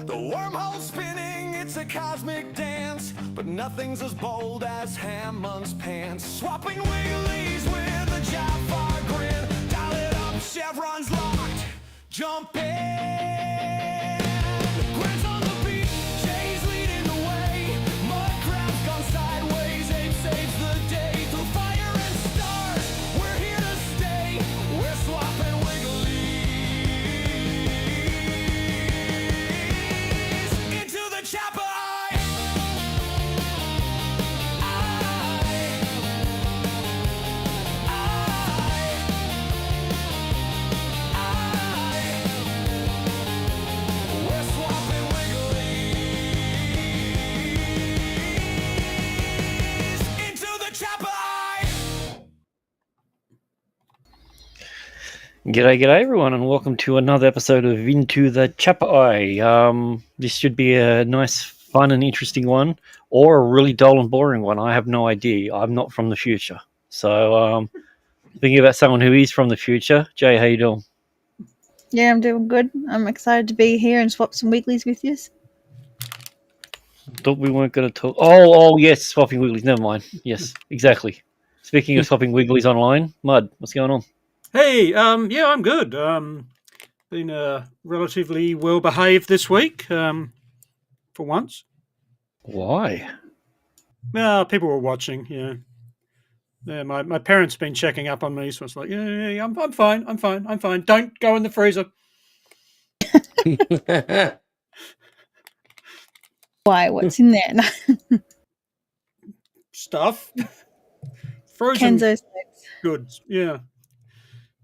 The wormhole spinning, it's a cosmic dance, but nothing's as bold as Hammond's pants. Swapping wigglies with a Jafar grin. Dial it up, chevrons locked. Jump in. Grant's on the beat, Jay's leading the way. Mud crab's gone sideways, Abe saves the day. Through fire and stars, we're here to stay. We're swapping wigglies into the chopper. G'day everyone, and welcome to another episode of Into the Chapper Eye. This should be a nice, fun and interesting one, or a really dull and boring one. I have no idea. I'm not from the future. So, thinking about someone who is from the future, Jay, how you doing? Yeah, I'm doing good. I'm excited to be here and swap some weeklies with you. Thought we weren't going to talk. Oh, yes, swapping wigglies. Never mind. Yes, exactly. Speaking of swapping wigglies online, Mud, what's going on? Hey, yeah, I'm good. Been relatively well behaved this week, for once. Why? People were watching. Yeah. My parents been checking up on me, so it's like, yeah, I'm fine. Don't go in the freezer. Why? What's in there? Stuff. Frozen Kenzo snacks. goods. Yeah.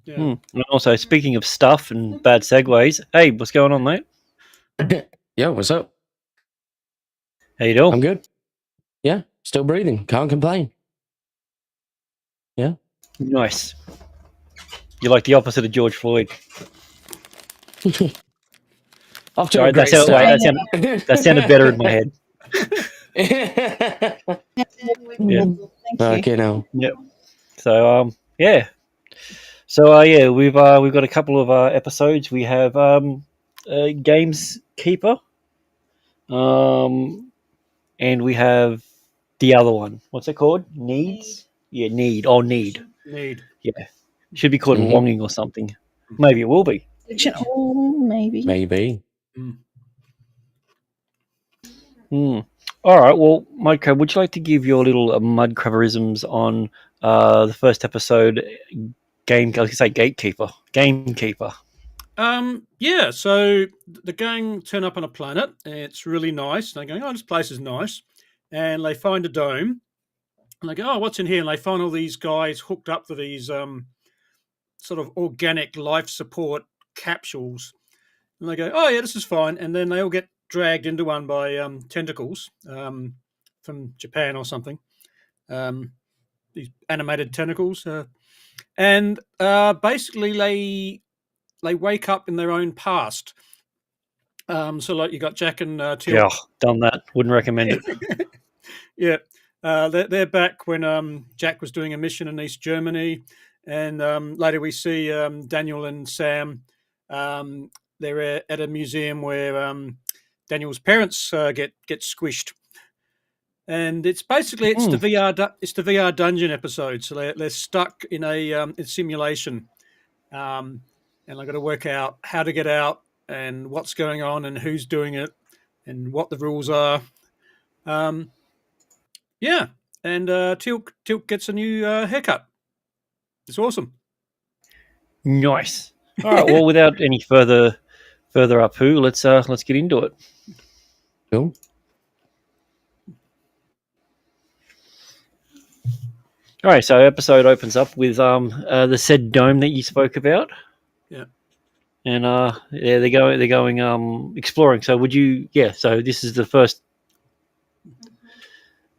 And also, speaking of stuff and bad segues, hey, what's going on, mate? Yeah, what's up? How you doing? I'm good. Yeah, still breathing. Can't complain. Yeah. Nice. You're like the opposite of George Floyd. Off to Sorry, a great that start. sounded better in my head. Yeah. Yeah. Thank you. Okay, now. Yep. So, yeah. So, yeah, we've got a couple of episodes. We have Gamekeeper, and we have the other one. What's it called? Needs? Yeah, Need. Oh, Need. Need. Yeah. Should be called Longing or something. Maybe it will be. Oh, maybe. Maybe. All right. Well, Mudcrab, would you like to give your little Mudcrabberisms on the first episode, Gamekeeper? Yeah, so the gang turn up on a planet. And it's really nice. They're going, oh, this place is nice. And they find a dome. And they go, oh, what's in here? And they find all these guys hooked up to these sort of organic life support capsules. And they go, oh, yeah, this is fine. And then they all get dragged into one by tentacles from Japan or something. These animated tentacles. And basically they wake up in their own past. So like you got Jack and Teal. Yeah, done that. Wouldn't recommend it. Yeah. They're back when Jack was doing a mission in East Germany. And later we see Daniel and Sam. They're at a museum where Daniel's parents get squished. And it's basically the VR dungeon episode. So they're stuck in a simulation, and they've got to work out how to get out and what's going on and who's doing it and what the rules are. Yeah, and Tilk gets a new haircut. It's awesome. Nice. All right. Well, without any further up-who, let's get into it. Cool. All right, so episode opens up with the said dome that you spoke about. Yeah. And yeah, they're going exploring. So would you? Yeah. So this is the first.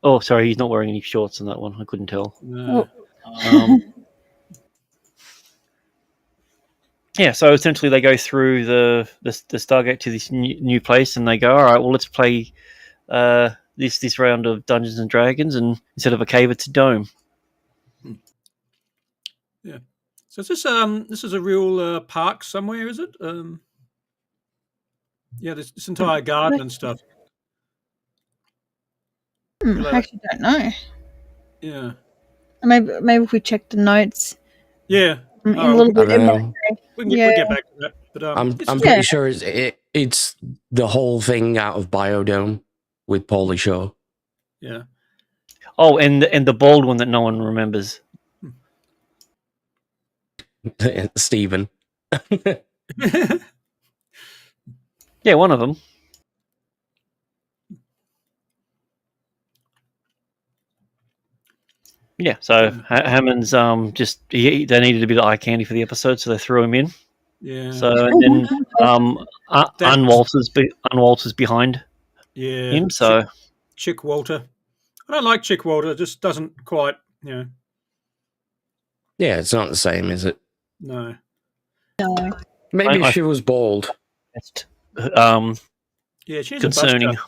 Oh, sorry, he's not wearing any shorts in that one. I couldn't tell. Yeah. So essentially, they go through the Stargate to this new place, and they go, all right, well, let's play this round of Dungeons and Dragons, and instead of a cave, it's a dome. Yeah. So is this is a real park somewhere, is it? Yeah, this entire garden and stuff. I actually don't know. Yeah. Maybe if we check the notes Yeah. in Oh, a little I bit, it don't might know. say. we can Yeah. get back to that. But I'm it's pretty sure it's the whole thing out of Biodome with Paulie Shaw. yeah. Oh, and the bald one that no one remembers. Stephen. Yeah, one of them. Yeah, so Hammond's they needed a bit of eye candy for the episode, so they threw him in. Yeah. So and then Unwalter's behind Yeah. him. So Chick Walter. I don't like Chick Walter. It just doesn't quite, Yeah, it's not the same, is it? no. No. Maybe I- she was bald. it's Yeah, she's concerning. a buster.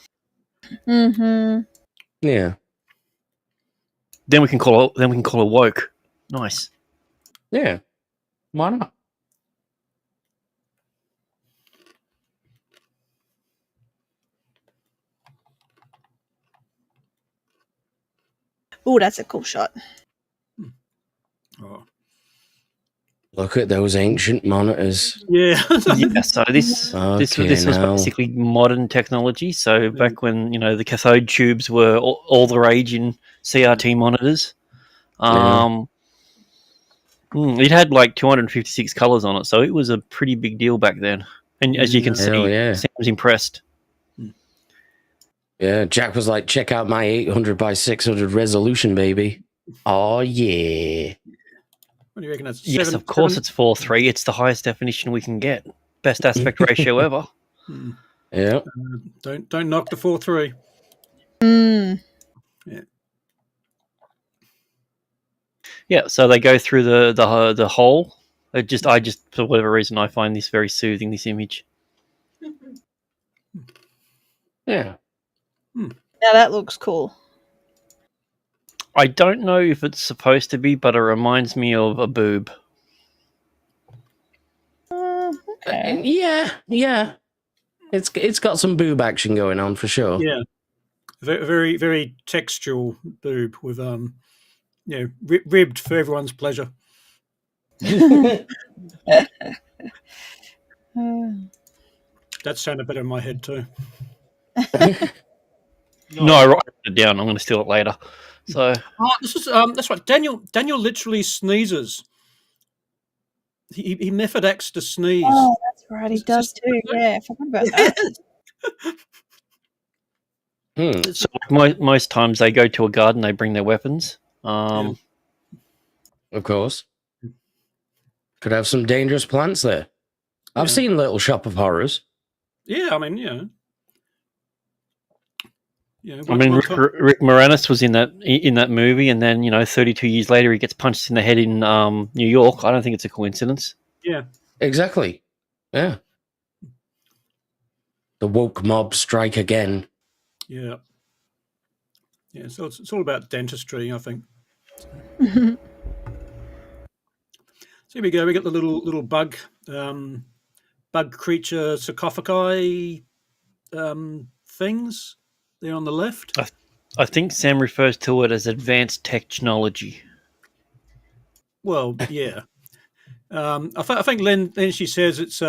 Mm-hmm. Yeah. Then we can call her woke. Nice. Yeah. Why not? Oh, that's a cool shot. Oh. Look at those ancient monitors. Yeah. Yeah. So this was basically modern technology. So back when the cathode tubes were all the rage in CRT monitors. It had like 256 colors on it, so it was a pretty big deal back then. And as you can see, Sam was impressed. Yeah, Jack was like, check out my 800 by 600 resolution, baby. Oh, yeah. What do you reckon? That's Yes, of course it's 4:3. It's the highest definition we can get. Best aspect ratio ever. Yeah. Don't knock the 4:3. Yeah. Yeah, so they go through the hole. I just for whatever reason I find this very soothing. This image. Yeah. Now that looks cool. I don't know if it's supposed to be, but it reminds me of a boob. Okay. Yeah. It's got some boob action going on for sure. Yeah. Very, very textual boob with ribbed for everyone's pleasure. That sounded better in my head too. No, I wrote it down. I'm going to steal it later. So this is that's right. Daniel literally sneezes. He method acts to sneeze. Oh, that's right. He does too. Yeah, I forgot about that. So most times they go to a garden, they bring their weapons. Of course. Could have some dangerous plants there. I've seen Little Shop of Horrors. Yeah, I mean, Rick Moranis was in that movie, and then 32 years later he gets punched in the head in New York. I don't think it's a coincidence. Yeah, exactly. Yeah, the woke mob strike again. Yeah. So it's all about dentistry, I think. So here we go. We got the little bug creature sarcophagi things there on the left. I think Sam refers to it as advanced technology. Well, yeah. I think then she says it's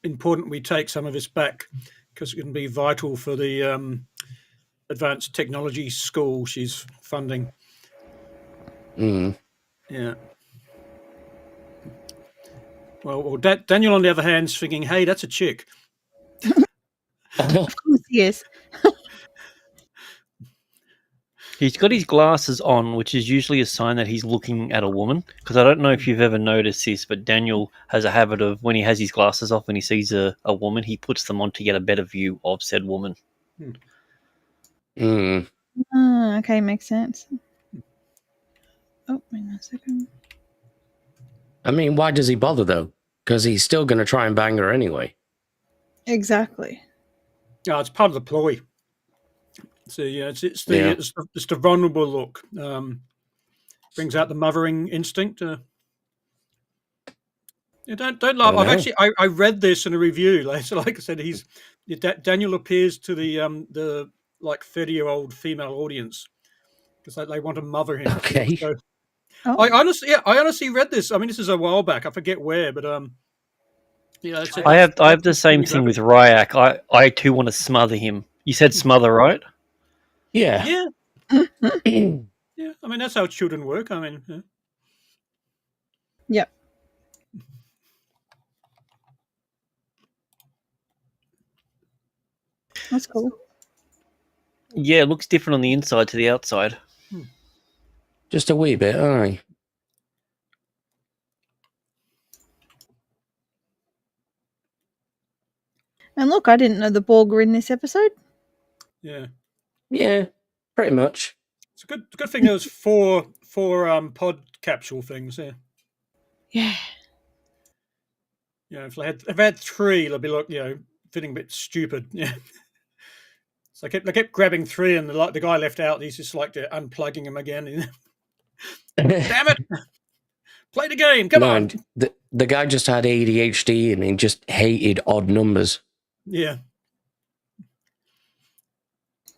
important we take some of this back because it can be vital for the advanced technology school she's funding. Yeah. Well, Daniel, on the other hand, is thinking, hey, that's a chick. Of course he is. He's got his glasses on, which is usually a sign that he's looking at a woman. Because I don't know if you've ever noticed this, but Daniel has a habit of when he has his glasses off, when he sees a woman, he puts them on to get a better view of said woman. Okay, makes sense. Oh, wait a second. I mean, why does he bother though? Because he's still going to try and bang her anyway. Exactly. Yeah, it's part of the ploy. So yeah, it's the vulnerable look. Brings out the mothering instinct. Yeah, don't laugh. I I've know. actually I read this in a review. Like I said, Daniel appears to the like 30-year-old female audience because they want to mother him. Okay. So Oh, I honestly read this. I mean, this is a while back. I forget where, but it's I have the it's same really thing with graphic. Ryak. I too want to smother him. You said smother, right? Yeah. Yeah, yeah. I mean, that's how children work. I mean, yeah. yep. That's cool. Yeah, it looks different on the inside to the outside. Just a wee bit, aye. And look, I didn't know the Borg were in this episode. Yeah. Yeah, pretty much. It's a good thing there was four pod capsule things. Yeah. Yeah. If they had three, they'd be like feeling a bit stupid. Yeah. So they kept grabbing three, and the guy left out. He's just like unplugging them again. Damn it! Play the game. Come on. The guy just had ADHD and he just hated odd numbers. Yeah.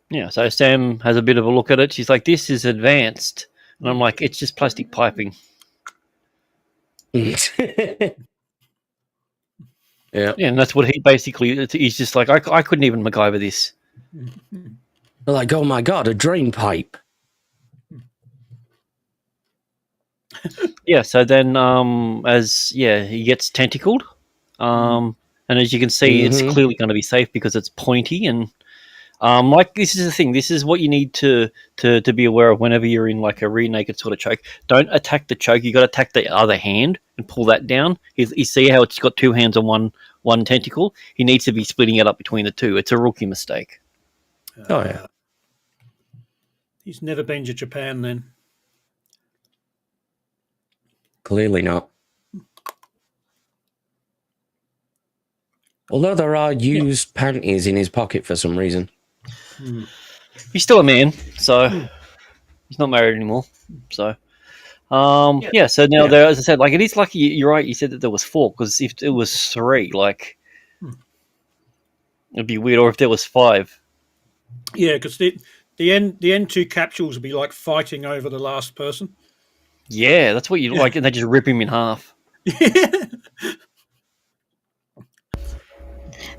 Yeah, so Sam has a bit of a look at it. She's like, "This is advanced," and I'm like, "It's just plastic piping." Yeah. Yeah, and that's what he basically. He's just like, I couldn't even MacGyver this. They're like, oh my god, a drain pipe. Yeah, so then he gets tentacled. And as you can see, it's clearly going to be safe because it's pointy and like this is the thing. This is what you need to be aware of whenever you're in like a rear naked sort of choke. Don't attack the choke. You got to attack the other hand and pull that down. You see how it's got two hands on one tentacle. He needs to be splitting it up between the two. It's a rookie mistake. Oh yeah. He's never been to Japan then. Clearly not. Although there are used panties in his pocket for some reason. He's still a man, so he's not married anymore. So, so now there, as I said, like it is lucky. You're right. You said that there was 4 because if it was 3, like it'd be weird. Or if there was 5. Yeah, because the end 2 capsules would be like fighting over the last person. Yeah, that's what you like, and they just rip him in half.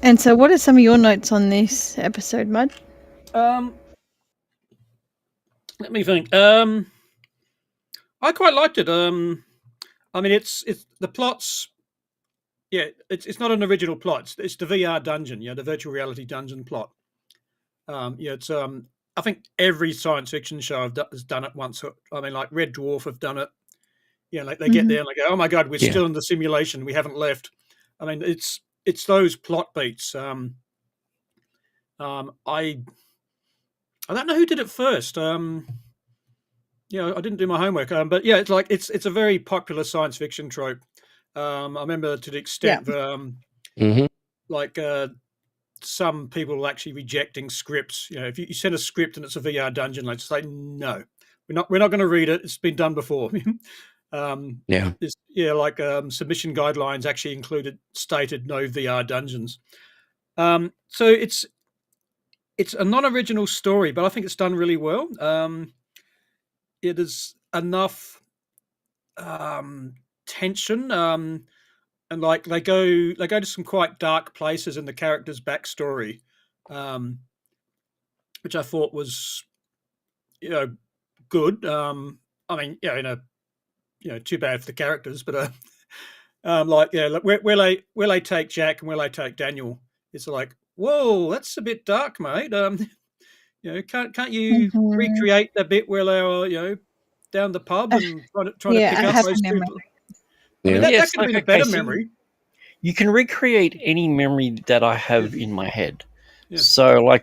And so, what are some of your notes on this episode, Mud? Let me think. I quite liked it. I mean, it's the plots. Yeah, it's not an original plot. It's the VR dungeon. The virtual reality dungeon plot. It's I think every science fiction show has done it once. I mean, like Red Dwarf have done it. Like they get there and they go, "Oh my god, we're still in the simulation. We haven't left." I mean, it's those plot beats. I don't know who did it first. I didn't do my homework. But yeah, it's like it's a very popular science fiction trope. I remember to the extent like some people actually rejecting scripts. If you send a script and it's a VR dungeon, they say no, we're not going to read it. It's been done before. Submission guidelines actually stated no VR dungeons. So it's a non-original story, but I think it's done really well. It is enough tension, and like they go to some quite dark places in the character's backstory, which I thought was good. I mean, too bad for the characters, but where they take Jack and where they take Daniel, it's like, whoa, that's a bit dark, mate. Can't you recreate the bit where they were, down the pub and trying to pick up those people? I mean, that could be a better memory. You can recreate any memory that I have in my head. Yeah. So, I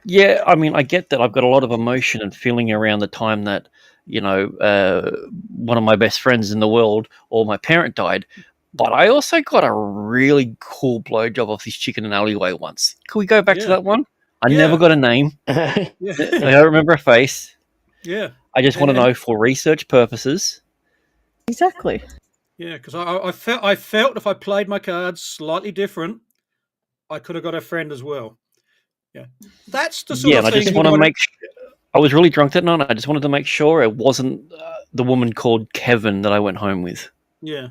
mean, I get that I've got a lot of emotion and feeling around the time that, one of my best friends in the world or my parent died. But I also got a really cool blowjob off this chick in an alleyway once. Can we go back to that one? I never got a name. I don't remember a face. Yeah. I just want to know for research purposes. Exactly. Yeah, because I felt if I played my cards slightly different, I could have got a friend as well. Yeah, that's the sort Yeah, of and I thing just you want to want make. I was really drunk that night. I just wanted to make sure it wasn't the woman called Kevin that I went home with. Yeah.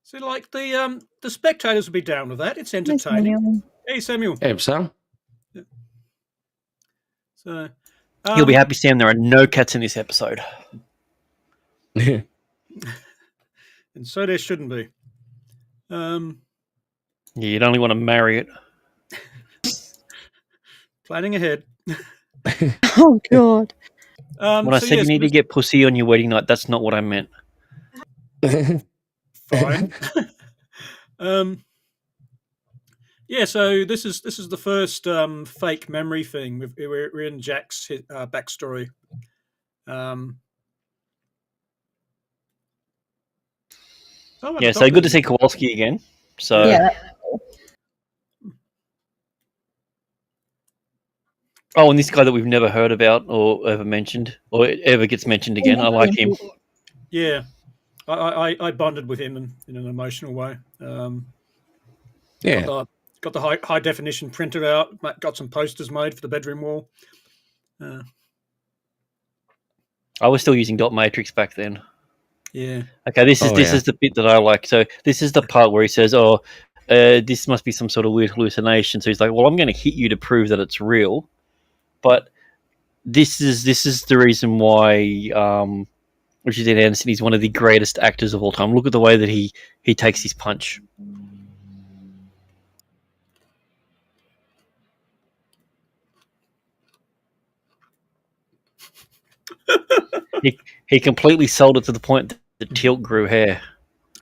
So, like the spectators will be down with that. It's Yes, entertaining. Samuel. Hey, Samuel. Hey, Sam. So, You'll be happy, Sam. There are no cats in this episode. and so there shouldn't be. Yeah, you'd only want to marry it. Planning ahead. Oh God. When I So said yes, you need to get pussy on your wedding night, that's not what I meant. fine. Yeah, so this is the first fake memory thing. We're in Jack's backstory. Yeah, so good to see Kowalski again. So Yeah. oh, and this guy that we've never heard about or ever mentioned or ever gets mentioned again. I like him. Yeah, I bonded with him in an emotional way. Yeah. Got the high definition printer out. Got some posters made for the bedroom wall. I was still using dot matrix back then. Yeah. Okay, this Oh, is the bit that I like. So this is the part where he says, "Oh, this must be some sort of weird hallucination." So he's like, "Well, I'm going to hit you to prove that it's real." But this is the reason why Richard Dean Anderson is one of the greatest actors of all time. Look at the way that he takes his punch. He completely sold it to the point that Tilt grew hair.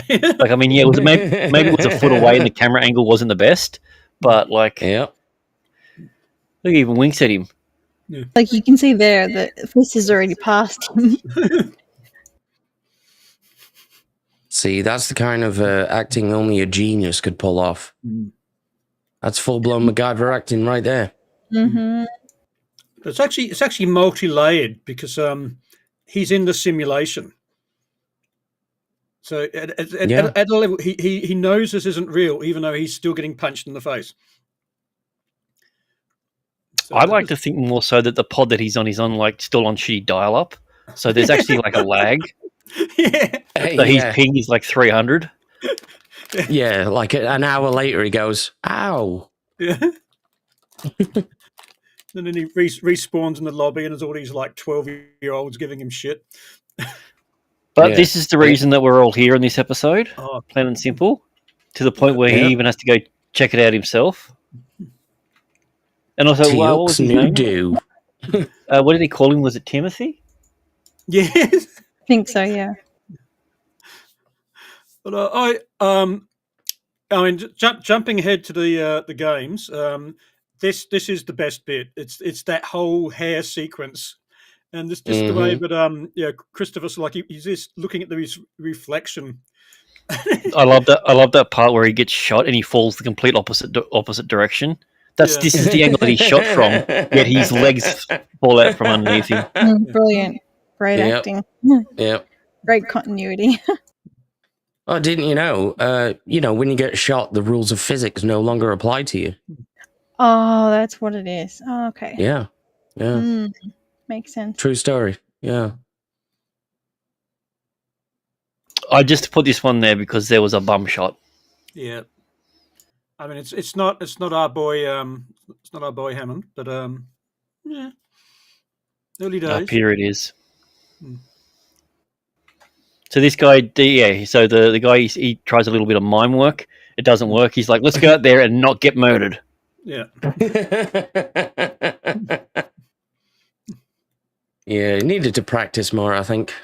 Like, I mean, yeah, it was maybe it was a foot away and the camera angle wasn't the best, but like, Yep. look, he even winks at him. Like you can see there that this is already past him. See, that's the kind of acting only a genius could pull off. That's full-blown MacGyver acting right there. Mm-hmm. It's actually multi-layered because he's in the simulation. So at a level, he knows this isn't real, even though he's still getting punched in the face. So I like to think more so that the pod that he's on like still on shitty dial-up, so there's actually like a lag. Yeah. So his ping is like 300. Yeah, like an hour later, he goes, "Ow!" Yeah. And then he respawns in the lobby, and there's all these like 12-year-olds giving him shit. But this is the reason that we're all here in this episode, plain and simple, to the point where he even has to go check it out himself. And also, what was his name? What did he call him? Was it Timothy? Yes. I think so, yeah. But I mean, jumping ahead to the games. This is the best bit. It's that whole hair sequence, and just the way that Christopher's like he's just looking at his reflection. I love that part where he gets shot and he falls the complete opposite direction. This is the angle that he's shot from, yet his legs fall out from underneath him. Brilliant. Great acting. Yep. Great continuity. Oh, didn't you know? When you get shot, the rules of physics no longer apply to you. Oh, that's what it is. Oh, okay. Yeah. Makes sense. True story. Yeah. I just put this one there because there was a bum shot. Yeah. I mean, it's not our boy Hammond, but yeah, early days. Up here it is. So this guy, so the guy he tries a little bit of mime work. It doesn't work. He's like, let's go out there and not get murdered. Yeah. Yeah, he needed to practice more, I think.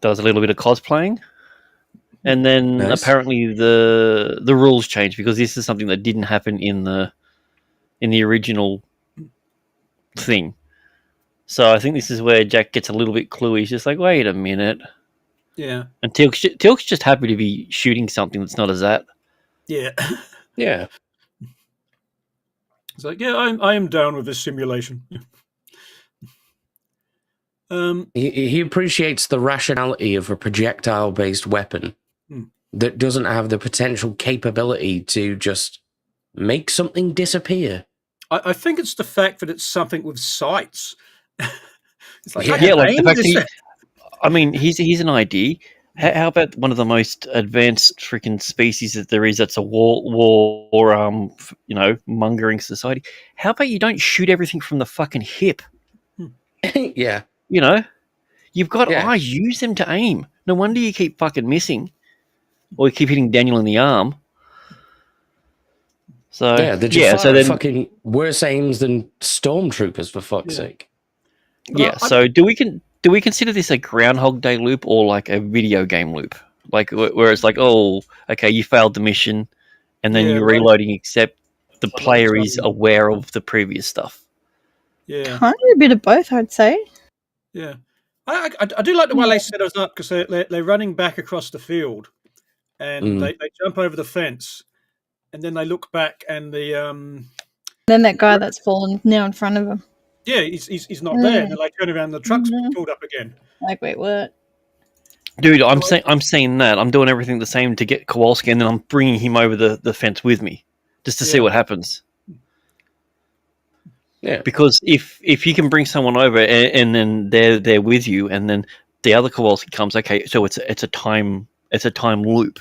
Does a little bit of cosplaying. And then apparently the rules changed because this is something that didn't happen in the original thing. So I think this is where Jack gets a little bit cluey. He's just like, wait a minute. Yeah. And Tilk's just happy to be shooting something that's not a Zat. Yeah. Yeah. It's like, yeah, I am down with this simulation. He appreciates the rationality of a projectile-based weapon that doesn't have the potential capability to just make something disappear. I think it's the fact that it's something with sights. It's like, Yeah. I can like the aim fact this- that I mean, he's an ID. How about one of the most advanced freaking species that there is? That's a war, mongering society. How about you don't shoot everything from the fucking hip? Yeah. You know, you've got Yeah. eyes. Use them to aim. No wonder you keep fucking missing, or you keep hitting Daniel in the arm. So Yeah, the Jafar so are then fucking worse aims than stormtroopers, for fuck's sake. But So do we consider this a Groundhog Day loop or like a video game loop? Like where it's like, oh, okay, you failed the mission, and then Yeah, you're like- reloading, except the like player is some- aware of the previous stuff. Yeah, Kind of a bit of both, I'd say. yeah. I do like the way they set us up because they're running back across the field, and they jump over the fence, and then they look back, and Then that guy that's fallen now in front of him. he's not there, and then they turn around, and the truck's pulled up again. Like, wait, what? Dude, I'm saying that I'm doing everything the same to get Kowalski, and then I'm bringing him over the fence with me just to see Yeah. what happens. Yeah. Because if you can bring someone over and then they're with you, and then the other Kowalski comes, okay, so it's a time loop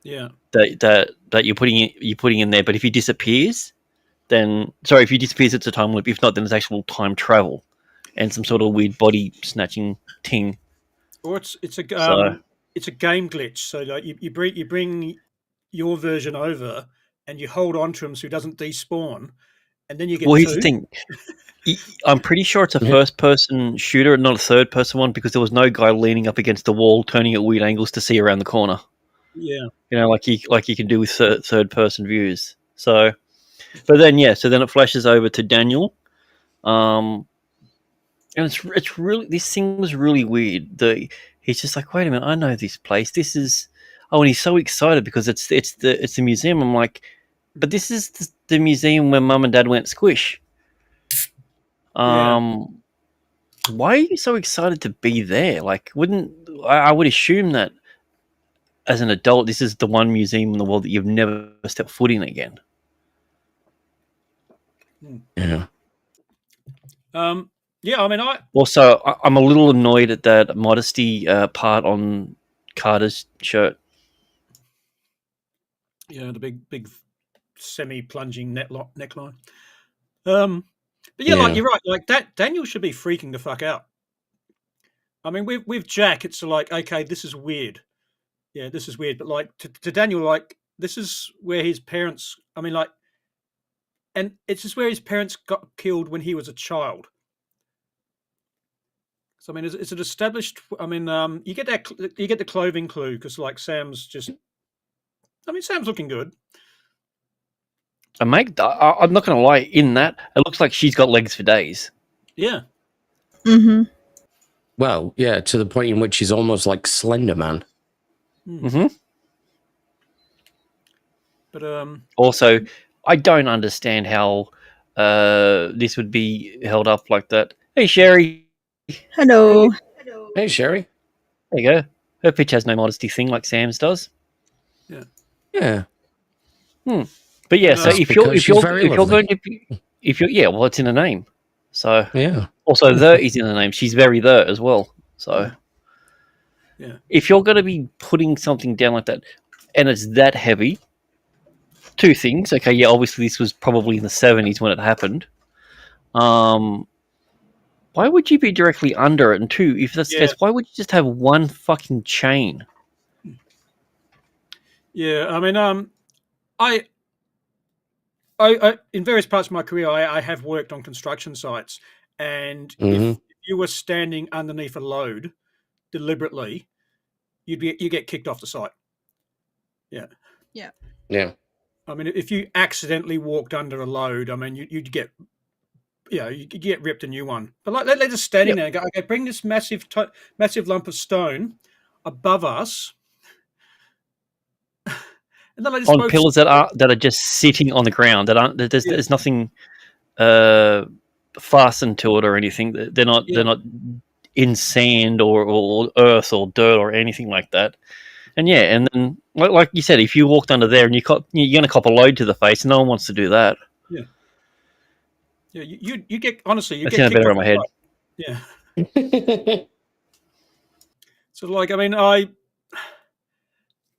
Yeah, that you're putting in there. But if he disappears, if he disappears, it's a time loop. If not, then it's actual time travel and some sort of weird body snatching thing. or it's a So- it's a game glitch. So like you bring your version over, and you hold on to him so he doesn't despawn, and then you get Well, two. here's the thing. I'm pretty sure it's a first-person shooter, not a third-person one, because there was no guy leaning up against the wall, turning at weird angles to see around the corner. Yeah, You know, like you can do with third-person views. So, but then so then it flashes over to Daniel, and it's really, this thing was really weird. He's just like, wait a minute, I know this place. This is and he's so excited because it's the museum. I'm like, but this is the museum where Mum and Dad went squish. Why are you so excited to be there? Like, I would assume that as an adult, this is the one museum in the world that you've never stepped foot in again. Yeah. yeah. I mean, Also, I'm a little annoyed at that modesty part on Carter's shirt. the big semi-plunging neckline. But yeah, like you're right. Like that, Daniel should be freaking the fuck out. I mean, with Jack, it's like, okay, this is weird. Yeah, this is weird. But like to Daniel, like this is where his parents. I mean, like, and it's just where his parents got killed when he was a child. So I mean, it's an established. I mean, you get the clothing clue because like Sam's just. I mean, Sam's looking good. And mate, I'm not going to lie. In that, it looks like she's got legs for days. Yeah. Mm-hmm. Well, yeah, to the point in which he's almost like Slender Man. Mm-hmm. But Also, I don't understand how this would be held up like that. Hey, Sherry. Hello. Hey, Sherry. There you go. Her pitch has no modesty thing like Sam's does. Yeah. But yeah, so That's if you're because she's very lovely. going to be, well, it's in the name. So Yeah. also the is in the name. She's very the as well. So Yeah. if you're going to be putting something down like that, and it's that heavy, two things. Okay, yeah, obviously this was probably in the 70s when it happened. Why would you be directly under it? And two, if that's the case, why would you just have one fucking chain? yeah, I mean, I in various parts of my career, I have worked on construction sites, and if you were standing underneath a load deliberately, you get kicked off the site. Yeah. Yeah. I mean, if you accidentally walked under a load, I mean, you'd get, you get ripped a new one. But like, they're just standing there and go, okay, bring this massive lump of stone above us. And then I just On pillars that are just sitting on the ground, that aren't there's nothing fastened to it or anything. They're not in sand or earth or dirt or anything like that. And yeah, and then like you said, if you walked under there and you're going to cop a load to the face, no one wants to do that. Yeah. Yeah, you get honestly, you That get sounded kicked better off in my the head. flight. Yeah. So like, I mean,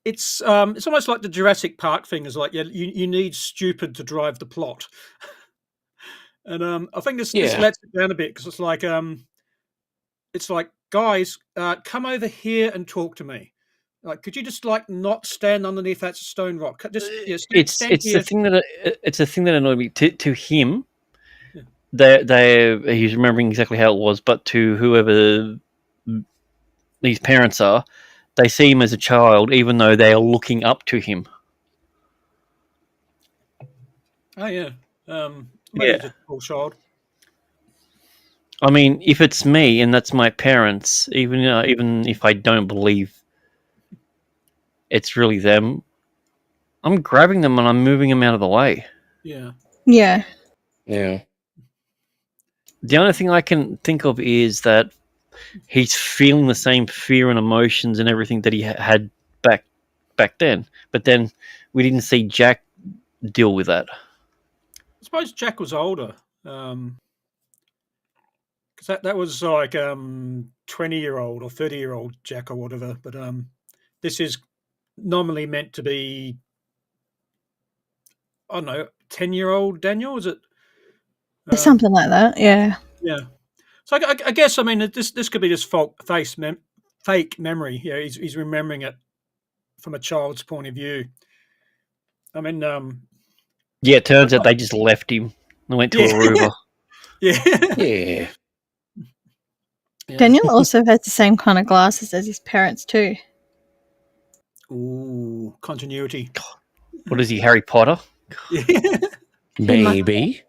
it's almost like the Jurassic Park thing is like, yeah, you need stupid to drive the plot. And I think this Yeah. lets it down a bit because it's like, guys, come over here and talk to me. Like, could you just like not stand underneath that stone rock? Just stand It's here. the thing that annoyed me to him. Yeah. He's remembering exactly how it was, but to whoever these parents are, they see him as a child, even though they are looking up to him. Oh yeah. Maybe Yeah. just a small child. I mean, if it's me and that's my parents, even if I don't believe it's really them, I'm grabbing them and I'm moving them out of the way. Yeah. Yeah. Yeah. The only thing I can think of is that he's feeling the same fear and emotions and everything that he had back then. But then we didn't see Jack deal with that. I suppose Jack was older. Because that was like 20-year-old or 30-year-old Jack or whatever. But this is normally meant to be, I don't know, 10-year-old Daniel. Is it? Something like that. Yeah. Yeah. So I guess, I mean, this could be just fake memory. Yeah, he's remembering it from a child's point of view. I mean, Yeah, it turns out they just left him and went to Yeah. Aruba. yeah. Yeah. Yeah. Daniel also has the same kind of glasses as his parents too. Ooh, continuity. What is he, Harry Potter? Yeah. Maybe.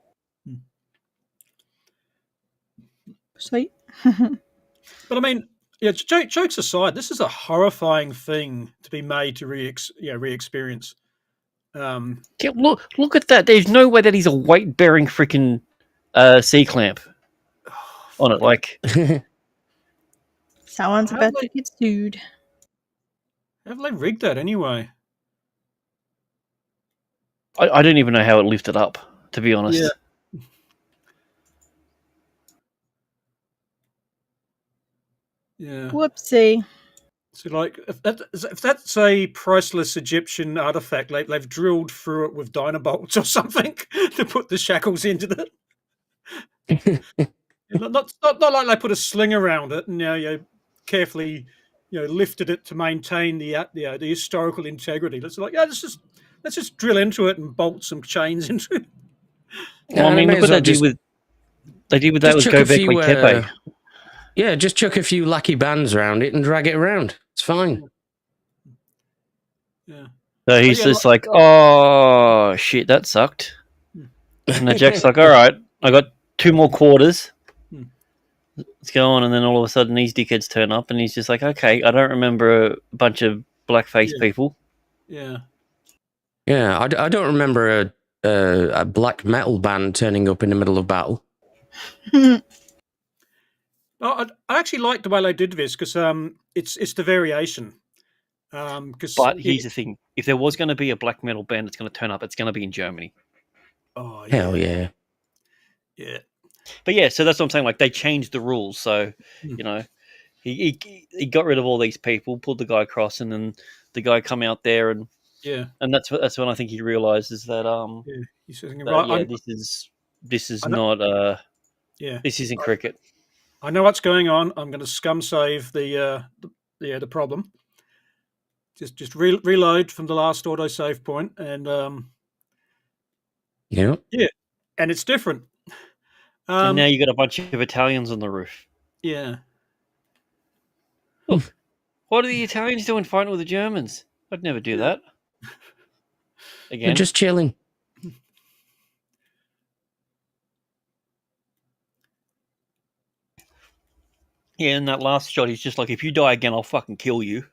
Sweet. But I mean, yeah, jokes aside, this is a horrifying thing to be made to re-experience. Yeah, look at that. There's no way that he's a weight-bearing freaking C clamp on it. Like, Someone's How about they- to get sued. How have they rigged that anyway? I don't even know how it lifted up, to be honest. Yeah. Yeah. Whoopsie. So, like, if that's a priceless Egyptian artifact, like they've drilled through it with dynabolts or something to put the shackles into it. Not like they put a sling around it and carefully lifted it to maintain the historical integrity. It's like, yeah, let's just drill into it and bolt some chains into it. Well, I mean, may look as what well just they did with that with chuck a Gobekli few, Tepe. yeah, just chuck a few lucky bands around it and drag it around. It's fine. Yeah. So he's yeah, just like, oh shit, that sucked. And the Jack's like, all right, I got 2 more quarters. Let's go on. And then all of a sudden, these dickheads turn up, and he's just like, okay, I don't remember a bunch of blackface people. Yeah. Yeah, I don't remember a black metal band turning up in the middle of battle. I actually like the way they did this because it's the variation. But here's the thing: if there was going to be a black metal band that's going to turn up, it's going to be in Germany. Oh yeah. Hell yeah. Yeah. But yeah, so that's what I'm saying. Like they changed the rules, so he got rid of all these people, pulled the guy across, and then the guy come out there, and that's when I think he realizes that he's thinking, this is not this isn't cricket. I know what's going on. I'm going to scum save the problem. Just reload from the last auto save point, and yeah, and it's different. And now you got a bunch of Italians on the roof. Yeah. What are the Italians doing fighting with the Germans? I'd never do that. Again, they're just chilling. Yeah, in that last shot, he's just like, if you die again, I'll fucking kill you.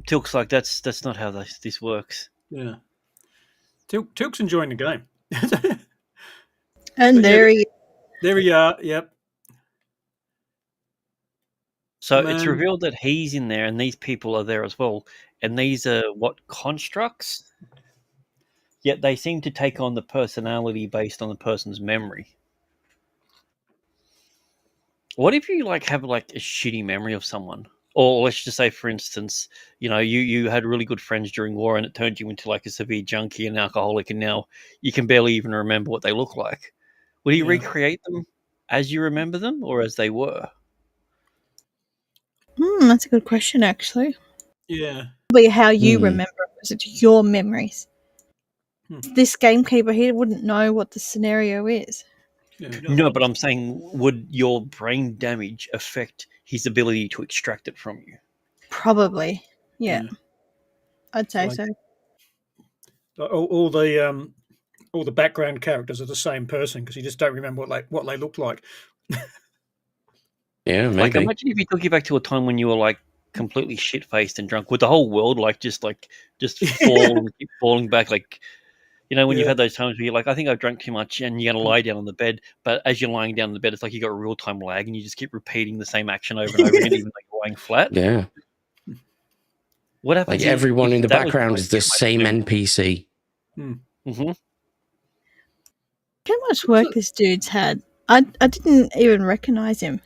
Tilk's like, that's not how this works. Yeah. Tilk's enjoying the game. And But yeah, there he there we are. Yep. So Man. it's revealed that he's in there and these people are there as well. And these are what, constructs? Yet they seem to take on the personality based on the person's memory. What if you have a shitty memory of someone? Or let's just say, for instance, you had really good friends during war and it turned you into a severe junkie and alcoholic, and now you can barely even remember what they look like. Would he Yeah. recreate them as you remember them or as they were? That's a good question, actually. Yeah. Probably how you Hmm. remember it, because it's your memories. Hmm. This gamekeeper, he wouldn't know what the scenario is. Yeah. No, but I'm saying, would your brain damage affect his ability to extract it from you? Probably. Yeah. Yeah. I'd say Like- so. all the background characters are the same person because you just don't remember what they look like. Yeah, maybe. Imagine if he took you back to a time when you were completely shit faced and drunk, with the whole world just keep falling back. When you've Yeah. had those times where you're I think I've drunk too much, and you're gonna lie down on the bed, but as you're lying down on the bed, it's like you got a real time lag, and you just keep repeating the same action over and over again, even though you're lying flat. Yeah. What happens? Everyone in the that was background is the same NPC. Mm-hmm. How much work this dude's had. I didn't even recognize him.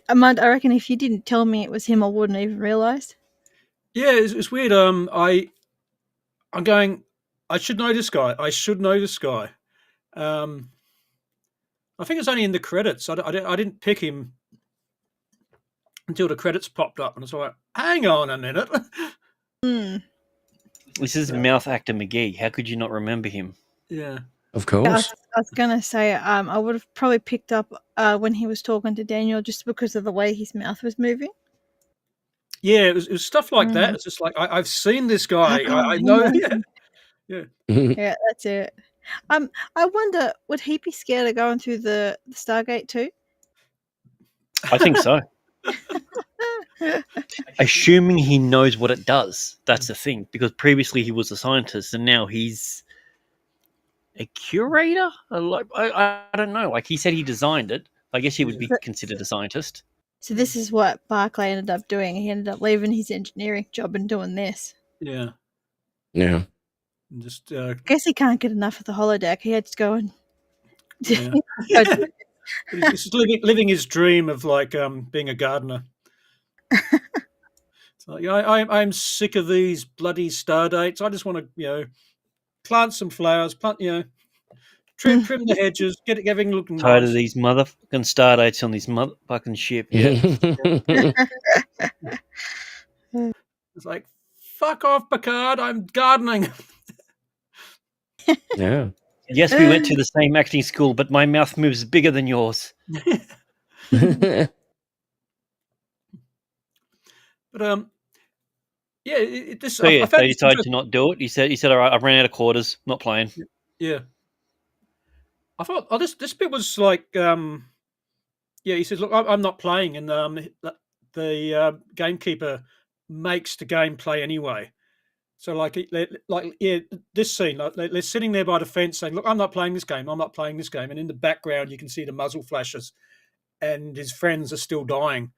I reckon if you didn't tell me it was him, I wouldn't even realized. Yeah, it's weird. I'm going. I should know this guy. I think it's only in the credits. I didn't pick him until the credits popped up, and I was like, "Hang on a minute." This is Mouth Actor McGee. How could you not remember him? Yeah. Of I course. was gonna say, I would have probably picked up when he was talking to Daniel, just because of the way his mouth was moving. Yeah, it was stuff like that. It's just I've seen this guy. I know. Yeah. Yeah, that's it. I wonder, would he be scared of going through the Stargate too? I think so. Assuming he knows what it does. That's the thing, because previously he was a scientist and now he's a curator. I don't know. He said he designed it. I guess he would be considered a scientist. So this is what Barclay ended up doing. He ended up leaving his engineering job and doing this. Yeah. Yeah. Just I guess he can't get enough of the holodeck. He had to go and yeah. He's just living his dream of being a gardener. It's I'm sick of these bloody star dates. I just want to plant some flowers, trim the hedges, get everything looking Tired nice. of these motherfucking star dates on this motherfucking ship. Yeah. It's like, fuck off, Picard. I'm gardening. Yeah. Yes, we went to the same acting school, but my mouth moves bigger than yours. But yeah, So they decided to not do it. He said, "All right, I've ran out of quarters. Not playing." Yeah. I thought, this bit was he says, look, I'm not playing, and the gamekeeper makes the game play anyway. So this scene, they're sitting there by the fence saying, look, I'm not playing this game. And in the background, you can see the muzzle flashes, and his friends are still dying.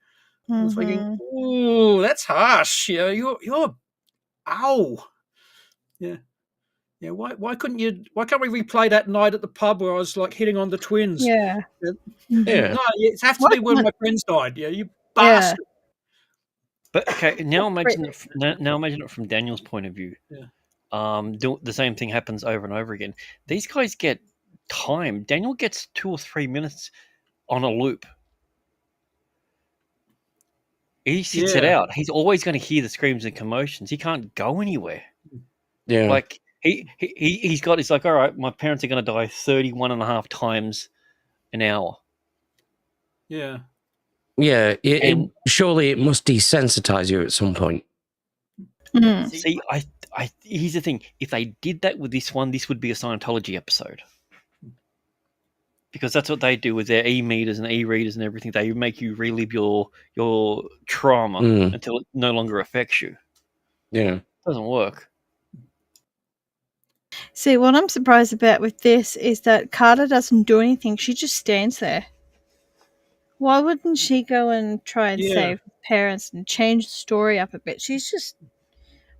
I was thinking, ooh, that's harsh. You're ow. Yeah. Yeah, why can't we replay that night at the pub where I was hitting on the twins? Yeah. Yeah. No, it has to be when my friends died. Yeah, you bastard. But okay, now imagine it from Daniel's point of view. Yeah. The same thing happens over and over again. These guys get time. Daniel gets 2 or 3 minutes on a loop. He sits it out. He's always going to hear the screams and commotions. He can't go anywhere. Yeah. He's got. It's all right. My parents are going to die 31 and a half times an hour. Yeah. Yeah. Surely it must desensitize you at some point. See, here's the thing. If they did that with this one, this would be a Scientology episode. Because that's what they do with their e-meters and e-readers and everything. They make you relive your trauma until it no longer affects you. Yeah. It doesn't work. See, what I'm surprised about with this is that Carter doesn't do anything. She just stands there. Why wouldn't she go and try and Yeah. save parents and change the story up a bit? She's just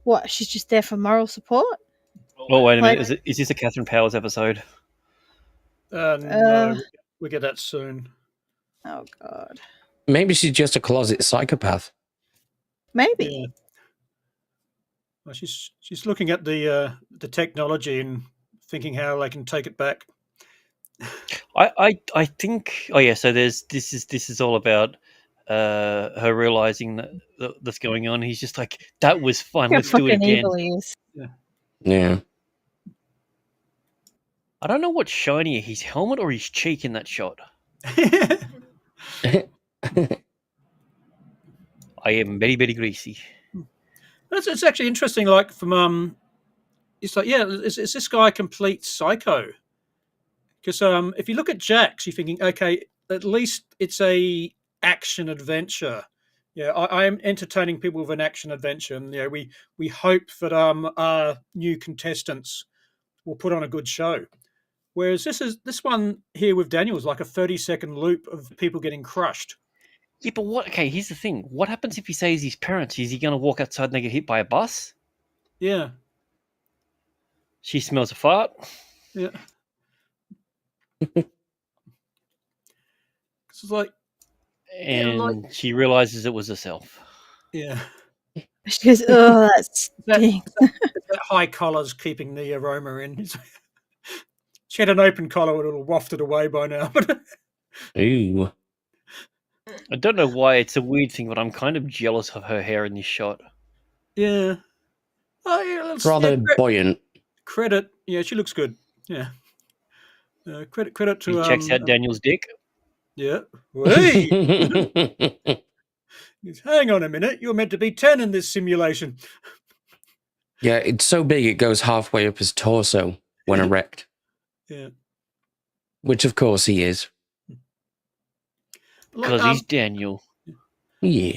what? She's just there for moral support. Oh, wait a Like- minute. Is this a Catherine Powers episode? No, we get that soon. Oh God. Maybe she's just a closet psychopath. Maybe. Yeah. Well, she's looking at the technology and thinking how they can take it back. I think. Oh yeah. So this is all about her realizing that's going on. He's just like, that was fun. How Let's do it fucking again. evil he is. Yeah. I don't know what's shinier, his helmet or his cheek in that shot. I am very, very greasy. It's actually interesting. Like from it's like, yeah, is this guy a complete psycho? Because if you look at Jax, you're thinking, okay, at least it's a action adventure. Yeah, I am entertaining people with an action adventure, and we hope that our new contestants will put on a good show. Whereas this one here with Daniel is like a 30-second loop of people getting crushed. Yeah, but what? Okay, here's the thing. What happens if he says his parents? Is he going to walk outside and they get hit by a bus? Yeah, She smells a fart. yeah. It's like, And she realizes it was herself. yeah, She goes, "Oh, that that, stinks." that high collar's keeping the aroma in. She had an open collar, it would have wafted away by now. But Ooh. I don't know why it's a weird thing, but I'm kind of jealous of her hair in this shot. yeah, oh yeah, It's rather buoyant. credit. Yeah, she looks good. Yeah, credit to He checks out Daniel's dick. Yeah. Hey, hang on a minute. You're meant to be 10 in this simulation. Yeah, it's so big it goes halfway up his torso when erect. Yeah. Which, of course, he is. Because he's Daniel. Yeah.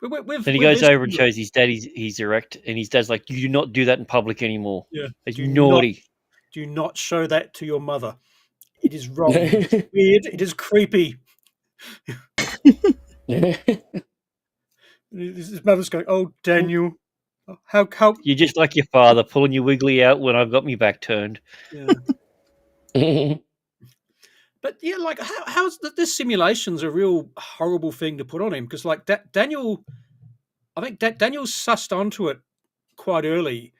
Then he goes over and shows his dad he's erect, and his dad's like, "You do not do that in public anymore. Yeah. It's naughty. Do not show that to your mother. It is wrong. It is weird. It is creepy." His mother's going, "Oh, Daniel, how?" You're just like your father, pulling your wiggly out when I've got my back turned." Yeah. But yeah, like how's this simulation's a real horrible thing to put on him, because like Daniel, I think Daniel's sussed onto it quite early,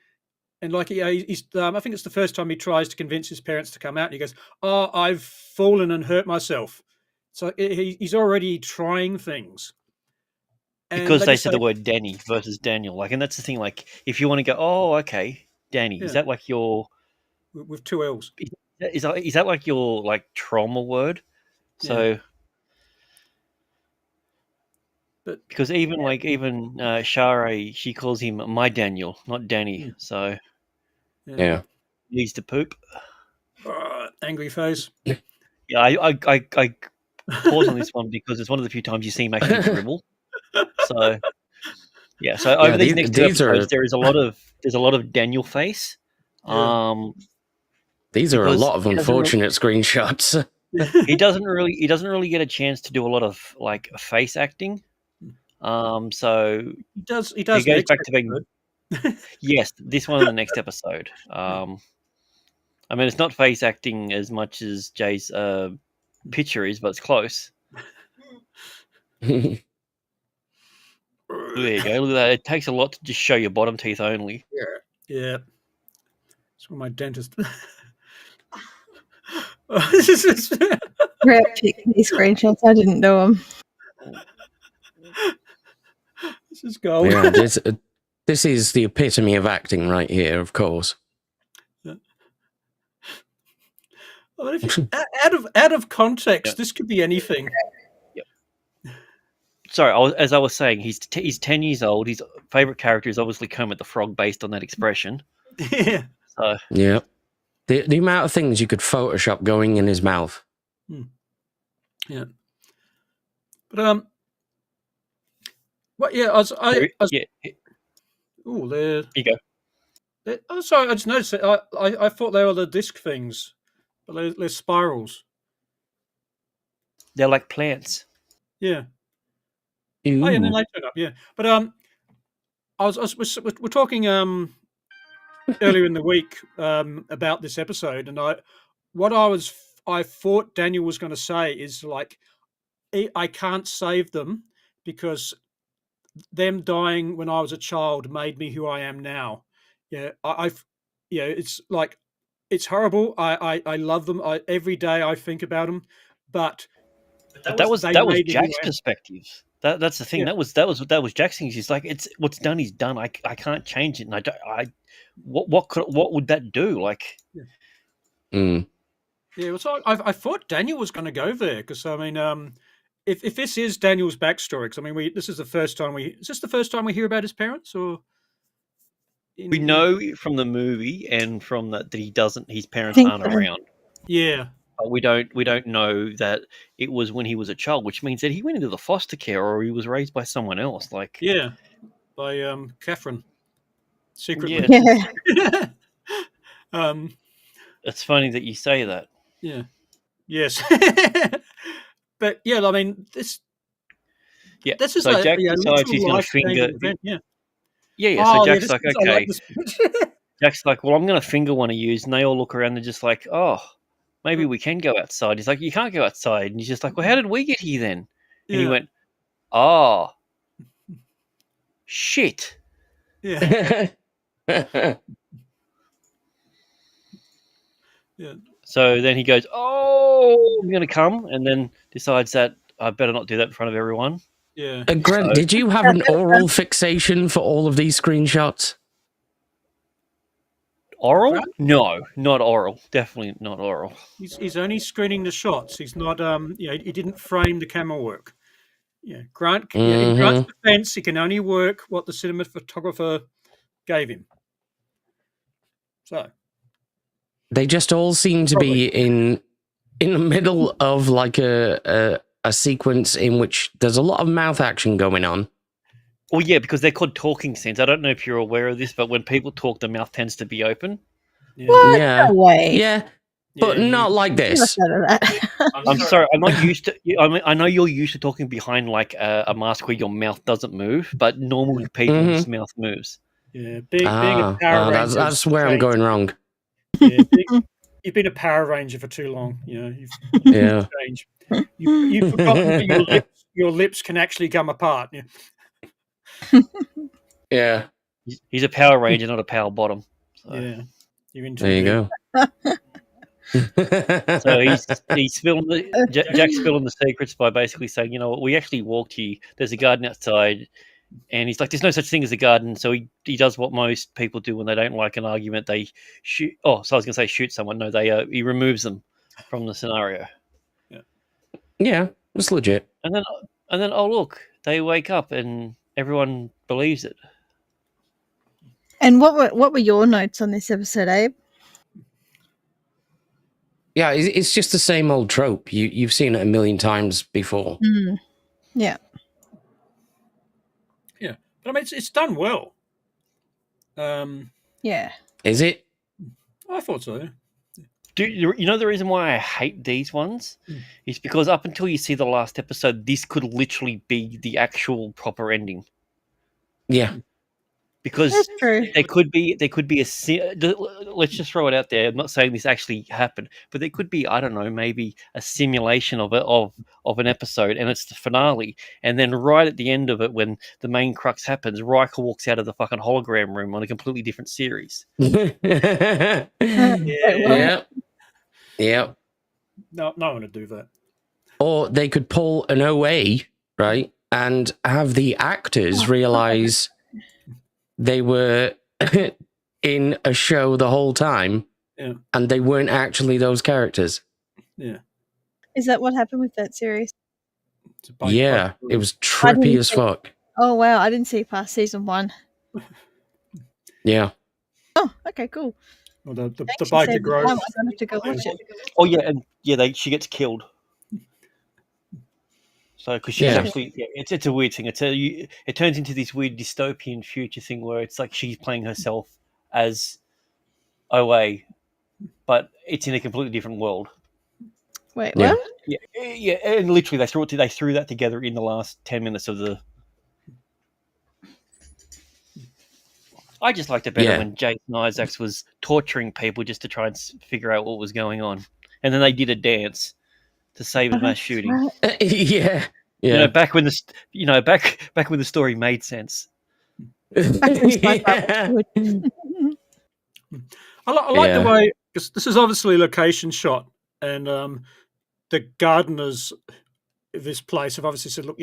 and like he's I think it's the first time he tries to convince his parents to come out, and he goes, "Oh, I've fallen and hurt myself." So he's already trying things. And Because they said the word Danny versus Daniel, like, and that's the thing. Like, if you want to go, "Oh, okay, Danny," is that like your with two L's? Is that like your like trauma word? So, but because even Share, she calls him my Daniel, not Danny. So yeah, he needs to poop. Angry face. Yeah, I pause on this one because it's one of the few times you see him actually dribble. So yeah, so over these next two episodes, there's a lot of Daniel face. These are a because lot of unfortunate screenshots. he doesn't really get a chance to do a lot of like face acting. So he does. He goes back to being yes, this one in the next episode. I mean, it's not face acting as much as Jay's picture is, but it's close. There you go. Look at that. It takes a lot to just show your bottom teeth only. Yeah. It's from my dentist. Rare pick these screenshots. I didn't know them. This is gold. Yeah, this is the epitome of acting right here, of course. Well, if you, out of context, this could be anything. Sorry, as I was saying, he's 10 years old. His favorite character is obviously Kermit the Frog, based on that expression. Yeah. So yeah, the amount of things you could Photoshop going in his mouth. Yeah. But what? Yeah, I was. yeah. Oh, there You go. Oh, sorry, I just noticed it. I thought they were the disc things, but they're spirals. They're like plants. Yeah. Oh, yeah, and then Ooh. they turn up. Yeah, but we're talking earlier in the week about this episode, and I thought Daniel was going to say is like I can't save them because them dying when I was a child made me who I am now. Yeah, I've yeah, it's like it's horrible. I love them. Every day I think about them, but But that was they that was made me who Jack's I am. perspective. That's the thing. Yeah, That was Jack's thing. He's like, it's what's done is done. I can't change it, and I don't. What would that do? Like, yeah. Mm. Yeah, so I thought Daniel was going to go there because I mean, if this is Daniel's backstory, because I mean, this is the first time is this the first time we hear about his parents, or we know from the movie and from that he doesn't. His parents think aren't so. around. yeah, But we don't know that it was when he was a child, which means that he went into the foster care or he was raised by someone else. Like, yeah, by Catherine secretly. yeah, Yeah. um, it's funny that you say that. yeah, yes, but yeah, I mean, this is So a Jack decides he's literal going to finger. life-changing event. Yeah. Yeah. So Oh, yeah. Jack's like, I like okay. this. Jack's like, well, I'm going to finger one of you, and they all look around. They're just like, oh, maybe we can go outside. He's like, you can't go outside, and he's just like, well, how did we get here then? And he Yeah. went, oh, shit. Yeah. Yeah. So then he goes, oh, I'm going to come, and then decides that I better not do that in front of everyone. Yeah. Grant, So- did you have an oral fixation for all of these screenshots? Oral? Right. No, not oral. Definitely not oral. He's only screening the shots. He's not he didn't frame the camera work. Yeah. Grant in Grant's defense, he can only work what the cinematographer gave him. So They just all seem to be in the middle of like a sequence in which there's a lot of mouth action going on. Well, yeah, because they're called talking scenes. I don't know if you're aware of this, but when people talk, the mouth tends to be open. yeah. What? Yeah. No way. Yeah, but Yeah, not like Never this. thought of that. I'm sorry, I'm not used to. I mean, I know you're used to talking behind like a mask where your mouth doesn't move, but normally people's mouth moves. Yeah. Being a Power Ranger. That's where I'm going wrong. Yeah, you've been a Power Ranger for too long. You know, Yeah. changed. You've forgotten that your lips can actually come apart. Yeah. Yeah. He's a Power Ranger, not a Power Bottom. So. Yeah. You're into There you go. So he's spilling Jack's spilling the secrets by basically saying, you know what, we actually walked here. There's a garden outside, and he's like, there's no such thing as a garden. So he does what most people do when they don't like an argument. They shoot. Oh, so I was going to say shoot someone. No, he removes them from the scenario. Yeah, it's legit. And then oh look, they wake up and everyone believes it. And what were your notes on this episode, Abe? Yeah, it's just the same old trope. You've seen it a million times before. Yeah. Yeah, but I mean, it's done well. Yeah. Is it? I thought so. You know the reason why I hate these ones is because up until you see the last episode, this could literally be the actual proper ending. Yeah. Because That's true. there could be let's just throw it out there. I'm not saying this actually happened, but there could be, I don't know, maybe a simulation of it of an episode, and it's the finale. And then right at the end of it, when the main crux happens, Riker walks out of the fucking hologram room on a completely different series. Yeah. Yeah. No one would do that. Or they could pull an OA, right, and have the actors realize they were in a show the whole time, and they weren't actually those characters. Yeah. Is that what happened with that series? Yeah, it was trippy as fuck. Oh wow, I didn't see past season 1. Yeah. Oh, okay, cool. Well, the Thanks for biker saving grove. time. I don't have to go watch it. Oh yeah, and yeah, she gets killed. So because she's actually, it's a weird thing. It turns into this weird dystopian future thing where it's like she's playing herself as OA, but it's in a completely different world. Wait, Yeah. what? Yeah, and literally they threw that together in the last 10 minutes of the. I just liked it better Yeah. when Jason Isaacs was torturing people just to try and figure out what was going on, and then they did a dance to save a mass That's shooting. right. Yeah. You know, Yeah. back when back when the story made sense. Back when SpongeBob Yeah. was good. I like the Yeah. way, because this is obviously a location shot, and the gardeners of this place have obviously said, look,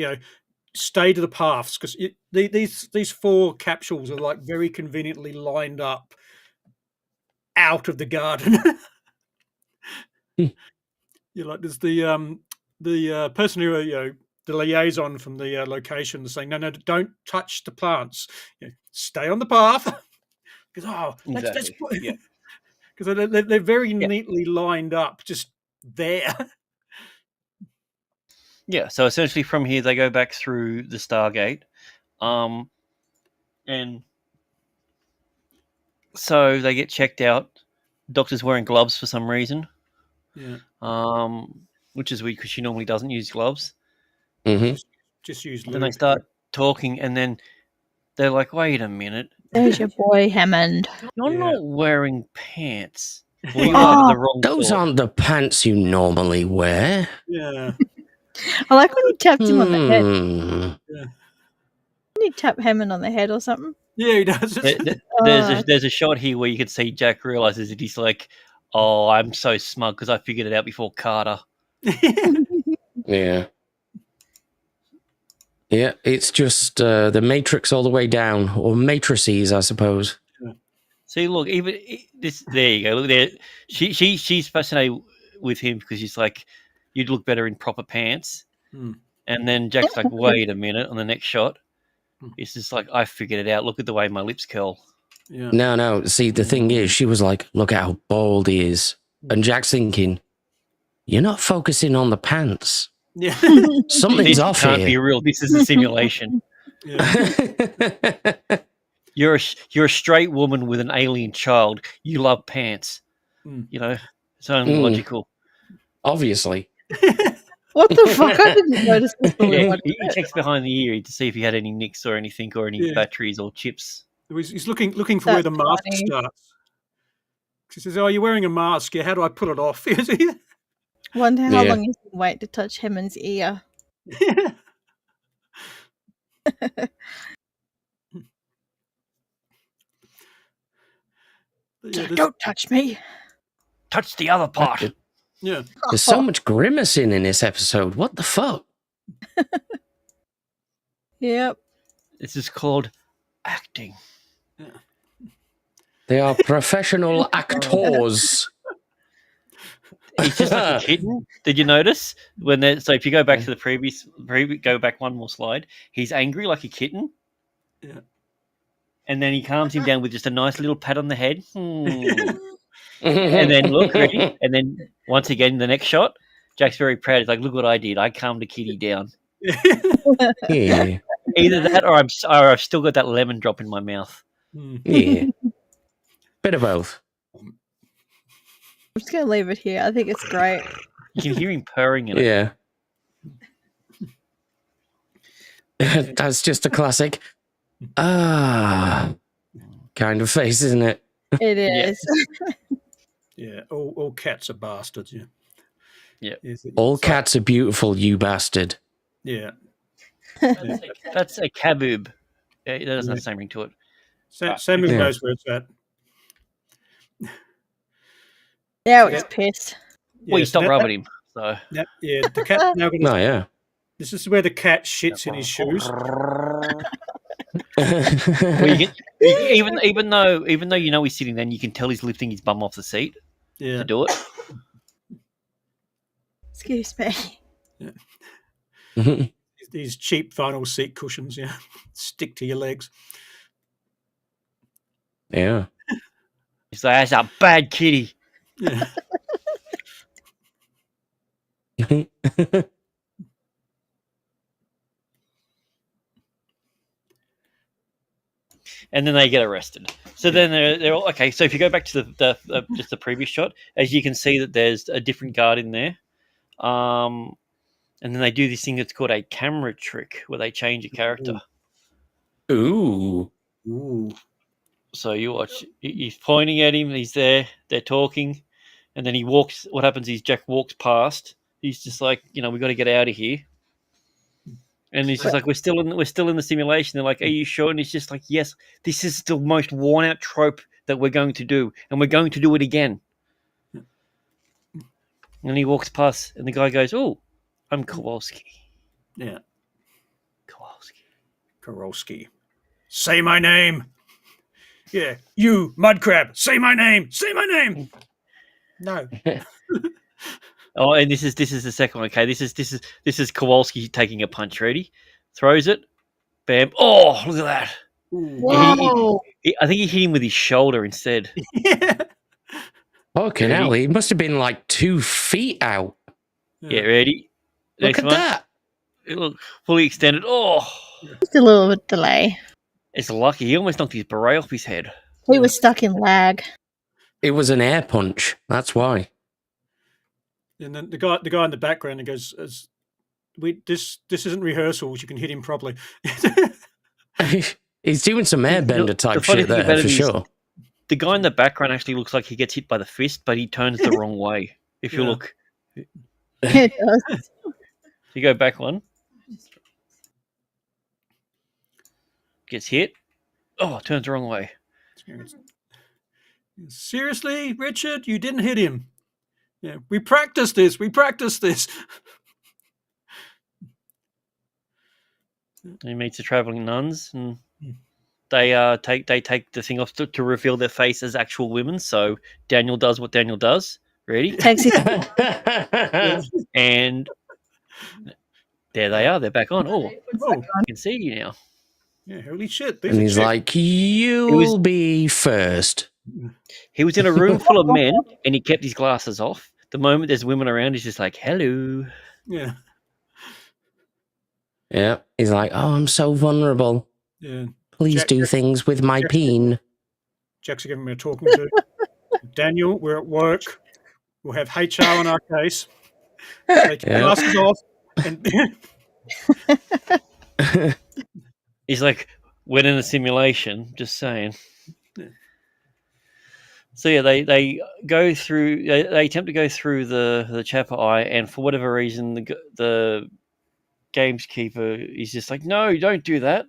stay to the paths, because these 4 capsules are like very conveniently lined up out of the garden. You're like, there's the person who the liaison from the location is saying, no, don't touch the plants. Stay on the path. Because Exactly. Yeah. because they're very Yeah. neatly lined up, just there. Yeah. So essentially, from here they go back through the Stargate, and so they get checked out. Doctor's wearing gloves for some reason. Yeah. Which is weird because she normally doesn't use gloves. Hmm. Just use Then they lube. start talking, and then they're like, "Wait a minute, There's your boy Hammond. you're Yeah. not wearing pants. Well, you Oh, are, but the wrong Those sort." aren't the pants you normally wear. Yeah. I like when he tapped him on the head. Hmm. Didn't he tap Hammond on the head or something? Yeah, he does. There's a shot here where you can see Jack realizes that he's like, "Oh, I'm so smug because I figured it out before Carter." Yeah. Yeah, it's just the Matrix all the way down, or matrices, I suppose. See, look, even this. There you go. Look there. She's fascinated with him because she's like, "You'd look better in proper pants." Hmm. And then Jack's like, "Wait a minute!" On the next shot, it's just like, "I figured it out. Look at the way my lips curl." Yeah. No. See, the thing is, she was like, look at how bald he is. And Jack's thinking, you're not focusing on the pants. Yeah. Something's This off can't be here. real. This is a simulation. Yeah. You're a straight woman with an alien child. You love pants. Hmm. You know, it's only logical. Obviously. What the fuck? I didn't notice this when we Yeah, watched he it. checks behind the ear to see if he had any nicks or anything, or any Yeah. batteries or chips. He's looking for where the That's mask funny. starts. She says, "Oh, you're wearing a mask. Yeah, how do I pull it off?" Wonder how Yeah. long he's been waiting to touch Hammond's ear. Don't touch me. Touch the other part. Yeah. There's so much grimacing in this episode. What the fuck? Yep. This is called acting. They are professional actors. He's just like a kitten. Did you notice when they? So if you go back to the previous, go back one more slide. He's angry like a kitten. Yeah. And then he calms him down with just a nice little pat on the head. And then look, ready? And then once again, the next shot, Jack's very proud. He's like, "Look what I did! I calmed the kitty down." Yeah. Either that, or I've still got that lemon drop in my mouth. Yeah. Bit of both. I'm just gonna leave it here. I think it's great. You can hear him purring in it. Yeah. That's just a classic. Kind of face, isn't it? It is. Yeah. All cats are bastards. Yeah. Yeah. All cats are beautiful, you bastard. Yeah. That's a kaboob. That doesn't have the same ring to it. Samuel Yeah. knows where it's at. Now he's pissed. Well, you so stop rubbing him. So the cat now got his, Oh, yeah. this is where the cat shits in his shoes. well, you can, even though you know he's sitting there, and you can tell he's lifting his bum off the seat Yeah. to do it. Excuse me. These cheap vinyl seat cushions, yeah, stick to your legs. Yeah. He's like, "That's a bad kitty." Yeah. and then they get arrested. So then they're all okay. So if you go back to the just the previous shot, as you can see that there's a different guard in there. And then they do this thing that's called a camera trick, where they change a character. Ooh. Ooh. So you watch. He's pointing at him. He's there. They're talking, and then he walks. What happens is Jack walks past. He's just like, we got to get out of here. And he's just like, we're still in the simulation. They're like, are you sure? And he's just like, yes. This is the most worn out trope that we're going to do, and we're going to do it again. And he walks past, and the guy goes, "Oh, I'm Kowalski." Yeah. Kowalski. Say my name. Yeah. You, Mudcrab. Say my name. Say my name. No. Oh, and this is the second one. Okay, this is Kowalski taking a punch. Ready? Throws it. Bam. Oh, look at that. Whoa. I think he hit him with his shoulder instead. Yeah. Okay, now he must have been like 2 feet out. Yeah, ready? Look Next at one. that. Look, fully extended. Oh, Just a little bit delay. it's lucky. He almost knocked his beret off his head. He was stuck in lag. It was an air punch. That's why. And then the guy in the background goes, this isn't rehearsals. You can hit him properly. He's doing some airbender type funny shit thing there about it for is sure. The guy in the background actually looks like he gets hit by the fist, but he turns the wrong way. If you Yeah. look, It does. if you go back one, gets hit. Oh, turns the wrong way. Seriously, Richard, you didn't hit him. Yeah, we practiced this. He meets the traveling nuns, and they take the thing off to reveal their face as actual women. So Daniel does what Daniel does. Ready? Takes it. And there they are. They're back on. Oh, Oh, I can see you now. yeah, holy shit. And he's like, you'll be first. He was in a room full of men, and he kept his glasses off. The moment there's women around, he's just like, "Hello." yeah, Yeah. He's like, oh, I'm so vulnerable. yeah. Please do things with my peen. Jack's giving me a talking to. Daniel, we're at work. We'll have HR on our case. Take your glasses off. And He's like, "We're in a simulation." Just saying. Yeah. So yeah, they go through. They attempt to go through the Chapel Eye, and for whatever reason, the Gamekeeper is just like, "No, don't do that."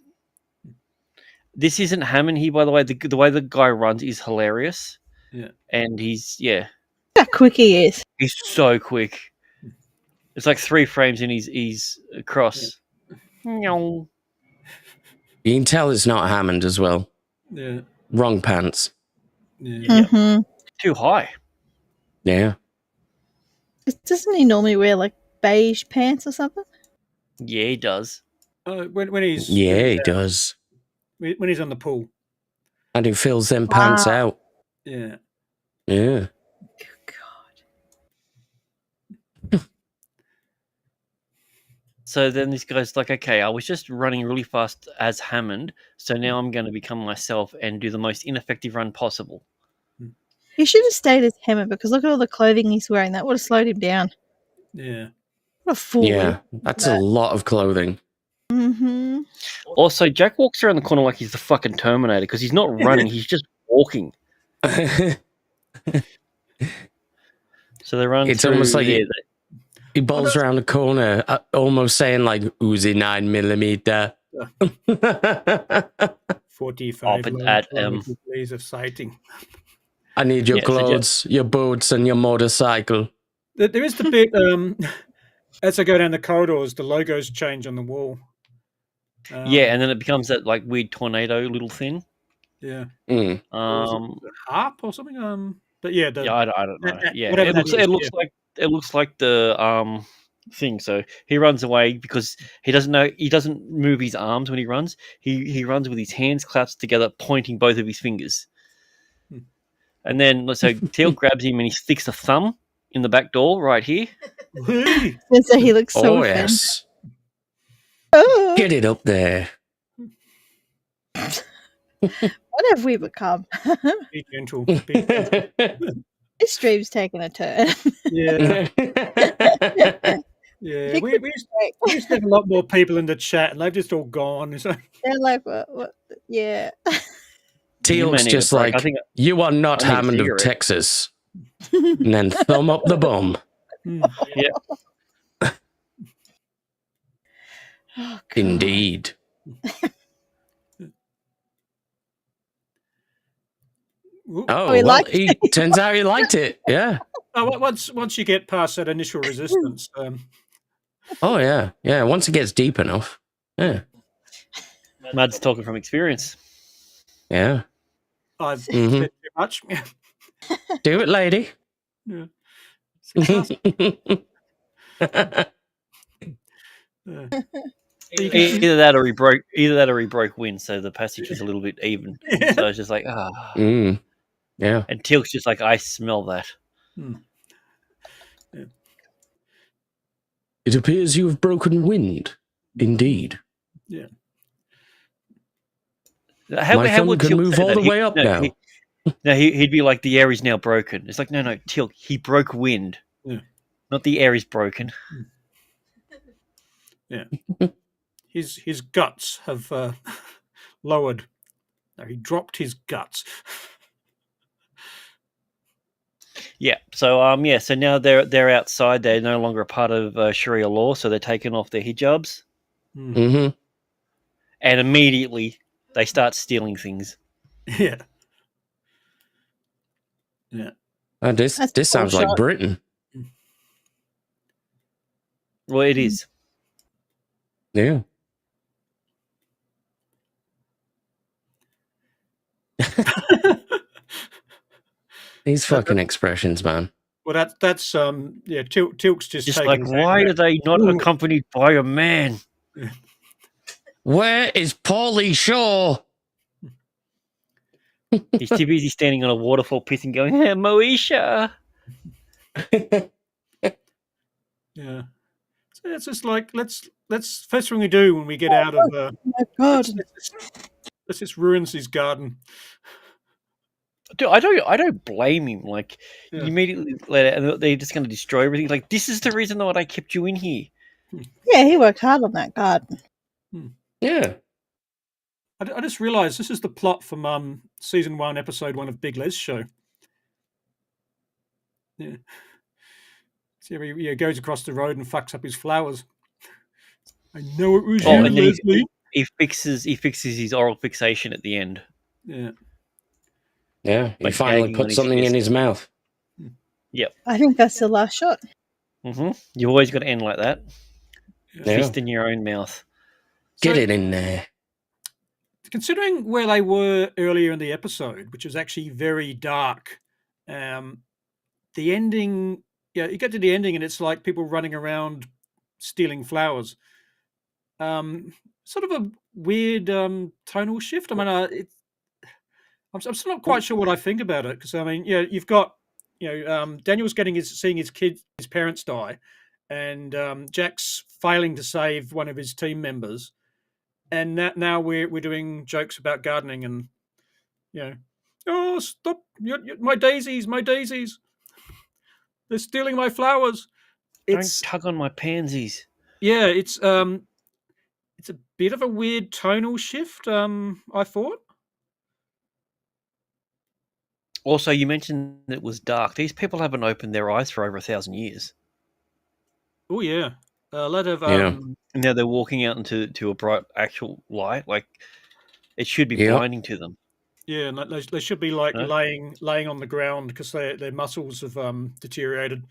This isn't Hammond here, by the way. The way the guy runs is hilarious. Yeah. And he's How quick he is. he's so quick. It's like 3 frames and he's across. Yeah. You can tell it's not Hammond as well. yeah, Wrong pants. yeah. Mm-hmm. Too high. Yeah. Doesn't he normally wear like beige pants or something? Yeah, he does. When he's Yeah, he does. when he's on the pool. And he fills them pants out. Yeah. Yeah. So then this guy's like, okay, I was just running really fast as Hammond, so now I'm going to become myself and do the most ineffective run possible. He should have stayed as Hammond because look at all the clothing he's wearing. That would have slowed him down. Yeah. What a fool. Yeah. That's a lot of clothing. Mm-hmm. Also, Jack walks around the corner like he's the fucking Terminator because he's not running, he's just walking. So they run It's through almost like there. he bowls around the corner, almost saying like Uzi 9mm. 45 Off it at, degrees of sighting. I need your Yeah, so clothes, your boots, and your motorcycle. There is the bit as I go down the corridors, the logos change on the wall. Yeah, and then it becomes that like weird tornado little thing. Yeah. Mm. Harp or something. But yeah, Yeah, I don't know. Yeah, whatever it looks like the thing. So he runs away because he doesn't know. He doesn't move his arms when he runs. He runs with his hands clasped together, pointing both of his fingers. And then so Teal grabs him and he sticks a thumb in the back door right here. And so he looks so Oh, offended. yes. Oh. Get it up there. What have we become? Be gentle. Be gentle. This stream's taking a turn. Yeah. Yeah. They We could used, break. we used to have a lot more people in the chat, and they've just all gone. So, They're like, what? Yeah. You may Teal'c's need a just break. I like, think you are not I need a Hammond of cigarette. Texas. And then thumb up the bum. Yeah. Oh, God. Indeed. Oh, he well, liked he turns out he liked it. Yeah. once you get past that initial resistance, Oh, yeah. Yeah. Once it gets deep enough. Yeah. Mad's talking from experience. Yeah. I've Mhm. said too much. Do it, lady. Yeah. You can- Either that or he broke. Either that or he broke wind, so the passage is a little bit even. Yeah. So it's just like Mm. Yeah. And Teal'c's just like, I smell that. It appears you have broken wind. Indeed. Yeah. How My thumb would can Teal'c move say all that? the way up now. He'd be like, the air is now broken. It's like, no, Teal'c, he broke wind. Yeah. Not the air is broken. Yeah. His guts have lowered. No, he dropped his guts. Yeah. So so now they're outside. They're no longer a part of Sharia law, so they're taking off their hijabs, Mm-hmm. and immediately they start stealing things. Yeah. Yeah. This That's a sounds cool like shot. Britain. Well, it is. Yeah. These fucking expressions, man. Well, that's yeah. Tilk's just Just taking like, his why hand are they not Ooh. accompanied by a man? Where is Paulie Shaw? He's too busy standing on a waterfall pissing, going, hey, Moesha. Yeah. So it's just like let's first thing we do when we get out of Oh my God. let's just ruins his garden. Dude, I don't blame him. Like, Yeah. you immediately let it, and they're just going to destroy everything. Like, this is the reason that I kept you in here. Yeah, he worked hard on that garden. Yeah. I just realised this is the plot from season 1, episode 1 of Big Les show. Yeah. So he goes across the road and fucks up his flowers. I know it was you, And then Leslie. he fixes his oral fixation at the end. Yeah. Yeah. He Like finally gagging on put his something in fist. his mouth. I think that's the last shot. You always got to end like that. Yeah. Fist in your own mouth. Get So- it in there. Considering where they were earlier in the episode, which was actually very dark, the ending, you get to the ending and it's like people running around stealing flowers. Sort of a weird tonal shift. I mean, I'm still not quite sure what I think about it because I mean, you've got Daniel's seeing his parents die, and Jack's failing to save one of his team members. And now we're doing jokes about gardening and, oh, stop, my daisies, they're stealing my flowers. Don't tug on my pansies. Yeah, it's a bit of a weird tonal shift, I thought. Also, you mentioned it was dark. These people haven't opened their eyes for over 1,000 years. Oh, yeah. A lot of... Yeah. And now they're walking out into a bright actual light. Like, it should be Yep. blinding to them. Yeah, and they should be like Huh? laying on the ground because their muscles have deteriorated.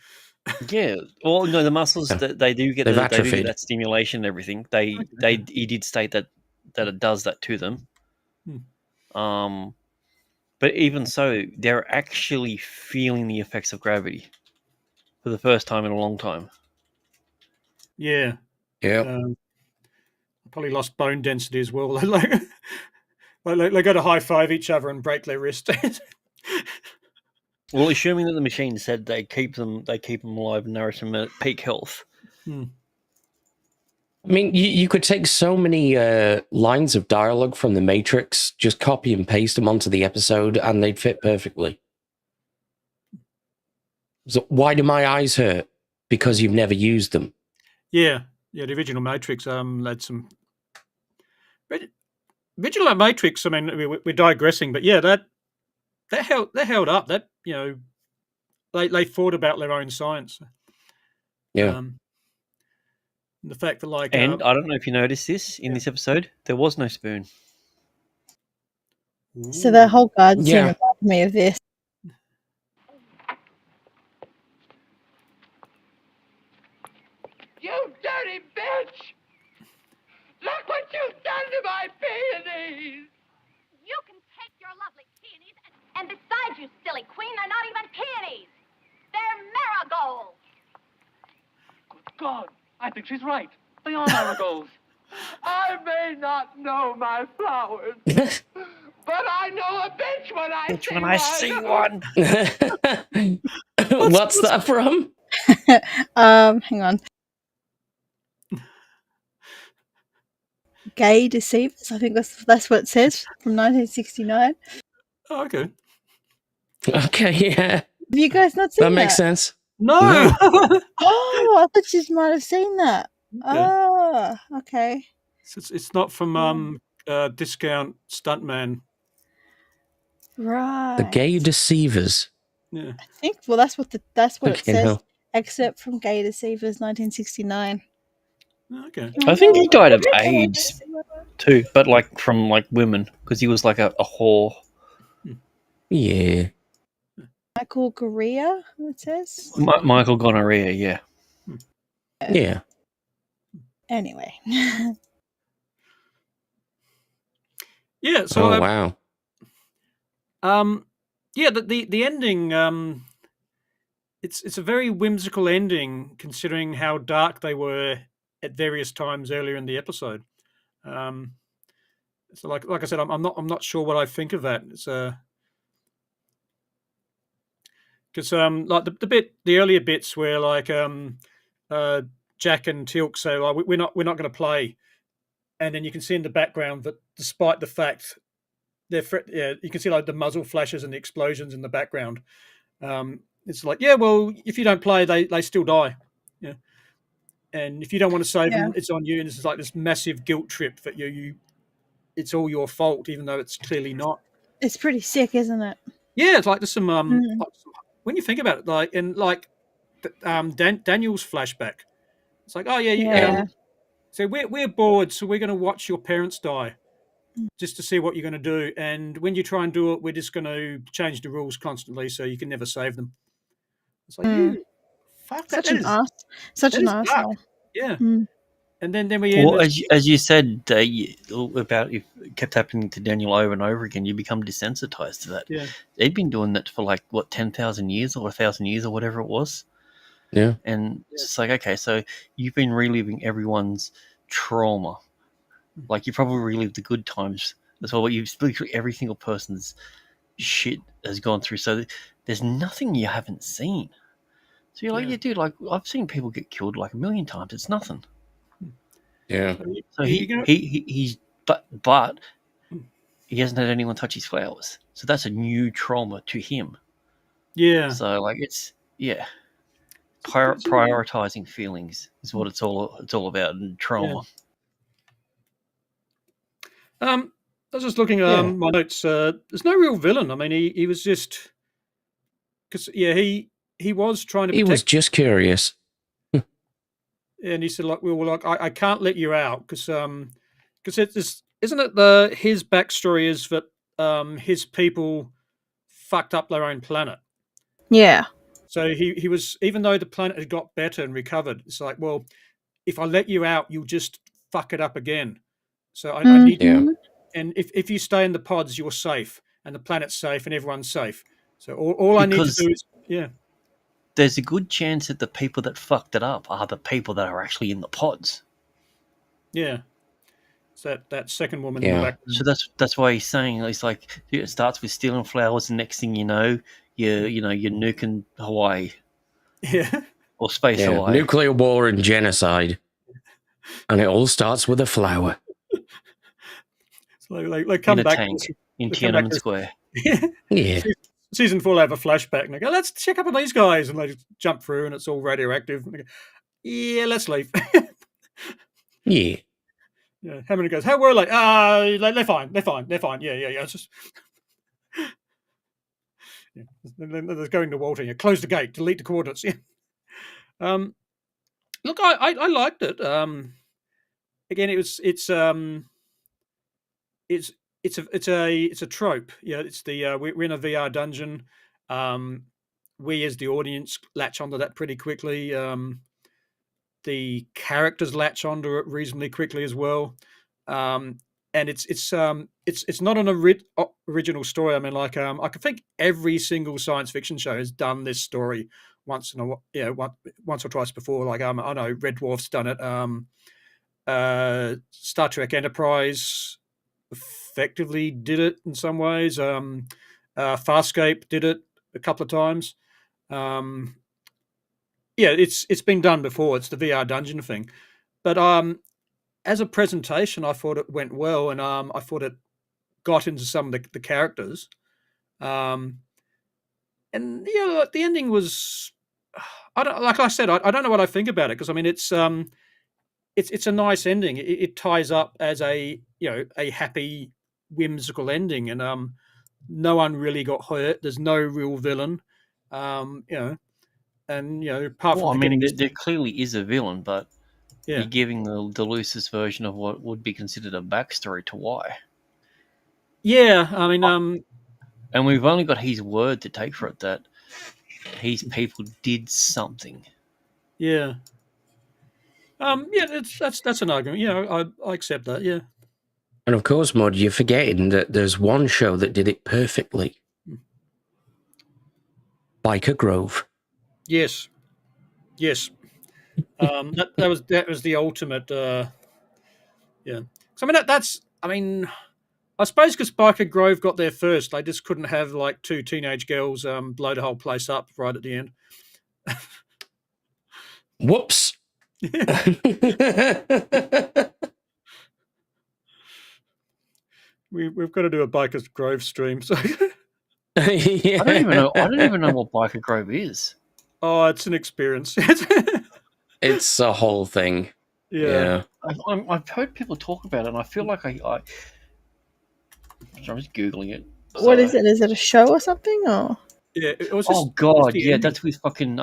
Yeah. Well, no, the muscles, Yeah. they do get They've they do get atrophied. that stimulation and everything. He did state that it does that to them. But even so, they're actually feeling the effects of gravity for the first time in a long time. Yeah. Yeah. Probably lost bone density as well. They got to high five each other and break their wrist. Well, assuming that the machine said they keep them alive and nourish them at peak health. I mean, you could take so many lines of dialogue from the Matrix, just copy and paste them onto the episode, and they'd fit perfectly. So why do my eyes hurt? Because you've never used them. Yeah, the original Matrix had some. Original Matrix. I mean, we're digressing, but yeah, that held up. That they thought about their own science. Yeah. The fact that like And I don't know if you noticed this in this episode, there was no spoon. So the whole guard scene Yeah. reminded me of this. You dirty bitch! Look what you've done to my peonies! You can take your lovely peonies, and besides, you silly queen, they're not even peonies. They're marigolds. Good God, I think she's right. They are marigolds. I may not know my flowers, but I know a bitch when I see one. What's that from? Hang on. Gay Deceivers, I think that's what it says, from 1969. Oh, okay. Okay, yeah. Have you guys not seen That makes sense. No. Oh, I thought you might have seen that. Oh, okay. It's not from Discount Stuntman. Right. The Gay Deceivers. Yeah. I think. Well, that's what it Fucking says. hell. Excerpt from Gay Deceivers, 1969. Okay. I think he died of AIDS too, but like from like women because he was like a whore. Yeah. Michael Gorea, it says. Michael gonorrhea, yeah. Yeah. Anyway. Yeah. So Oh, wow. yeah, the ending. It's a very whimsical ending considering how dark they were at various times earlier in the episode. So like I said, I'm not sure what I think of that. It's because like the earlier bits where like Jack and Tilk say like we're not going to play, and then you can see in the background that despite the fact you can see like the muzzle flashes and the explosions in the background. It's like, yeah, well, if you don't play, they still die. Yeah. And if you don't want to save them, it's on you. And it's like this massive guilt trip that it's all your fault, even though it's clearly not. It's pretty sick, isn't it? Yeah, it's like there's some like, when you think about it, like in like Daniel's flashback, it's like, oh yeah. So we're bored, so we're going to watch your parents die, just to see what you're going to do. And when you try and do it, we're just going to change the rules constantly, so you can never save them. It's like, you fuck that. Such an ass. Such an asshole. Yeah. And then we end. Well, as you said about if it kept happening to Daniel over and over again, you become desensitized to that. Yeah. They'd been doing that for like 10,000 years or 1,000 years or whatever it was. Yeah. And it's just like, okay, so you've been reliving everyone's trauma. Like you probably relived the good times as well, but you've literally every single person's shit has gone through. So there's nothing you haven't seen. So you're like, yeah, dude, like I've seen people get killed like 1,000,000 times. It's nothing. Yeah. So he's but he hasn't had anyone touch his flowers. So that's a new trauma to him. Yeah. So like it's prioritizing feelings is what it's all about, and trauma. Yeah. I was just looking at my notes. There's no real villain. I mean, he was just because he was trying to. He was just curious. And he said, like, I can't let you out because it's isn't it his backstory is that his people fucked up their own planet. Yeah. So he was, even though the planet had got better and recovered, it's like, well, if I let you out, you'll just fuck it up again. So I need you. And if you stay in the pods, you're safe, and the planet's safe, and everyone's safe. So all I need to do is there's a good chance that the people that fucked it up are the people that are actually in the pods. Yeah. So that second woman in the background. So that's why he's saying, it's like it starts with stealing flowers, and next thing you know, you're nuking Hawaii. Yeah. Or space Hawaii. Nuclear war and genocide. And it all starts with a flower. So they come in a back tank in they come back Tiananmen Square. Yeah. Season 4, they have a flashback and they go, let's check up on these guys. And they just jump through and it's all radioactive. And they go, yeah, let's leave. Yeah. Yeah, Hammond goes, how were they? They're fine. They're fine. They're fine. Yeah. It's just. Yeah. They're going to Walter. Yeah, close the gate, delete the coordinates. Yeah. Look, I liked it. Again, it's a trope. Yeah, it's the we're in a VR dungeon. We as the audience latch onto that pretty quickly. The characters latch onto it reasonably quickly as well. And it's not an original story. I mean, like I can think every single science fiction show has done this story once in a once or twice before. Like I know Red Dwarf's done it. Star Trek Enterprise effectively did it in some ways. Farscape did it a couple of times. Yeah, it's been done before. It's the VR dungeon thing, but as a presentation, I thought it went well, and I thought it got into some of the characters. And yeah, the ending was. I don't like I said. I don't know what I think about it because I mean it's a nice ending. It ties up as a a happy whimsical ending, and no one really got hurt. There's no real villain, and apart Well, I from mean, getting there clearly is a villain, but yeah. you're giving the loosest version of what would be considered a backstory to why. Yeah, I mean, And we've only got his word to take for it that his people did something. yeah, yeah, that's an argument. Yeah, I accept that. Yeah, And of course, Mud, you're forgetting that there's one show that did it perfectly. Biker Grove. yes. That was the ultimate. Yeah, so I mean that's. I mean, I suppose because Biker Grove got there first, they just couldn't have like two teenage girls blow the whole place up right at the end. Whoops. We've got to do a Biker Grove stream. So Yeah. I don't even know what Biker Grove is. oh, it's an experience. It's a whole thing. Yeah. I've heard people talk about it, and I feel like I'm just googling it. What is it? Is it a show or something? Or Yeah, it was just, oh god, the yeah, ending. that's with fucking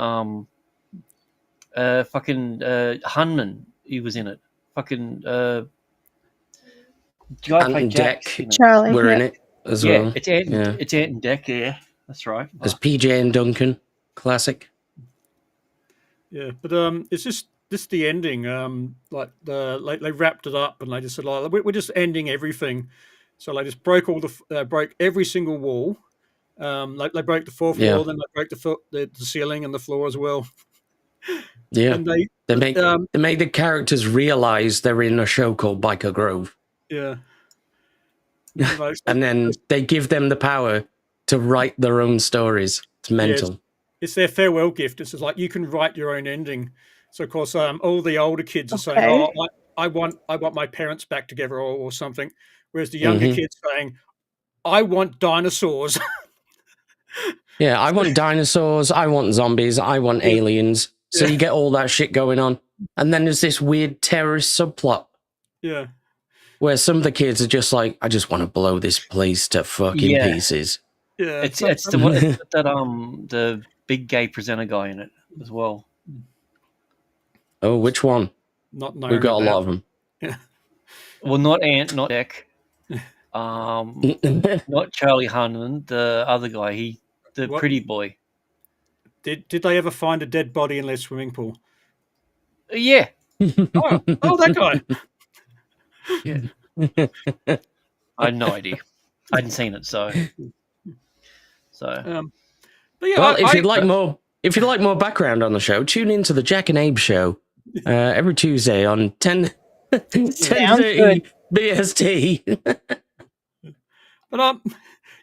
Hunman. He was in it. Fucking guy Ant played and Jack. Dec Charlie? were in Yeah. it as Yeah, well. it's Ant. Yeah. It's Ant and Dec. Yeah, that's right. As PJ and Duncan. Classic. Yeah, but it's just the ending. Like they wrapped it up and they just said, "Oh, we're just ending everything." So they just broke broke every single wall. Like they broke the fourth Yeah. wall, then they broke the ceiling and the floor as well. Yeah. And They make the characters realize they're in a show called Biker Grove. yeah. And then they give them the power to write their own stories. It's mental. It's their farewell gift. It's just like you can write your own ending. So of course, all the older kids are saying, Okay. "Oh, I want my parents back together," or something, whereas the younger kids saying, "I want dinosaurs." Yeah, I want dinosaurs, I want zombies, I want aliens. So Yeah. you get all that shit going on. And then there's this weird terrorist subplot Yeah, where some of the kids are just like, I just want to blow this place to fucking Yeah. pieces. yeah. It's the one it's got that the big gay presenter guy in it as well. Oh, which one? not We've got a lot of them. Well, not Ant, not Dec. Not Charlie Hunman, the other guy. The What? pretty boy. Did they ever find a dead body in their swimming pool? Yeah. Oh, that guy. Yeah. I had no idea. I hadn't seen it, so. But yeah, Well, if you'd like more background on the show, tune into the Jack and Abe show every Tuesday on 10:30 BST. But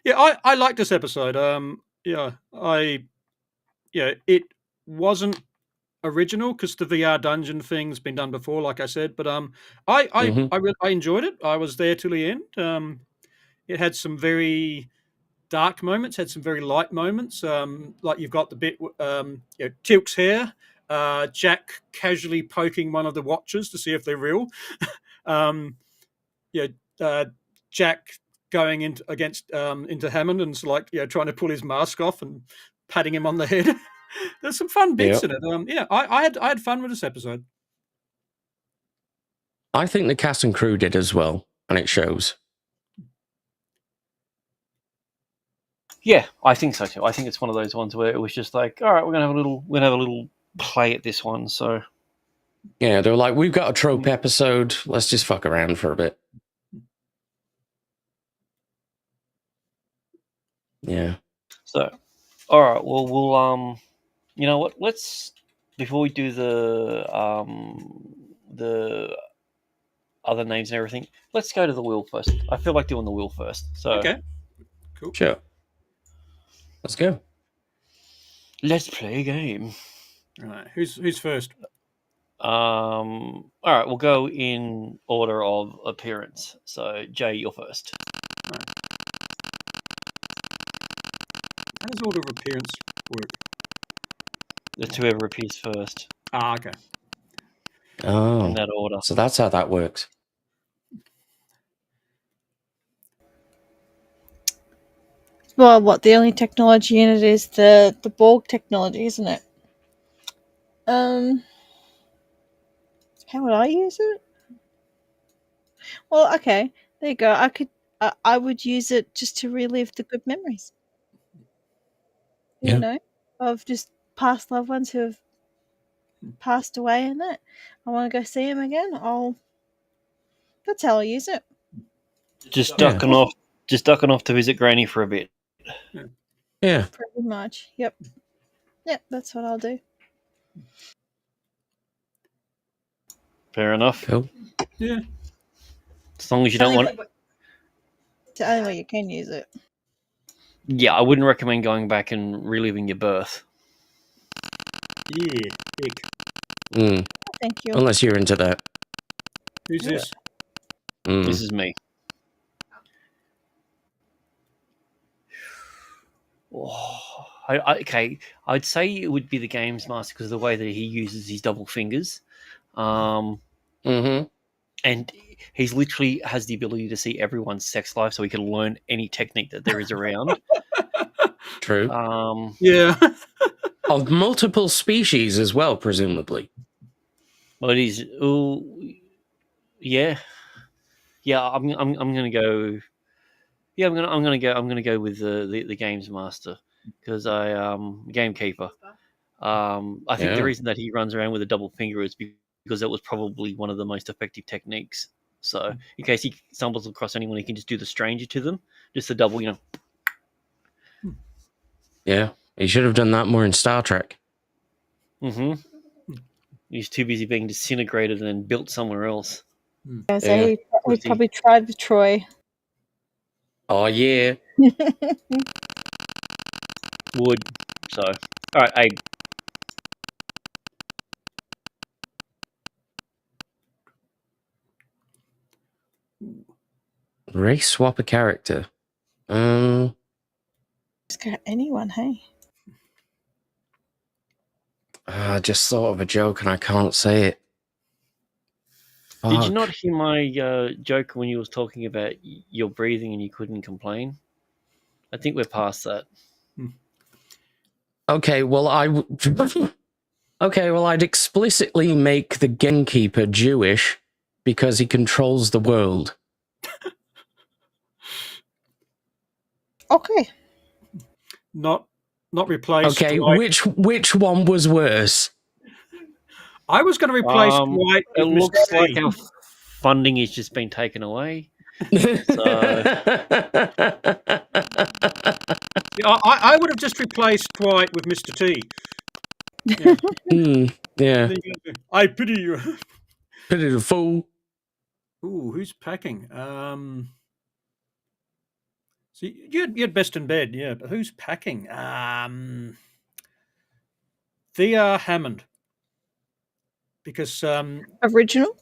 yeah, I like this episode. It wasn't original because the VR dungeon thing's been done before, like I said. But I enjoyed it. I was there till the end. It had some very dark moments, had some very light moments. Like you've got the bit, Tilk's hair, Jack casually poking one of the watches to see if they're real. Jack going into Hammond and trying to pull his mask off and patting him on the head. There's some fun bits in it. I had fun with this episode. I think the cast and crew did as well, and it shows. Yeah, I think so too. I think it's one of those ones where it was just like, all right, we're gonna have a little play at this one. So yeah, they were like, we've got a trope episode. Let's just fuck around for a bit. Yeah. So, all right. Well, we'll you know what? Let's before we do the other names and everything, let's go to the wheel first. I feel like doing the wheel first. So okay, cool. Sure. Let's go. Let's play a game. All right, who's first? All right, we'll go in order of appearance. So Jay, you're first. Right. How does order of appearance work? It's whoever appears first. Okay. Oh, in that order. So that's how that works. Well, what the only technology in it is the Borg technology, isn't it? How would I use it? Well, okay, there you go. I would use it just to relive the good memories. Yeah. You know, of just past loved ones who have passed away and that. I want to go see them again. That's how I use it. Just ducking off to visit Granny for a bit. Yeah. Pretty much. Yep. Yep, that's what I'll do. Fair enough. Cool. Yeah. As long as you don't want it. It's the only way you can use it. Yeah, I wouldn't recommend going back and reliving your birth. Yeah. Ick. Mm. Thank you. Unless you're into that. Who's this? Mm. This is me. Oh, okay, I'd say it would be the Games Master because of the way that he uses his double fingers. Mm-hmm. And he's literally has the ability to see everyone's sex life, so he can learn any technique that there is around. True. Yeah. Of multiple species as well, presumably. Well, it is. Yeah. I'm gonna go. Yeah, I'm gonna go with the Games Master because Gamekeeper. I think the reason that he runs around with a double finger is because that was probably one of the most effective techniques. So in case he stumbles across anyone, he can just do the stranger to them, just the double, Yeah, he should have done that more in Star Trek. Mm-hmm. He's too busy being disintegrated and then built somewhere else. Yeah, so he probably tried with Troy. Oh, yeah. Would. So, all right, Abe. Race swap a character. Just got anyone, hey? I just thought of a joke and I can't say it. Fuck. Did you not hear my joke when you was talking about your breathing and you couldn't complain? I think we're past that. Okay, well, I'd explicitly make the Gamekeeper Jewish because he controls the world. Okay. Not replace. Okay, Dwight. which one was worse? I was going to replace Dwight with It looks Mr. T. like our funding has just been taken away. I would have just replaced Dwight with Mr. T. Yeah. I pity you. Pity the fool. Ooh, who's packing? So you had best in bed, yeah. But who's packing? VR Hammond. because Original?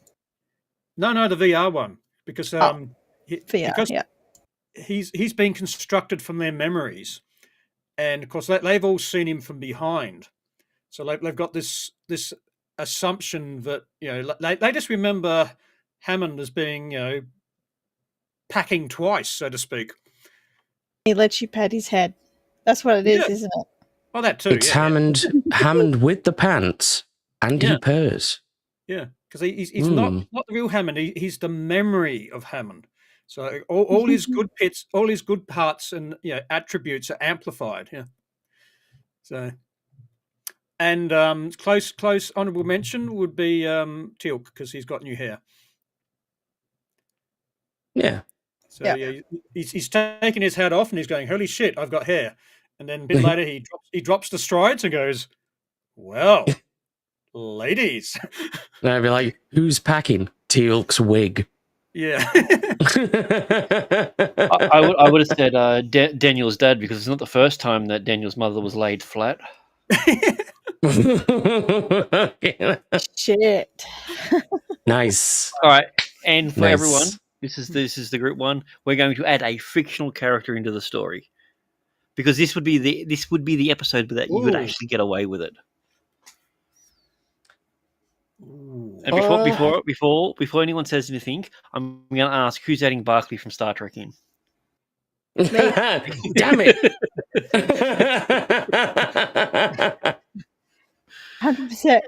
no, the VR one, because VR, because yeah. he's been constructed from their memories, and of course they've all seen him from behind, so they've got this assumption that they just remember Hammond as being packing twice, so to speak. He lets you pat his head. That's what it is, Yeah. isn't it? Oh, that too. It's yeah, Hammond with the pants, and Yeah. he purrs. yeah, because he's not the real Hammond. He's the memory of Hammond. So all his good bits, all his good parts, and attributes are amplified. Yeah. So, and close honourable mention would be Teal'c, because he's got new hair. Yeah. So Yeah. he's taking his hat off and he's going, "Holy shit, I've got hair!" And then a bit later he drops the strides and goes, "Well, ladies." And I'd be like, who's packing? Teal'c's wig. Yeah. I would have said Daniel's dad, because it's not the first time that Daniel's mother was laid flat. Shit. Nice. All right, and for Nice. everyone, this is the group one. We're going to add a fictional character into the story, because this would be the episode that you would Ooh. actually get away with it. Ooh. And before anyone says anything, I'm going to ask, who's adding Barclay from Star Trek in? Damn it. 100%.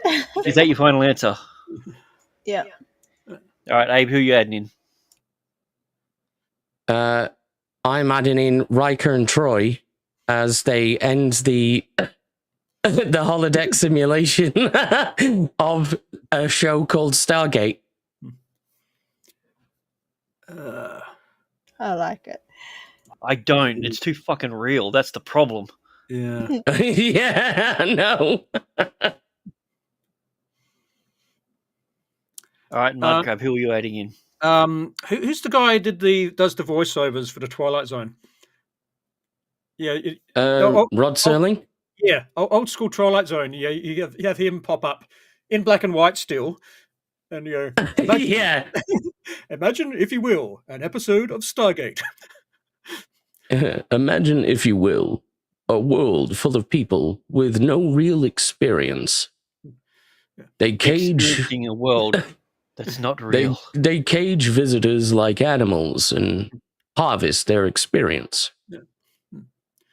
Is that your final answer? Yeah. All right, Abe, who are you adding in? I'm adding in Riker and Troy as they end the holodeck simulation of a show called Stargate. I like it. I don't. It's too fucking real. That's the problem. Yeah. Yeah, no. All right, Mudcrab, who are you adding in? Who's the guy who does the voiceovers for the Twilight Zone? Yeah. Rod Serling? Yeah, old school Twilight Zone. Yeah, you have him pop up in black and white still, and you go, imagine, Yeah. imagine, if you will, an episode of Stargate. Imagine, if you will, a world full of people with no real experience. They cage Experiencing a world that's not real. they cage visitors like animals and harvest their experience. Yeah.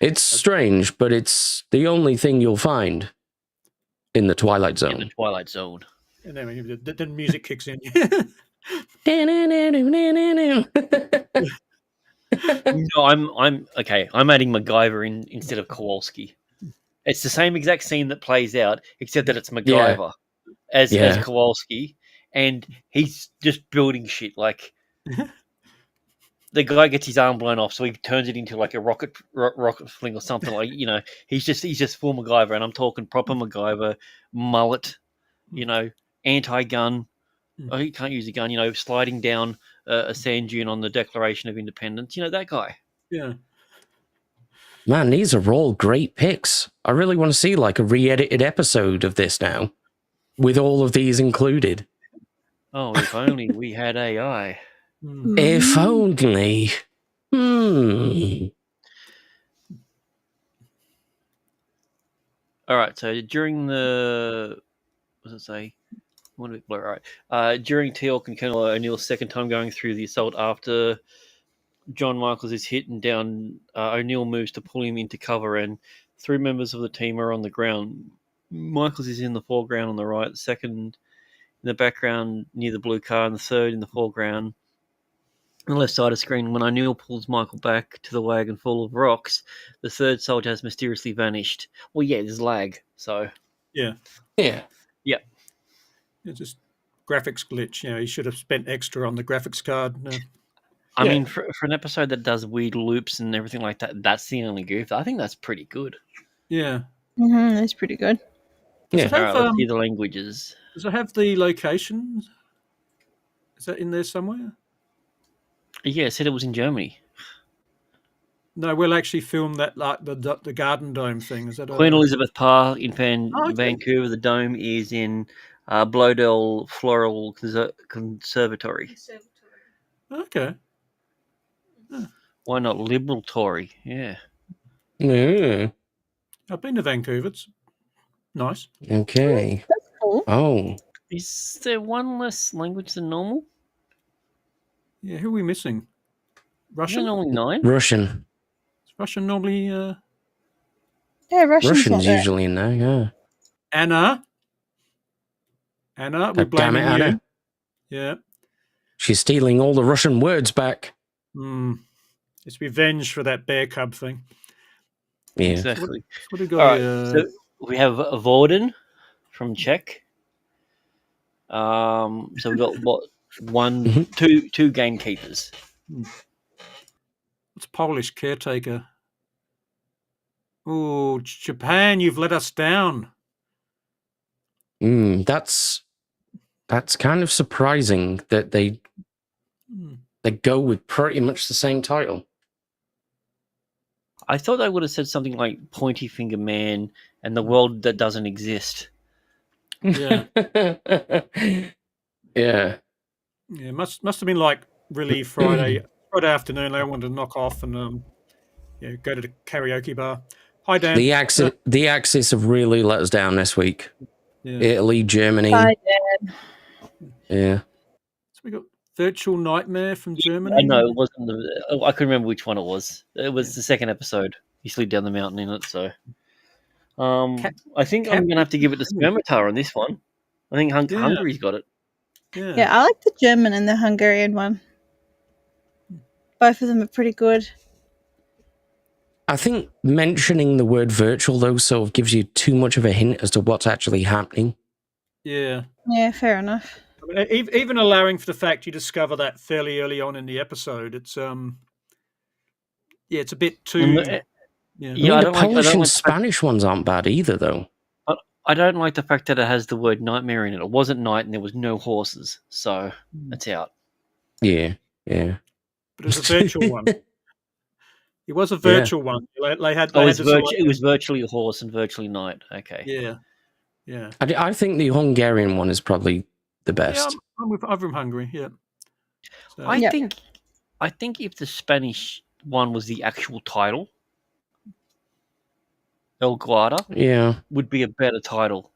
It's strange, but it's the only thing you'll find in the Twilight Zone. In the Twilight Zone. And then music kicks in. No, I'm okay. I'm adding MacGyver in instead of Kowalski. It's the same exact scene that plays out, except that it's MacGyver as Kowalski, and he's just building shit. Like the guy gets his arm blown off, so he turns it into like a rocket fling or something. Like he's just full MacGyver, and I'm talking proper MacGyver, mullet, anti-gun. Oh, he can't use a gun. Sliding down a sand dune on the Declaration of Independence. That guy. Yeah. Man, these are all great picks. I really want to see like a re-edited episode of this now, with all of these included. Oh, if only we had AI. If only. All right. So during the, what does it say? What did it blur? All right. During Teal'c and Colonel O'Neill's second time going through the assault after John Michaels is hit and down, O'Neill moves to pull him into cover, and 3 members of the team are on the ground. Michaels is in the foreground on the right, the second in the background near the blue car, and the third in the foreground on the left side of the screen. When O'Neill pulls Michael back to the wagon full of rocks, the third soldier has mysteriously vanished. Well, yeah, there's lag, so... Yeah. It's just graphics glitch. He should have spent extra on the graphics card. No. I mean, for an episode that does weird loops and everything like that, that's the only goof. I think that's pretty good. Yeah. That's pretty good. All right, let's see the languages. Does it have the location? Is that in there somewhere? Yeah, it said it was in Germany. No, we'll actually film that, like the Garden Dome thing. Is that Queen Elizabeth Park in Vancouver. The dome is in Blodell Floral Conservatory. Okay. Why not Liberal Tory? Yeah. Yeah. I've been to Vancouver. It's nice. Okay. That's cool. Oh. Is there one less language than normal? Yeah, who are we missing? Isn't Russian? there normally 9? Russian. Is Russian normally Yeah, Russian's not Russian's there. usually in there, yeah. Anna? Anna, we're God damn it, blaming you. Anna. Yeah. She's stealing all the Russian words back. It's revenge for that bear cub thing. Yeah. Exactly. What do we got All right, here? so we have Vorden from Czech. So we've got two gamekeepers. What's Polish caretaker? Oh, Japan, you've let us down. That's kind of surprising that they go with pretty much the same title. I thought they would have said something like Pointy Finger Man and the world that doesn't exist. Yeah. Yeah. Yeah, must have been like really Friday afternoon. They wanted to knock off and go to the karaoke bar. Hi, Dan. The Axis have really let us down this week. Yeah. Italy, Germany. Hi, Dad. Yeah. So we got Virtual Nightmare from Germany. I know it wasn't I couldn't remember which one it was. It was the second episode. He slid down the mountain in it, so I think I'm gonna have to give it to Spermatar on this one. I think Hungary's got it. Yeah, I like the German and the Hungarian one. Both of them are pretty good. I think mentioning the word virtual, though, sort of gives you too much of a hint as to what's actually happening. Yeah. Yeah, fair enough. I mean, even allowing for the fact you discover that fairly early on in the episode, it's it's a bit too. I mean, the Polish and Spanish ones aren't bad either, though. I don't like the fact that it has the word nightmare in it. It wasn't night and there was no horses, so it's out. Yeah. But it was a virtual one. It was a virtual one. It was virtually a horse and virtually night. Okay. Yeah. I think the Hungarian one is probably the best. Yeah, I'm from Hungary. Yeah. So. I think if the Spanish one was the actual title, El Guarda, would be a better title.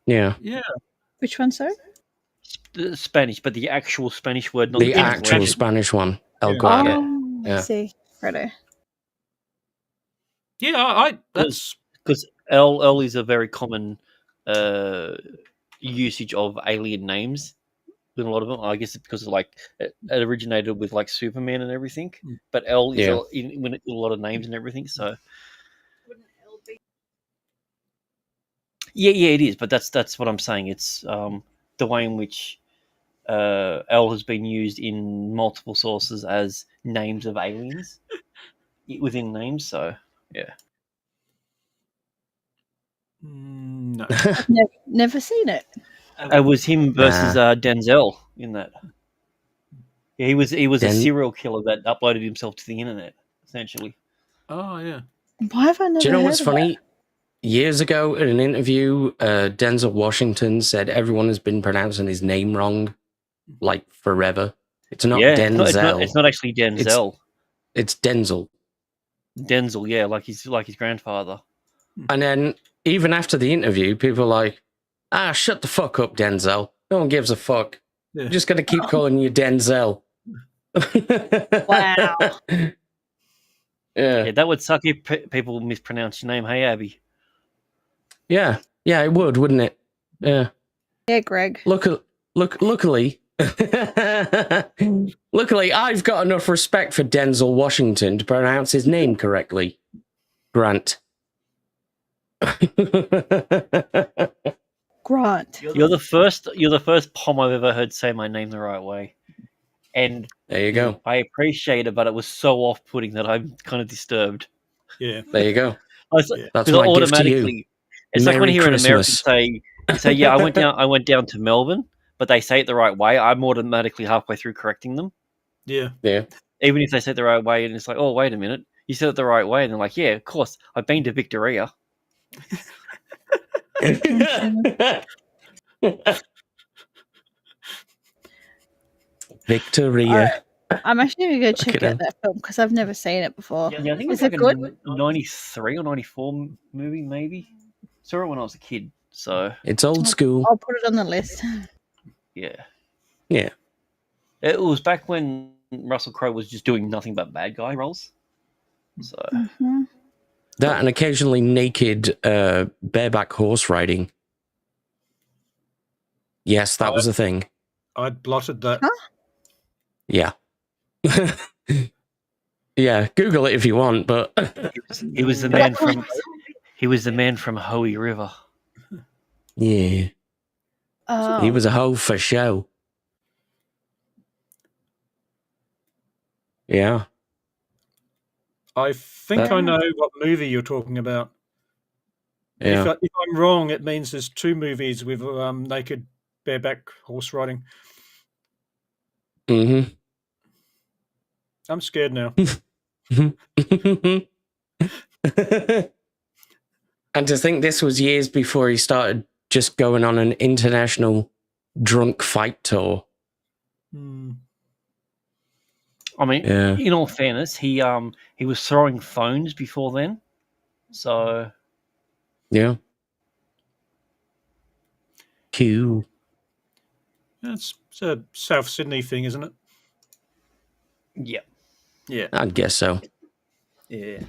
Yeah. Which one, sorry? The Spanish, but the actual Spanish word, not the actual Spanish one, El Guarda. Oh, I see. Righto. Yeah, that's because El is a very common usage of alien names with a lot of them. I guess it's because it originated with like Superman and everything, but El is in a lot of names and everything. So wouldn't El be? Yeah, it is. But that's what I'm saying. It's the way in which El has been used in multiple sources as names of aliens within names. So yeah. No. I've never seen it. It was him versus Denzel in that. Yeah, he was a serial killer that uploaded himself to the internet, essentially. Oh yeah. Why have I never? Do you know heard what's of funny? that? Years ago, in an interview, Denzel Washington said everyone has been pronouncing his name wrong, like forever. It's not Denzel. It's not actually Denzel. It's Denzel. Denzel, yeah, like his grandfather. And then even after the interview, people are like, shut the fuck up, Denzel. No one gives a fuck. Yeah. I'm just going to keep calling you Denzel. Wow. Yeah, that would suck if people mispronounce your name. Hey, Abby. Yeah, it would, wouldn't it? Yeah. Yeah, Greg. Luckily, luckily, I've got enough respect for Denzel Washington to pronounce his name correctly. Grant. Grant. You're the first POM I've ever heard say my name the right way. And there you go. I appreciate it, but it was so off-putting that I'm kind of disturbed. Yeah. There you go. That's my gift to you. It's Merry like when you hear an American say, "Yeah, I went down to Melbourne," but they say it the right way. I'm automatically halfway through correcting them. Yeah. Even if they say it the right way, and it's like, "Oh, wait a minute, you said it the right way," and they're like, "Yeah, of course, I've been to Victoria." Victoria. I'm actually going to go check Fucking out that film because I've never seen it before. Yeah, I think Is it's like it good? a 93 or 94 movie, maybe. Saw it when I was a kid, so It's old school. I'll put it on the list. yeah. Yeah. It was back when Russell Crowe was just doing nothing but bad guy roles. So Mhm. That and occasionally naked bareback horse riding. Yes, that was a thing. I'd blotted that. Huh? Yeah. Yeah, Google it if you want, but he was the man from Hoey River. yeah, Oh, he was a hoe for show. Yeah. I think I know what movie you're talking about. Yeah. If I'm wrong, it means there's two movies with naked bareback horse riding. Mm-hmm. I'm scared now. And to think this was years before he started just going on an international drunk fight tour. Hmm. I mean, Yeah. in all fairness, he was throwing phones before then. So Yeah. Cool. It's a South Sydney thing, isn't it? yeah. Yeah. I'd guess so. Yeah.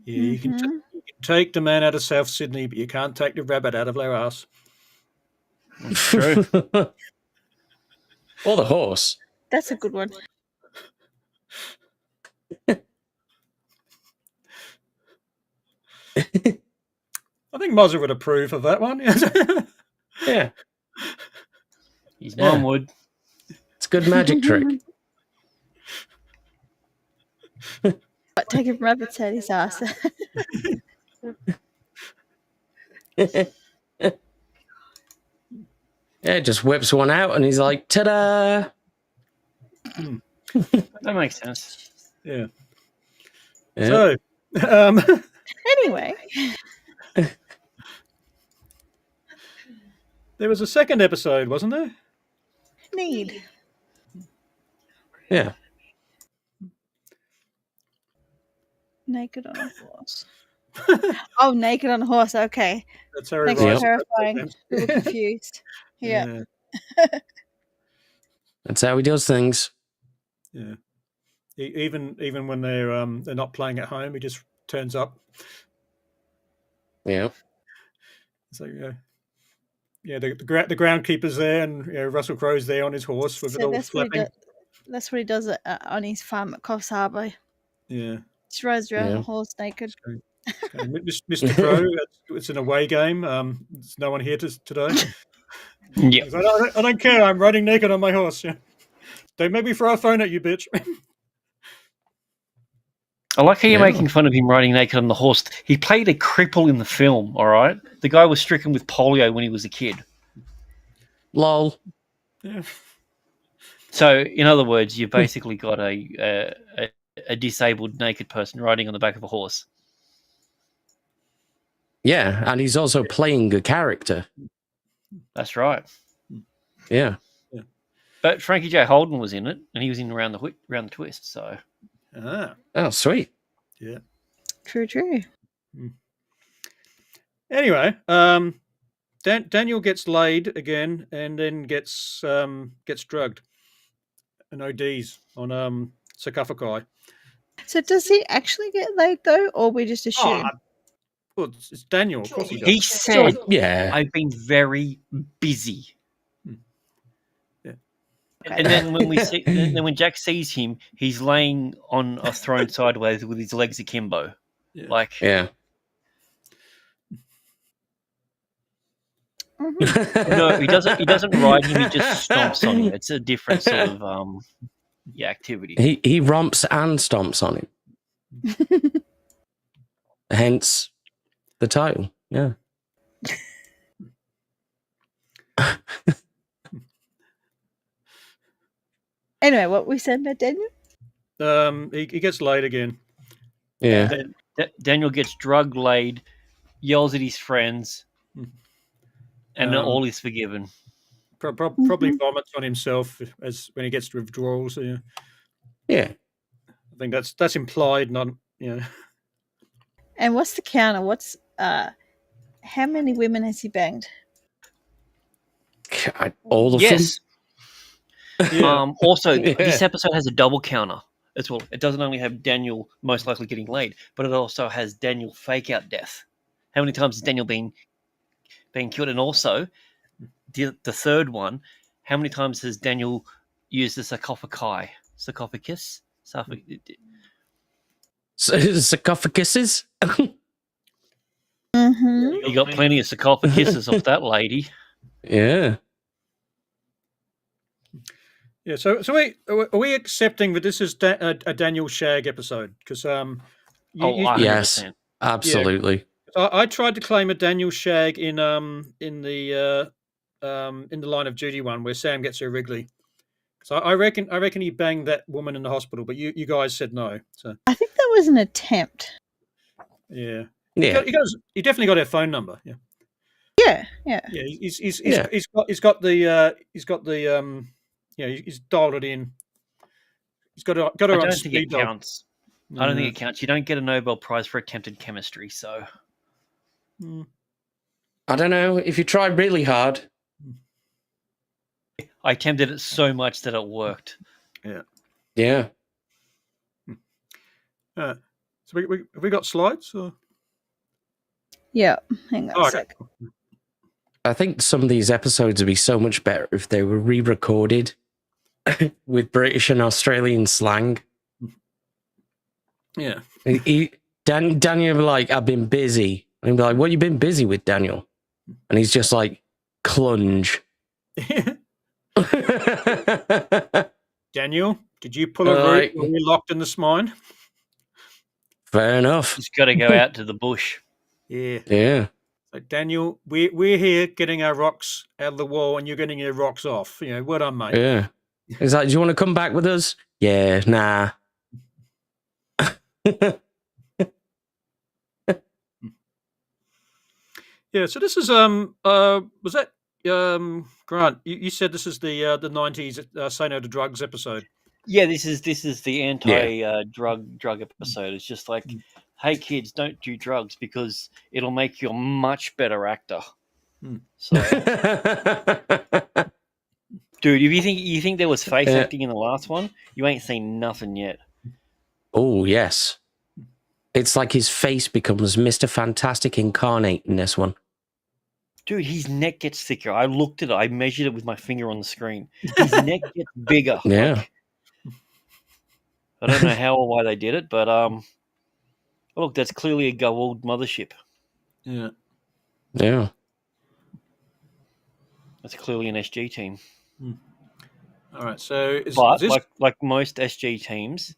Yeah, you can mhm. take the man out of South Sydney, but you can't take the rabbit out of their ass. True. Or the horse. That's a good one. I think Mozzie would approve of that one. Yeah. His Yeah. mum would. It's a good magic trick. But take a rabbit's head his ass. Yeah, just whips one out and he's like, ta-da! That makes sense. Yeah. Yeah. So, Anyway, there was a second episode, wasn't there? need. Yeah. Naked on a horse. Oh, naked on a horse. Okay. That's Harry Thanks for Rice. clarifying. A little confused. Yeah. That's how he does things. Yeah. Even when they're not playing at home, he just turns up. Yeah. So yeah, the groundkeeper's there, and Russell Crowe's there on his horse with it So all that's what he flapping. does. That's what he does on his farm at Coffs Harbour. Yeah. Just rides around on Yeah. a horse naked. So, Mr. Crowe, it's an away game. There's no one here today. Yeah. He's like, I don't care. I'm riding naked on my horse. Yeah. Don't make me throw a phone at you, bitch. I like how you're Yeah. making fun of him riding naked on the horse. He played a cripple in the film, all right? The guy was stricken with polio when he was a kid. Lol. Yeah. So, in other words, you've basically got a disabled naked person riding on the back of a horse. Yeah, and he's also playing a character. That's right. Yeah. But Frankie J. Holden was in it, and he was in Around the Twist. So, Oh, sweet. Yeah. True. Anyway, Daniel gets laid again, and then gets drugged and ODs on sarcophagi. So does he actually get laid though, or we just assume? Well, it's Daniel. Of course he does. he said, Yeah. "I've been very busy." Yeah. And then when Jack sees him, he's laying on a throne sideways with his legs akimbo. Yeah. Like, Yeah. Mhm. no, he doesn't. He doesn't ride him. He just stomps on him. It's a different sort of activity. He romps and stomps on him. Hence the title. Yeah. Anyway, what we said about Daniel? He gets laid again. Yeah. Daniel gets drug laid, yells at his friends, and then Um, all is forgiven. Probably vomits on himself as when he gets to withdrawals. Yeah. Yeah. I think that's implied, not And what's the counter? What's how many women has he banged? God, all of Yes. Yeah. Also, Yeah. this episode has a double counter as well. It doesn't only have Daniel most likely getting laid, but it also has Daniel fake out death. How many times has Daniel been killed? And also, the third one, how many times has Daniel used the sarcophagus? Sarcophaguses? Mm-hmm. You got plenty of sarcophaguses off that lady. Yeah. Yeah. So are we accepting that this is a Daniel Shag episode? Because Yes, 100%. absolutely. I tried to claim a Daniel Shag in the Line of Duty one where Sam gets her Wrigley. So I reckon he banged that woman in the hospital, but you guys said no. So I think that was an attempt. yeah, Yeah. he definitely got her phone number. Yeah, Yeah. yeah. He's got he's dialed it in. He's got her I on don't think speed it dial. counts. I don't think it counts. You don't get a Nobel Prize for attempted chemistry, so I don't know. If you try really hard. I attempted it so much that it worked. Yeah. Yeah. So we got slides? Or? Yeah. Hang on a sec. I think some of these episodes would be so much better if they were re-recorded with British and Australian slang. Yeah. Daniel would be like, I've been busy. And he'd be like, what you been busy with, Daniel? And he's just like, clunge. Daniel, did you pull a root when we locked in this mine? Fair enough. He's got to go out to the bush. Yeah. Yeah. So Daniel, we're here getting our rocks out of the wall and you're getting your rocks off. You know, well done, mate. Yeah. He's like, do you want to come back with us? Yeah, nah. Yeah, so this is was that Grant? You said this is the 90s Say No to Drugs episode. Yeah, this is the anti drug episode. It's just like, hey kids, don't do drugs because it'll make you a much better actor. So, dude, if you think there was face acting in the last one, you ain't seen nothing yet. Oh yes, it's like his face becomes Mr. Fantastic incarnate in this one. Dude, his neck gets thicker. I looked at it. I measured it with my finger on the screen. His neck gets bigger. Yeah. Like, I don't know how or why they did it, but look, that's clearly a Goa'uld mothership. Yeah. Yeah. That's clearly an SG team. All right. So, but like most SG teams,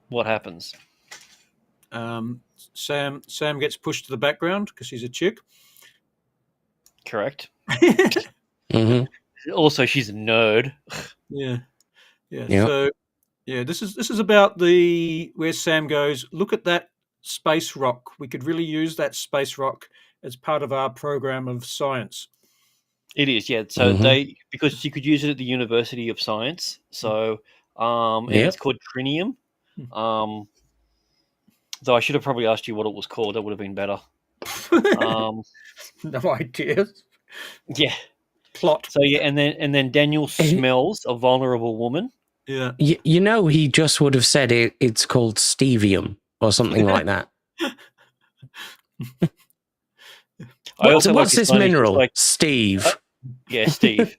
what happens? Sam gets pushed to the background because he's a chick. Correct. Mm-hmm. Also, she's a nerd. Yeah. Yep. So, yeah, this is about where Sam goes, look at that space rock. We could really use that space rock as part of our program of science. It is, yeah. So because you could use it at the University of Science. So and it's called trinium. Though I should have probably asked you what it was called. That would have been better. No idea. Yeah. Plot. So yeah, and then Daniel smells a vulnerable woman. Yeah. You know, he just would have said it's called stevium or something like that. What's this mineral? Like, Steve. Yeah, Steve.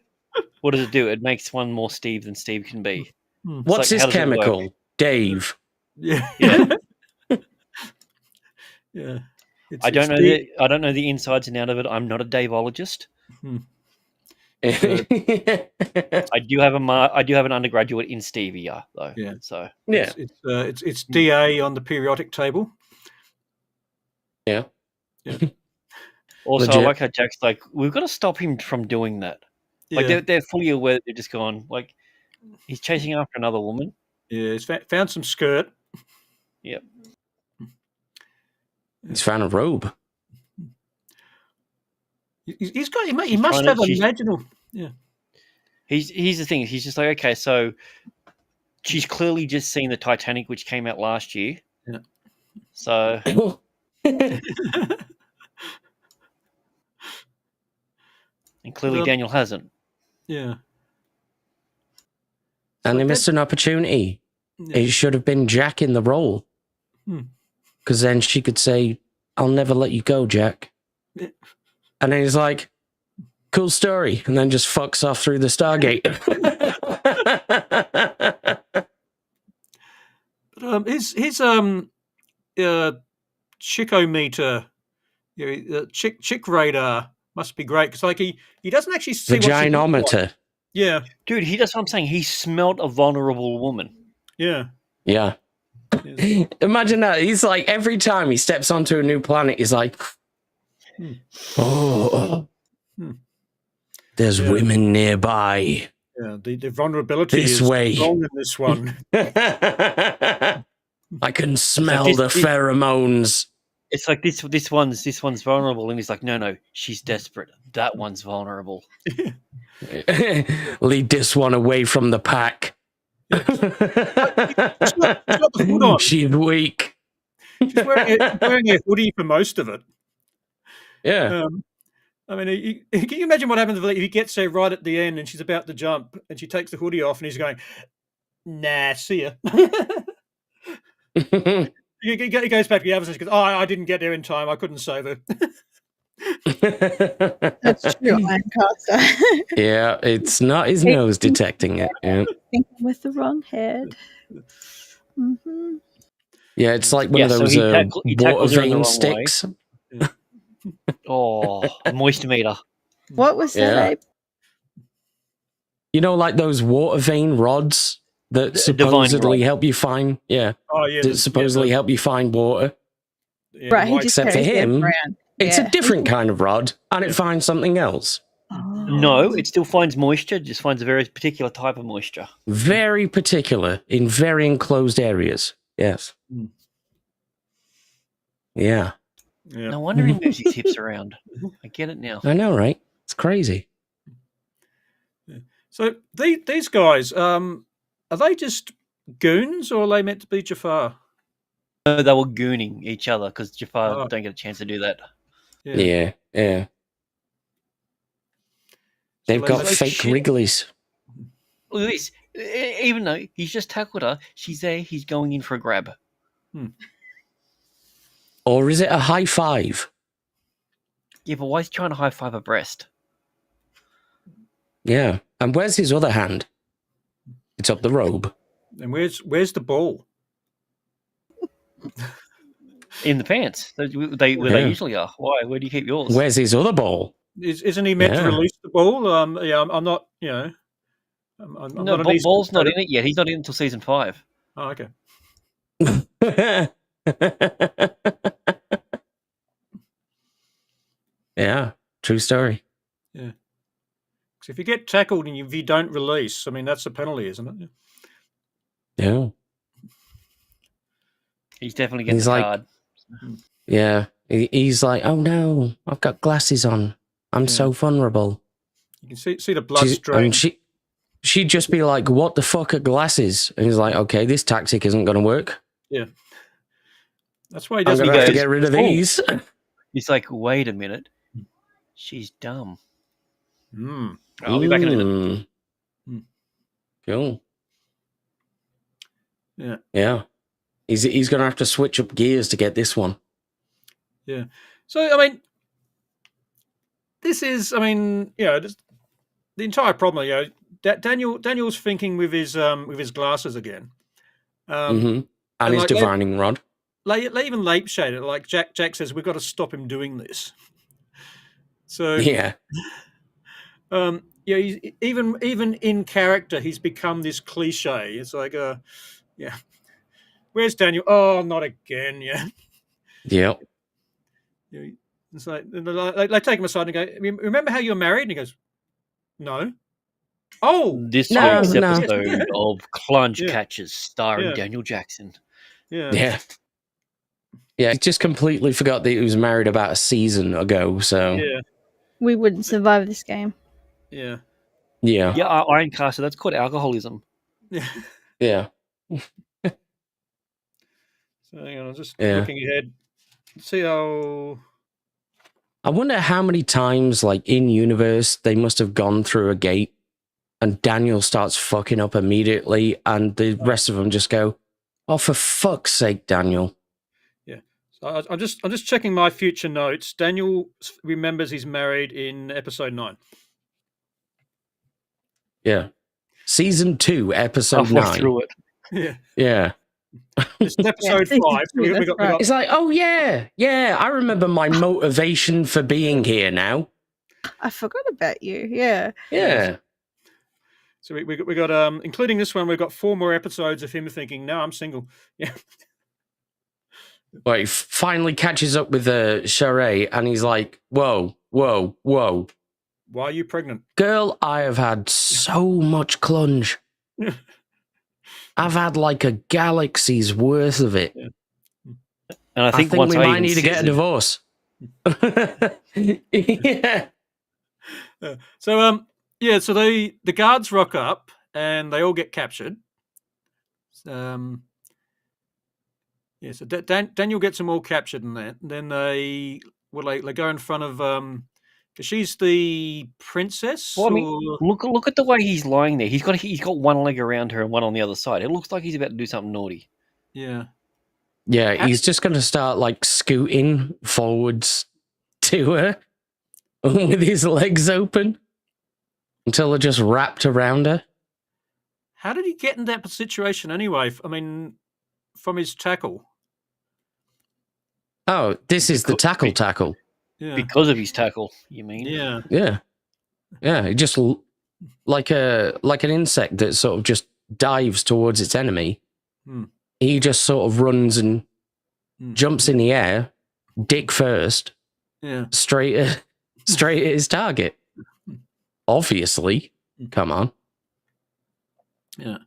What does it do? It makes one more Steve than Steve can be. What's this chemical? Dave. Yeah. Yeah. Yeah. I don't know the insides and out of it. I'm not a Daveologist. I do have an undergraduate in stevia though. Yeah. So yeah, it's DA on the periodic table. Yeah. Yeah. Also, Legit. I like how Jack's like, we've got to stop him from doing that. Like they're fully aware that they're just gone. Like he's chasing after another woman. Yeah, he's found some skirt. Yep. He's found a robe. He's got. He She's must trying to- have she's- imaginal. Yeah. He's the thing. He's just like, okay, so she's clearly just seen the Titanic, which came out last year. Yeah. So and clearly But, Daniel hasn't. Yeah. And they like missed an opportunity. Yeah. It should have been Jack in the role. Hmm. Because then she could say, I'll never let you go, Jack. Yeah. And then he's like, cool story. And then just fucks off through the Stargate. But his chickometer, chick radar must be great because like he doesn't actually see what she looks like. Vaginometer. Yeah, Dude, that's what I'm saying. He smelt a vulnerable woman. yeah. Yeah. Imagine that. He's like, every time he steps onto a new planet, he's like, oh, there's Yeah. women nearby. Yeah, the vulnerability This is way. strong in this one. I can smell this- the this- pheromones. It's like this one's vulnerable, and he's like, no, she's desperate. That one's vulnerable. Lead this one away from the pack. She's got the hood on. She's weak. She's wearing a hoodie for most of it. Yeah. I mean, can you imagine what happens if he gets there right at the end and she's about to jump and she takes the hoodie off and he's going, nah, see ya. He goes back to the others and he goes, oh, I didn't get there in time. I couldn't save her. That's true, Lancaster. Yeah, it's not his nose detecting it. Yeah, Thinking with the wrong head. yeah, it's like one of so those he water tackles her in the vein wrong sticks. Oh, a moisture meter. What was that, Yeah. Abe? You know, like those water vein rods that The divine supposedly rod. help you find. Yeah, Oh, yeah. that supposedly help you find water. Right, he just except for carries them him, around. It's Yeah. a different kind of rod, and it finds something else. Oh. No, it still finds moisture. It just finds a very particular type of moisture. Very particular in very enclosed areas. Yes. Hmm. Yeah, Yeah. No wonder he moves his hips around. I get it now. I know, right? It's crazy. So these guys, are they just goons or are they meant to be Jafar? No, they were gooning each other because Jafar Oh. don't get a chance to do that. Yeah, yeah. They've So got they- fake shit. wrigglies. Look at this. Even though he's just tackled her, she's there. He's going in for a grab. Or is it a high five? Yeah, but why is he trying to high five a breast? Yeah. And where's his other hand? It's up the robe. And where's the ball? In the pants. Where they Yeah. usually are. Why? Where do you keep yours? Where's his other ball? Isn't he meant to Yeah. release the ball? Yeah, I'm not. You know, I'm no, not an easy Ball's not competitor. in it yet. He's not in until season 5. Oh, okay. Yeah, true story. Yeah. Because if you get tackled and if you don't release, I mean that's a penalty, isn't it? Yeah. He's definitely getting He's the like- card. Yeah. He's like, oh no, I've got glasses on. I'm Yeah. so vulnerable. You can see the blood stream. And she'd just be like, what the fuck are glasses? And he's like, okay, this tactic isn't going to work. That's why he I'm doesn't. going to have to goes, get rid of "Oh." these. He's like, wait a minute. She's dumb. Hmm. I'll be back in a minute. Mm. Cool. Yeah. Yeah. He's going to have to switch up gears to get this one. So I mean, this is. I mean, just the entire problem. Daniel's thinking with his glasses again. And his like, divining rod. Even Lape shade it. Like Jack says, we've got to stop him doing this. So Yeah. he's, even in character, he's become this cliche. It's like, where's Daniel? Oh, not again. Yeah. Yep. It's like they take him aside and go, remember how you were married? And he goes, no. Oh, This No, week's no. episode of Clunge Yeah. Catchers starring Yeah. Daniel Jackson. yeah. Yeah. Yeah, I just completely forgot that he was married about a season ago. So Yeah. we wouldn't survive this game. Yeah. Yeah. Yeah, Iron Caster. That's called alcoholism. Yeah. Yeah. So hang on, I'm just Yeah. looking ahead. See how. I wonder how many times, like in universe, they must have gone through a gate, and Daniel starts fucking up immediately, and the rest of them just go, "Oh, for fuck's sake, Daniel!" Yeah. So I'm just checking my future notes. Daniel remembers he's married in episode 9. Yeah. Season 2, episode Halfway 9. through it. Yeah. Yeah. This is episode season 5. two, We that's got, right. It's like, oh yeah, I remember my motivation for being here now. I forgot about you. Yeah. Yeah. So we got including this one, we've got 4 more episodes of him thinking, "No, I'm single." Yeah. Well, he finally catches up with Sheree, and he's like, whoa. Why are you pregnant? Girl, I have had so much clunge. I've had like a galaxy's worth of it. And I I think think once we I might even need to get a says it- divorce. Yeah. So so the guards rock up and they all get captured. So Daniel gets them all captured and that. And then they go in front of because she's the princess. Well, I mean, or- look at the way he's lying there. He's got one leg around her and one on the other side. It looks like he's about to do something naughty. Yeah. Yeah, he's just going to start like scooting forwards to her with his legs open until they're just wrapped around her. How did he get in that situation anyway? I mean, from his tackle. Oh, this is the tackle. Yeah. Because of his tackle, you mean? Yeah. Yeah, it just like an insect that sort of just dives towards its enemy. Hmm. He just sort of runs and jumps in the air, dick first, Yeah. straight at his target. Obviously, come on. Yeah.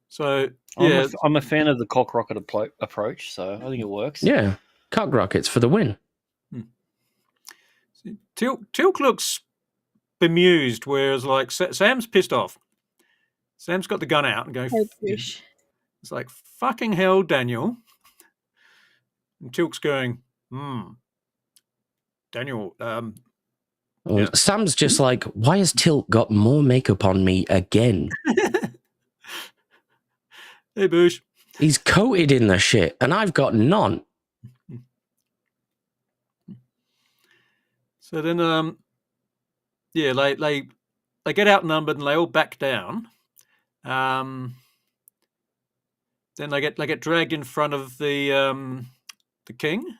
So yeah, I'm a fan of the cock rocket approach, so I think it works. Yeah, cock rockets for the win. Teal'c looks bemused, whereas like Sam's pissed off. Sam's got the gun out and going. Oh, gosh. It's like fucking hell, Daniel. And Teal'c's going, Daniel. Well, Yeah. Sam's just like, why has Teal'c got more makeup on me again? Hey, Boosh. He's coated in the shit, and I've got none. So then, they get outnumbered and they all back down. Then they get dragged in front of the king,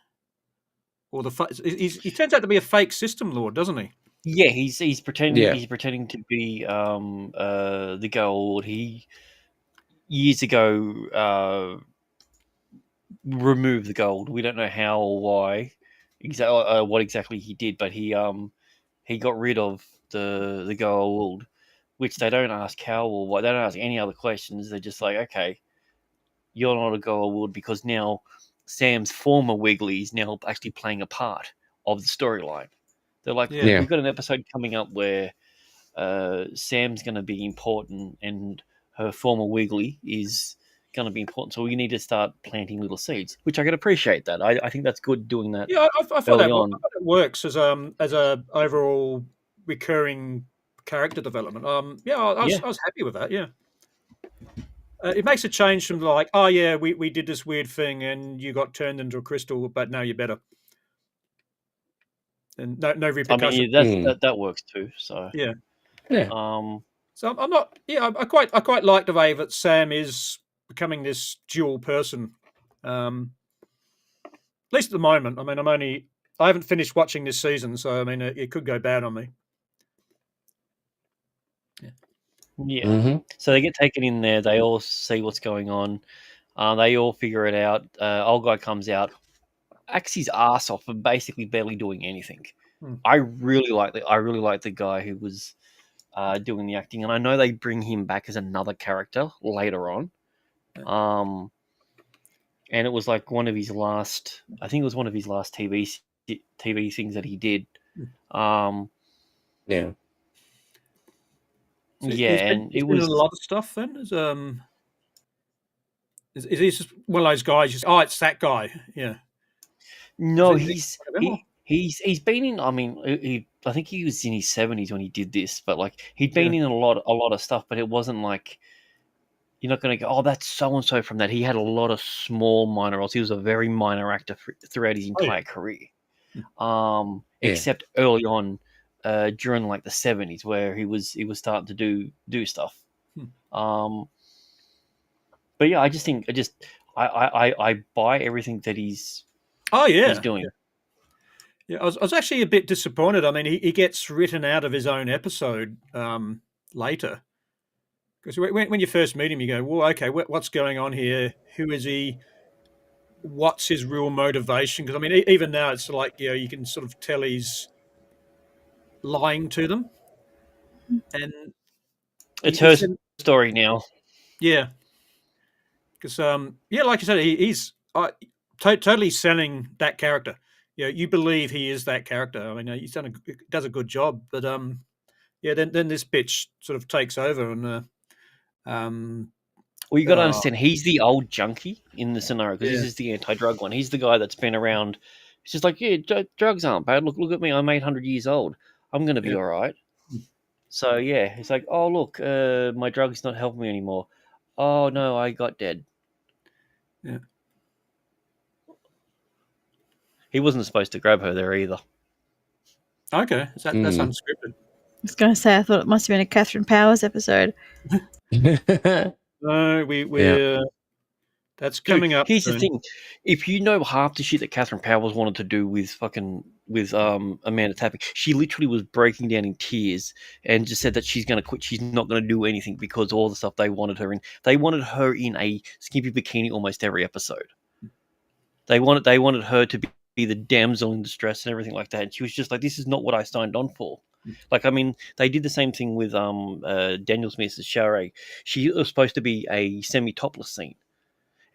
or he turns out to be a fake system lord, doesn't he? Yeah, he's pretending. Yeah. He's pretending to be the gold. He years ago removed the gold. We don't know how or why, what exactly he did, but he got rid of the gold, which they don't ask how or why. They don't ask any other questions. They're just like, okay, you're not a gold because now Sam's former Wiggly is now actually playing a part of the storyline. They're like, Yeah. we've got an episode coming up where Sam's going to be important and her former Wiggly is going to be important. So we need to start planting little seeds, which I can appreciate that. I think that's good doing that. Yeah, I thought early that on. it works as a overall recurring character development. I was happy with that. Yeah. It makes a change from like, oh yeah, we did this weird thing and you got turned into a crystal, but now you're better. And no I repercussions. mean, that works too. So Yeah. So I'm not. Yeah, I quite like the way that Sam is becoming this dual person. At least at the moment. I mean, I haven't finished watching this season, so I mean, it could go bad on me. Yeah. Mm-hmm. So they get taken in there. They all see what's going on. They all figure it out. Old guy comes out, acts his ass off for basically barely doing anything. I really like the guy who was doing the acting, and I know they bring him back as another character later on. And it was like one of his last. I think it was one of his last TV things that he did. Yeah. So Yeah, he's and been it in a was lot of stuff. Then is he just one of those guys? Just it's that guy. Yeah. no, Is he one of them, or- he's been in. I mean, I think he was in his 70s when he did this, but like he'd Yeah. been in a lot of stuff, but it wasn't like you're not going to go, oh, that's so and so from that. He had a lot of small minor roles. He was a very minor actor throughout his Oh, yeah. entire career, Yeah. except early on during like the 70s where he was starting to do stuff. But yeah, I just think I buy everything that he's Oh yeah. he's doing. Yeah, I was actually a bit disappointed. I mean, he gets written out of his own episode later. Because when you first meet him, you go, well, okay, what's going on here? Who is he? What's his real motivation? Because, I mean, even now, it's like, you can sort of tell he's lying to them. And It's her said, story now. yeah. Because, like you said, he's totally selling that character. You believe he is that character. I mean, he's does a good job. But, then this bitch sort of takes over and... Well, you got to understand, he's the old junkie in the scenario because Yeah. this is the anti-drug one. He's the guy that's been around. He's just like, yeah, drugs aren't bad. Look at me. I'm 800 years old. I'm going to be Yeah. all right. So yeah, it's like, oh look, my drug's not helping me anymore. Oh no, I got dead. Yeah. He wasn't supposed to grab her there either. Okay, that's unscripted. I was going to say, I thought it must have been a Catherine Powers episode. No, we're that's coming up. Here's soon. the thing: if you know half the shit that Catherine Powers wanted to do with Amanda Tapping, she literally was breaking down in tears and just said that she's going to quit. She's not going to do anything because all the stuff they wanted her in. They wanted her in a skimpy bikini almost every episode. They wanted her to be the damsel in distress and everything like that. And she was just like, "This is not what I signed on for." Like, I mean, they did the same thing with Daniel Smith's Shara. She was supposed to be a semi-topless scene.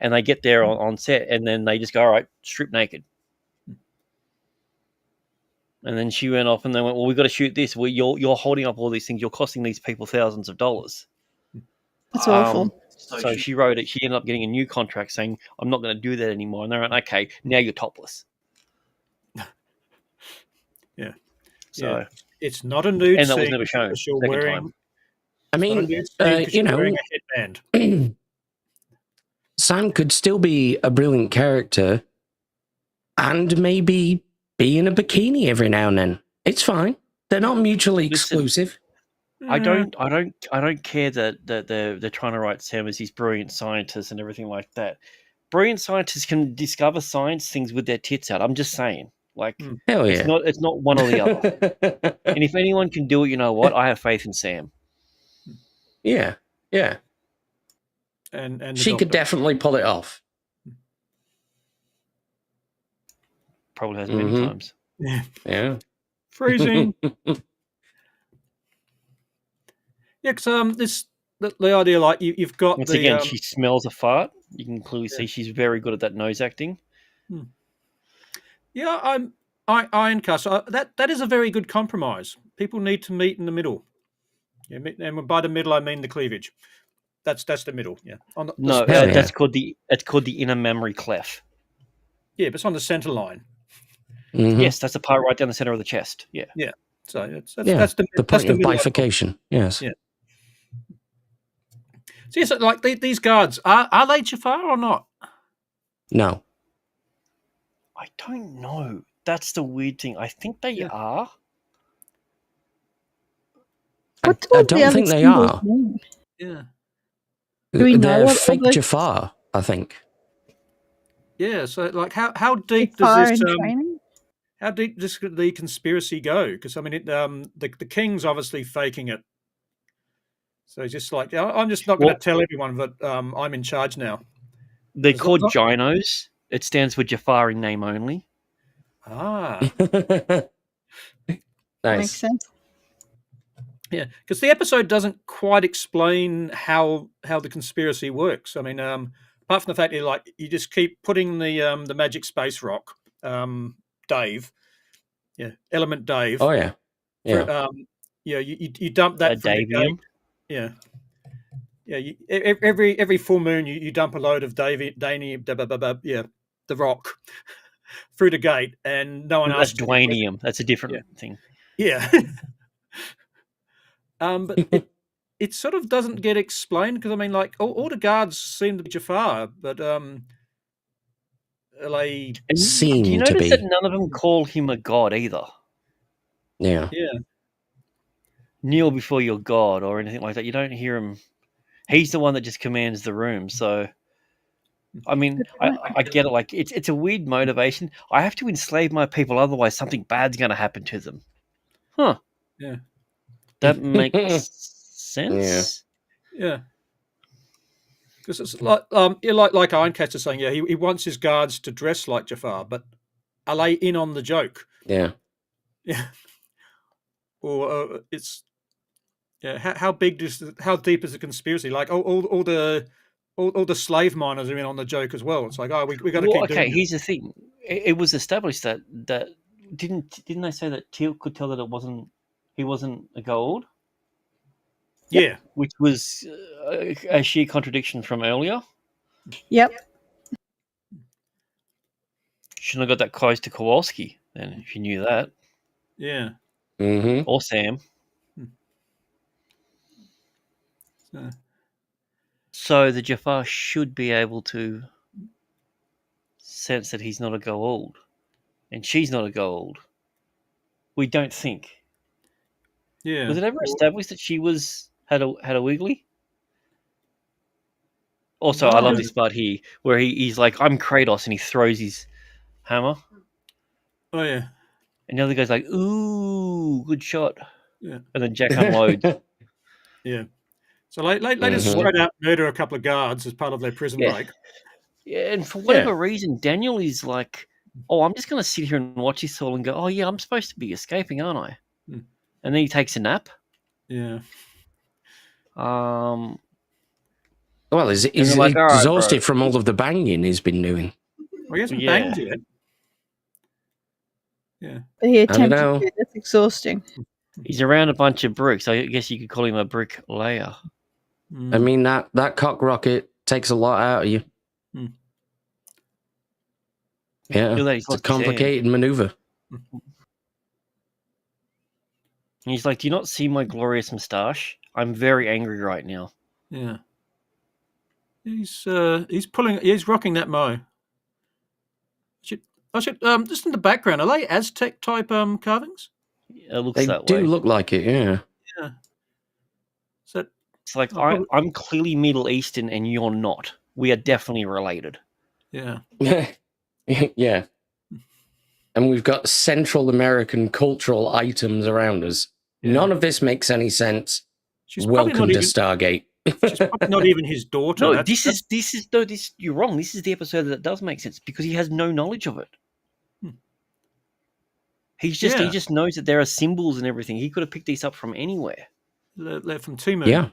And they get there on set, and then they just go, all right, strip naked. And then she went off, and they went, well, we've got to shoot this. Well, you're holding up all these things. You're costing these people thousands of dollars. That's awful. So she wrote it. She ended up getting a new contract saying, I'm not going to do that anymore. And they went, okay, now you're topless. Yeah. So Yeah. It's not a nude and that was scene never shown. because you're Second wearing. time. I mean, you know, wearing a headband. Sam could still be a brilliant character and maybe be in a bikini every now and then. It's fine. They're not mutually exclusive. I don't care that they're trying to write Sam as these brilliant scientists and everything like that. Brilliant scientists can discover science things with their tits out. I'm just saying. Like, hell yeah. It's not one or the other. And if anyone can do it, you know what? I have faith in Sam. Yeah. And she could definitely pull it off. Probably has many times. Yeah. Freezing. Yeah, because the idea, like you've got once the, again, she smells a fart. You can clearly see she's very good at that nose acting. Yeah, Ironcast. That is a very good compromise. People need to meet in the middle. Yeah, and by the middle, I mean the cleavage. That's the middle. Yeah. That's called the inner mammary cleft. Yeah, but it's on the center line. Mm-hmm. Yes, that's the part right down the center of the chest. Yeah. Yeah. So that's the point of bifurcation. Yes. Yeah. So yes, like these guards are they Jafar or not? No. I don't know. That's the weird thing. I think they are. I don't think they are. Yeah. Do we know They're what fake other- Jafar, I think. Yeah. So like, how deep Jafar does in this training? how deep does the conspiracy go? Because I mean, the king's obviously faking it. So he's just like, I'm just not going to tell everyone that I'm in charge now. They're called Gynos. It stands for Jafar in name only. Ah. Nice. Makes sense. Yeah, because the episode doesn't quite explain how the conspiracy works. I mean, apart from the fact that like you just keep putting the magic space rock, Dave, Element Dave. Oh yeah. you dump that from the gate. Davium. Yeah. Yeah, every full moon you dump a load of the rock through the gate, and no one That's asks. Dwaynium. That's a different thing. Yeah. But it sort of doesn't get explained because I mean, like all the guards seem to be Jafar, but like And do you Seem to notice that be. none of them call him a god either? Yeah. Kneel before your god or anything like that. You don't hear him. He's the one that just commands the room. So, I mean, I get it. Like it's a weird motivation. I have to enslave my people, otherwise something bad's going to happen to them. Huh? Yeah. That makes sense. Yeah. Because it's like like Ironcaster saying, yeah, he wants his guards to dress like Jafar, but are they in on the joke? Yeah. Yeah. Or it's how deep is the conspiracy? Like all the slave miners are in on the joke as well. It's like, oh, we got to keep doing it. Here's the thing. It was established that didn't they say that Teal could tell that he wasn't a gold? Yeah. Which was a sheer contradiction from earlier. Yep. Shouldn't have got that close to Kowalski then, if you knew that. Yeah. Mm-hmm. Or Sam. So the Jafar should be able to sense that he's not a gold, and she's not a gold. We don't think. Yeah. Was it ever established that she had a wiggly? Also, I love this part here where he's like, "I'm Kratos," and he throws his hammer. Oh yeah. And the other guy's like, "Ooh, good shot." Yeah. And then Jack unloads. Yeah. So they just straight out murder a couple of guards as part of their prison break. Yeah, and for whatever reason, Daniel is like, "Oh, I'm just going to sit here and watch this all and go, oh yeah, I'm supposed to be escaping, aren't I?" And then he takes a nap. Yeah. Well, he's like, "All right, exhausted bro." from all of the banging he's been doing. Well, he hasn't banged yet. Yeah. But he I don't attempted know. to. That's exhausting. He's around a bunch of bricks. I guess you could call him a brick layer. I mean, that cock rocket takes a lot out of you. Yeah, it's a complicated maneuver. And he's like, "Do you not see my glorious moustache? I'm very angry right now." Yeah. He's rocking that mo. I should just in the background, are they Aztec type carvings? It looks They that do way. look like it, yeah. Yeah. So It's like I'm clearly Middle Eastern and you're not. We are definitely related. Yeah. Yeah. And we've got Central American cultural items around us. Yeah. None of this makes any sense. Welcome to Stargate. She's probably not even his daughter. No, this is you're wrong. This is the episode that does make sense because he has no knowledge of it. He just knows that there are symbols and everything. He could have picked these up from anywhere. They're from Timu. Yeah.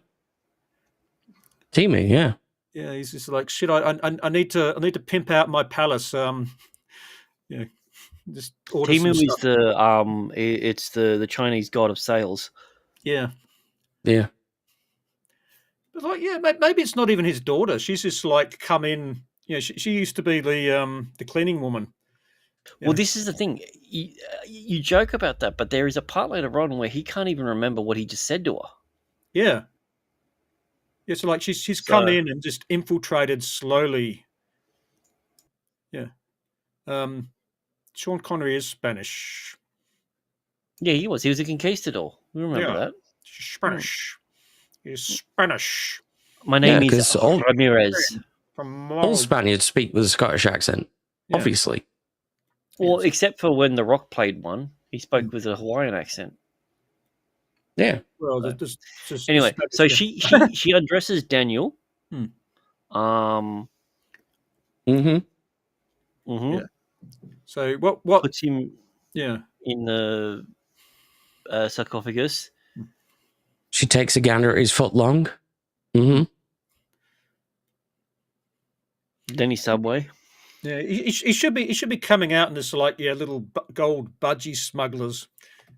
Timu, yeah. Yeah, he's just like, shit, I need to pimp out my palace. Just order Timu some is stuff. it's the Chinese god of sales. Yeah. Yeah. But like, yeah, maybe it's not even his daughter. She's just like come in. You know, she used to be the cleaning woman. Well, this is the thing. You joke about that, but there is a part later on where he can't even remember what he just said to her. Yeah. Yeah, so like she's come in and just infiltrated slowly. Yeah. Sean Connery is Spanish. Yeah, he was. He was a conquistador. We remember that. Spanish. He's Spanish. My name is Ramirez. All Spaniards speak with a Scottish accent, obviously. Well, except for when The Rock played one, he spoke with a Hawaiian accent. Yeah. Well, anyway, so she undresses Daniel. Yeah. So what puts him in the sarcophagus. She takes a gander at his foot long. Then he Subway. Yeah, he should be coming out in this like little gold budgie smugglers.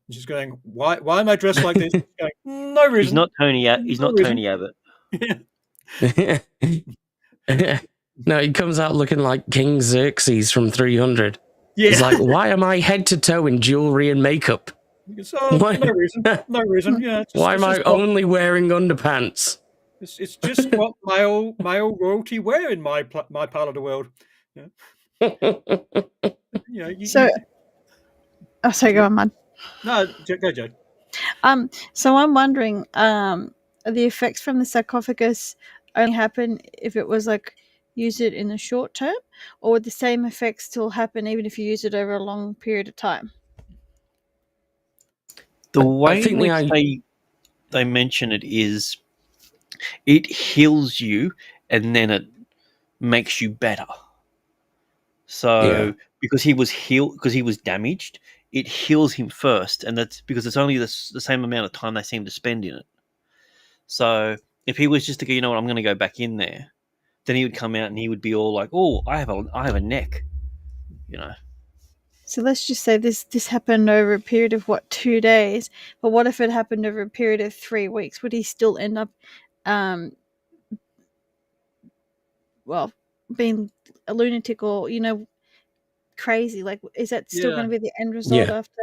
And she's going, "Why am I dressed like this?" Going, no reason. He's not Tony. He's No not reason. Tony Abbott. No, he comes out looking like King Xerxes from 300. Yeah. He's like, why am I head to toe in jewelry and makeup? So, Why- no reason. No reason. Yeah. Why am I only wearing underpants? It's just what male royalty wear in my part of the world. Yeah. So, oh, sorry, go on, Mud. No, go, Joe. So I'm wondering, the effects from the sarcophagus only happen if it was like use it in the short term, or would the same effects still happen even if you use it over a long period of time? The way think in which they mention it is it heals you and then it makes you better. So because he was damaged, it heals him first, and that's because it's only the same amount of time they seem to spend in it. So if he was just to go, you know what, I'm going to go back in there, then he would come out and he would be all like, "Oh, I have a neck," you know. So let's just say this happened over a period of 2 days, but what if it happened over a period of 3 weeks? Would he still end up, being a lunatic or crazy? Like, is that still going to be the end result after?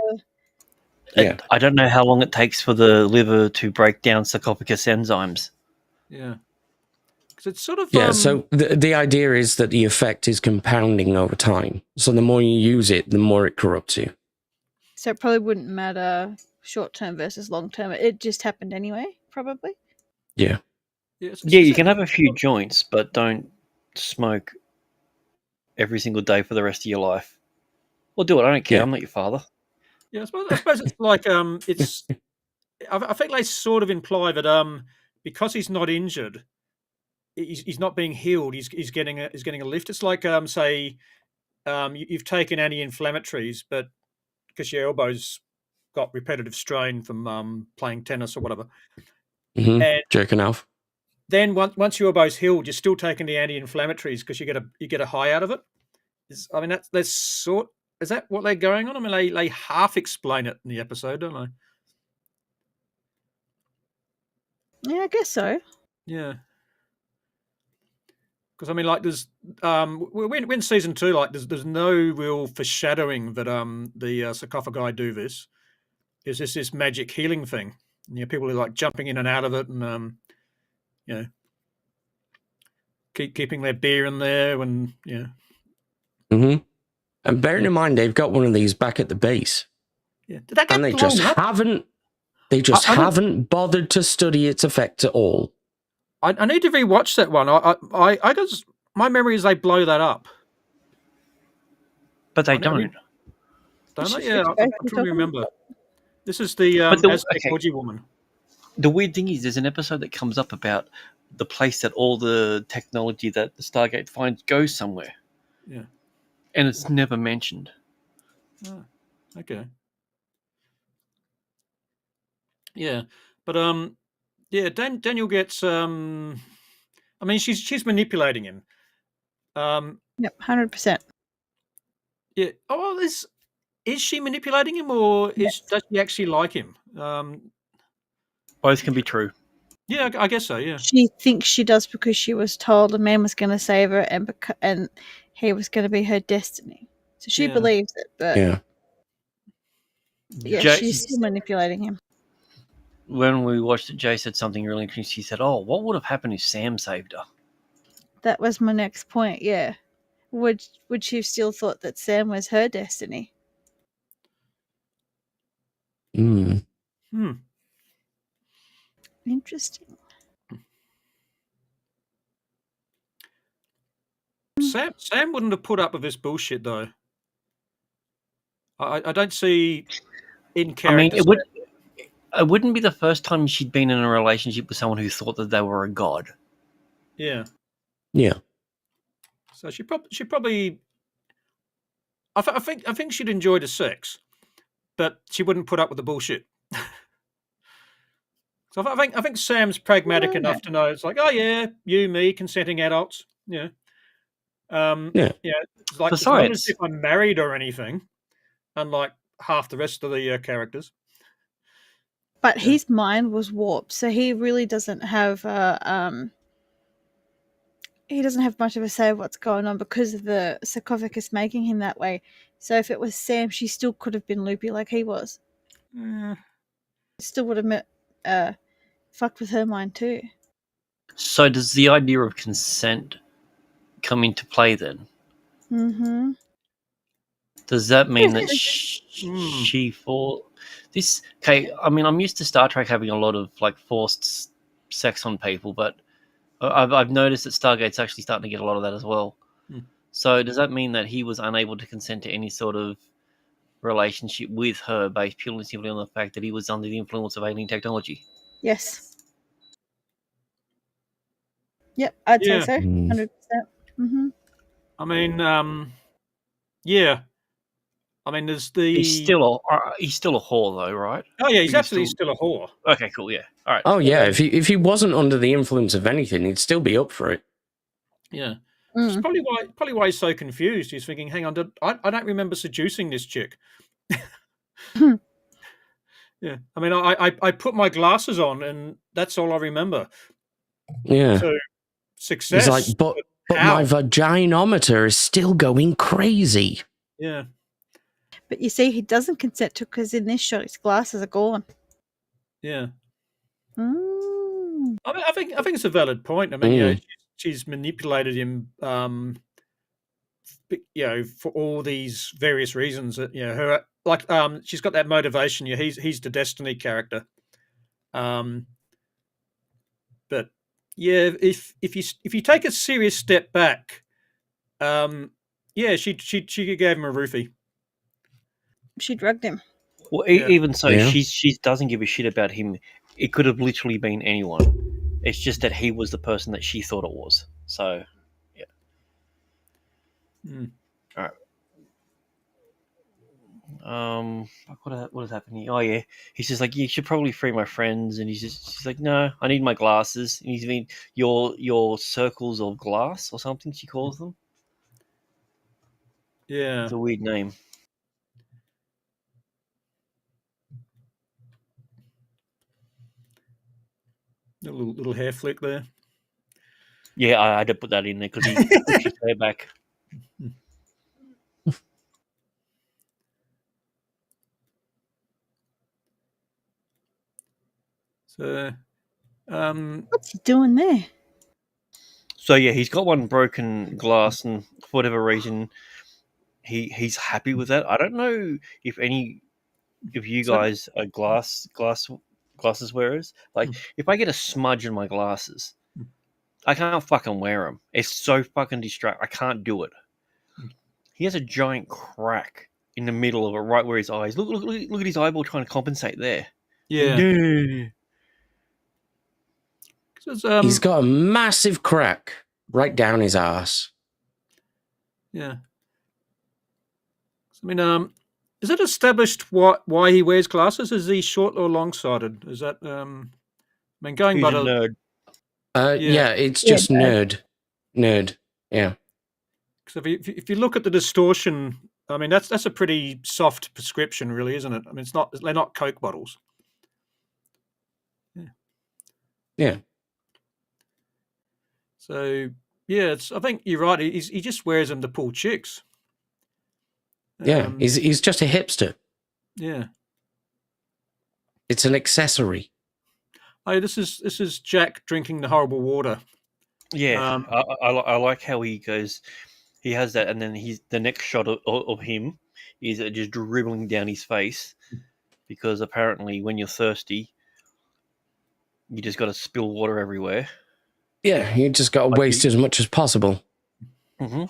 Yeah. I don't know how long it takes for the liver to break down sarcophagus enzymes. Yeah. Because it's sort of so the idea is that the effect is compounding over time. So the more you use it, the more it corrupts you. So it probably wouldn't matter short term versus long term. It just happened anyway, probably. Yeah. Yeah, you can have a few joints, but don't smoke every single day for the rest of your life. Well, do it. I don't care. I'm not your father. Yeah, I suppose it's like it's. I think they sort of imply that because he's not injured, he's not being healed. He's getting a lift. It's like say you've taken anti-inflammatories, but because your elbow's got repetitive strain from playing tennis or whatever, and jerking off. Then once your elbow's healed, you're still taking the anti-inflammatories because you get a high out of it. I mean, is that what they're going on? I mean, they half explain it in the episode, don't they? Yeah, I guess so. Yeah. Because I mean, like, there's when season 2, like, there's no real foreshadowing that the sarcophagi do this. It's just this magic healing thing. And, people are like jumping in and out of it, and keeping their beer in there, and And bearing in mind, they've got one of these back at the base. Yeah, did that get and they blown just up? haven't. They just haven't bothered to study its effect at all. I need to rewatch that one. I guess my memory is they blow that up, but they don't. Don't they? Yeah, I'm trying to remember. This is the Aztec Woodgy woman. The weird thing is, there's an episode that comes up about the place that all the technology that the Stargate finds goes somewhere. Yeah, and it's never mentioned. Oh, okay. Yeah, but yeah, Daniel gets. I mean, she's manipulating him. Yep, 100%. Yeah. Oh, is she manipulating him, or does she actually like him? Both can be true. Yeah, I guess so. Yeah. She thinks she does because she was told a man was going to save her, and he was going to be her destiny. So she believes it, but she's still manipulating him. When we watched it, Jay said something really interesting. She said, "Oh, what would have happened if Sam saved her?" That was my next point. Yeah, would she have still thought that Sam was her destiny? Interesting. Sam wouldn't have put up with this bullshit, though. I don't see in character. I mean, it wouldn't be the first time she'd been in a relationship with someone who thought that they were a god. Yeah. Yeah. So she probably. I think she'd enjoy the sex, but she wouldn't put up with the bullshit. So I think Sam's pragmatic enough to know it's like, oh yeah, you, me, consenting adults. Yeah. It's like, it's not as if I'm married or anything, unlike half the rest of the characters. But his mind was warped, so he really doesn't have he doesn't have much of a say of what's going on because of the sarcophagus making him that way. So if it was Sam, she still could have been loopy like he was. Still would have fucked with her mind too. So does the idea of consent come into play then? Mm-hmm. Does that mean that she for this? Okay, I mean, I'm used to Star Trek having a lot of like forced sex on people, but I've noticed that Stargate's actually starting to get a lot of that as well. So does that mean that he was unable to consent to any sort of relationship with her based purely and simply on the fact that he was under the influence of alien technology? Yes. Yep, I'd say Yeah. so. 100%. Mm-hmm. I mean, yeah. I mean, there's the. He's still a whore, though, right? Oh yeah, he's He's absolutely still a whore. Okay, cool. Yeah. All right. Oh yeah, if he wasn't under the influence of anything, he'd still be up for it. Yeah. It's probably why he's so confused. He's thinking, hang on, I don't remember seducing this chick. Yeah. I mean, I put my glasses on and that's all I remember. Yeah. So success. He's like, but my vaginometer is still going crazy. Yeah. But you see, he doesn't consent to because in this shot, his glasses are gone. Yeah. Mm. I think it's a valid point. I mean, you know, she's manipulated him, you know, for all these various reasons. That, you know, her like she's got that motivation. Yeah, he's the destiny character. But yeah, if you take a serious step back, yeah, she gave him a roofie. She drugged him. Well, even so, she doesn't give a shit about him. It could have literally been anyone. It's just that he was the person that she thought it was. So, yeah. All right. What is happening? Oh yeah, he's just like, you should probably free my friends, and she's like, no, I need my glasses. And he's mean your circles of glass or something she calls them. Yeah, it's a weird name. A little hair flick there. Yeah, I had to put that in there because he pushed his hair back. So, what's he doing there? So yeah, he's got one broken glass, and for whatever reason, he's happy with that. I don't know if you guys are glasses wearers. Like, if I get a smudge in my glasses, I can't fucking wear them. It's so fucking distract. I can't do it. He has a giant crack in the middle of it, right where his eyes. Look at his eyeball trying to compensate there. Yeah. He's got a massive crack right down his arse. Yeah. I mean, is it established why he wears glasses? Is he short or long-sighted? Is that I mean, going He's by a nerd. Yeah, it's just nerd. Yeah. So if you look at the distortion, I mean, that's a pretty soft prescription, really, isn't it? I mean, they're not Coke bottles. Yeah. So yeah, I think you're right. He just wears them to pull chicks. Yeah, he's just a hipster. Yeah. It's an accessory. Oh, this is Jack drinking the horrible water. Yeah, I like how he goes. He has that, and then the next shot of him is just dribbling down his face, because apparently when you're thirsty, you just got to spill water everywhere. Yeah, you just got to waste as much as possible. Mm-hmm.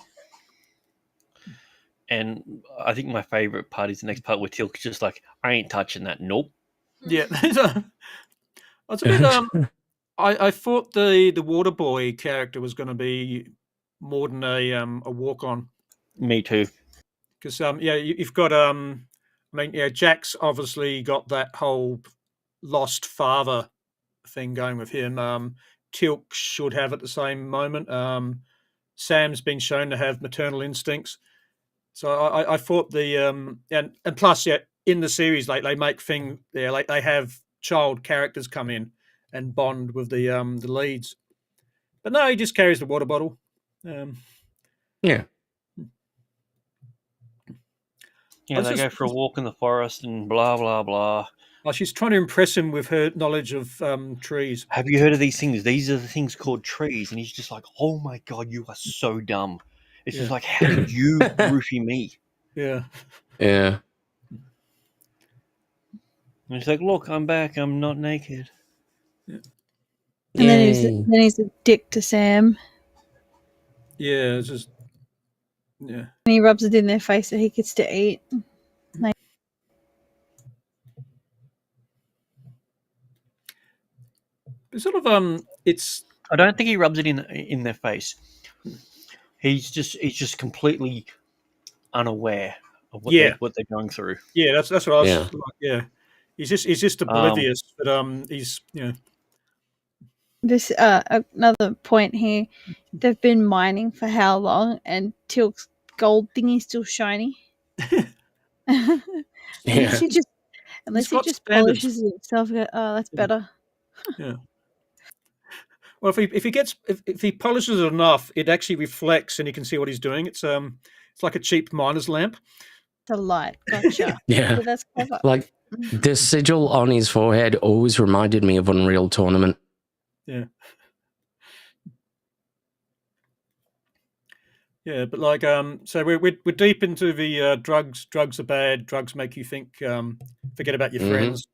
And I think my favorite part is the next part where Tilk's just like, I ain't touching that. Nope. Yeah. It's a bit. I thought the water boy character was going to be more than a walk on. Me too. Because you've got I mean, yeah, Jack's obviously got that whole lost father thing going with him. Tilk should have at the same moment. Sam's been shown to have maternal instincts. So I thought and plus, yeah, in the series, like they make they have child characters come in and bond with the leads. But no, he just carries the water bottle. Yeah. Yeah, they just- go for a walk in the forest and blah blah blah. Oh, she's trying to impress him with her knowledge of trees. Have you heard of these things? These are the things called trees, and he's just like, "Oh my god, you are so dumb." It's just Yeah. like, how did you roofie me? Yeah. Yeah. And he's like, "Look, I'm back. I'm not naked." And then Yay. he's a dick to Sam. Yeah, it's just yeah. And he rubs it in their face so he gets to eat. It's sort of it's I don't think he rubs it in their face. He's just completely unaware of what they're going through. yeah, that's what I was Yeah. like, yeah. He's just oblivious, but he's This another point here. They've been mining for how long, and Tilk's gold thingy's still shiny. Unless he just got standards. polishes it himself. Oh, that's better. Yeah. Well, if he polishes it enough, it actually reflects, and you can see what he's doing. It's like a cheap miner's lamp. It's a light. Gotcha. Yeah. So that's clever. Like the sigil on his forehead always reminded me of Unreal Tournament. Yeah. Yeah, but like so we're deep into the drugs. Drugs are bad. Drugs make you think. Forget about your Mhm. friends.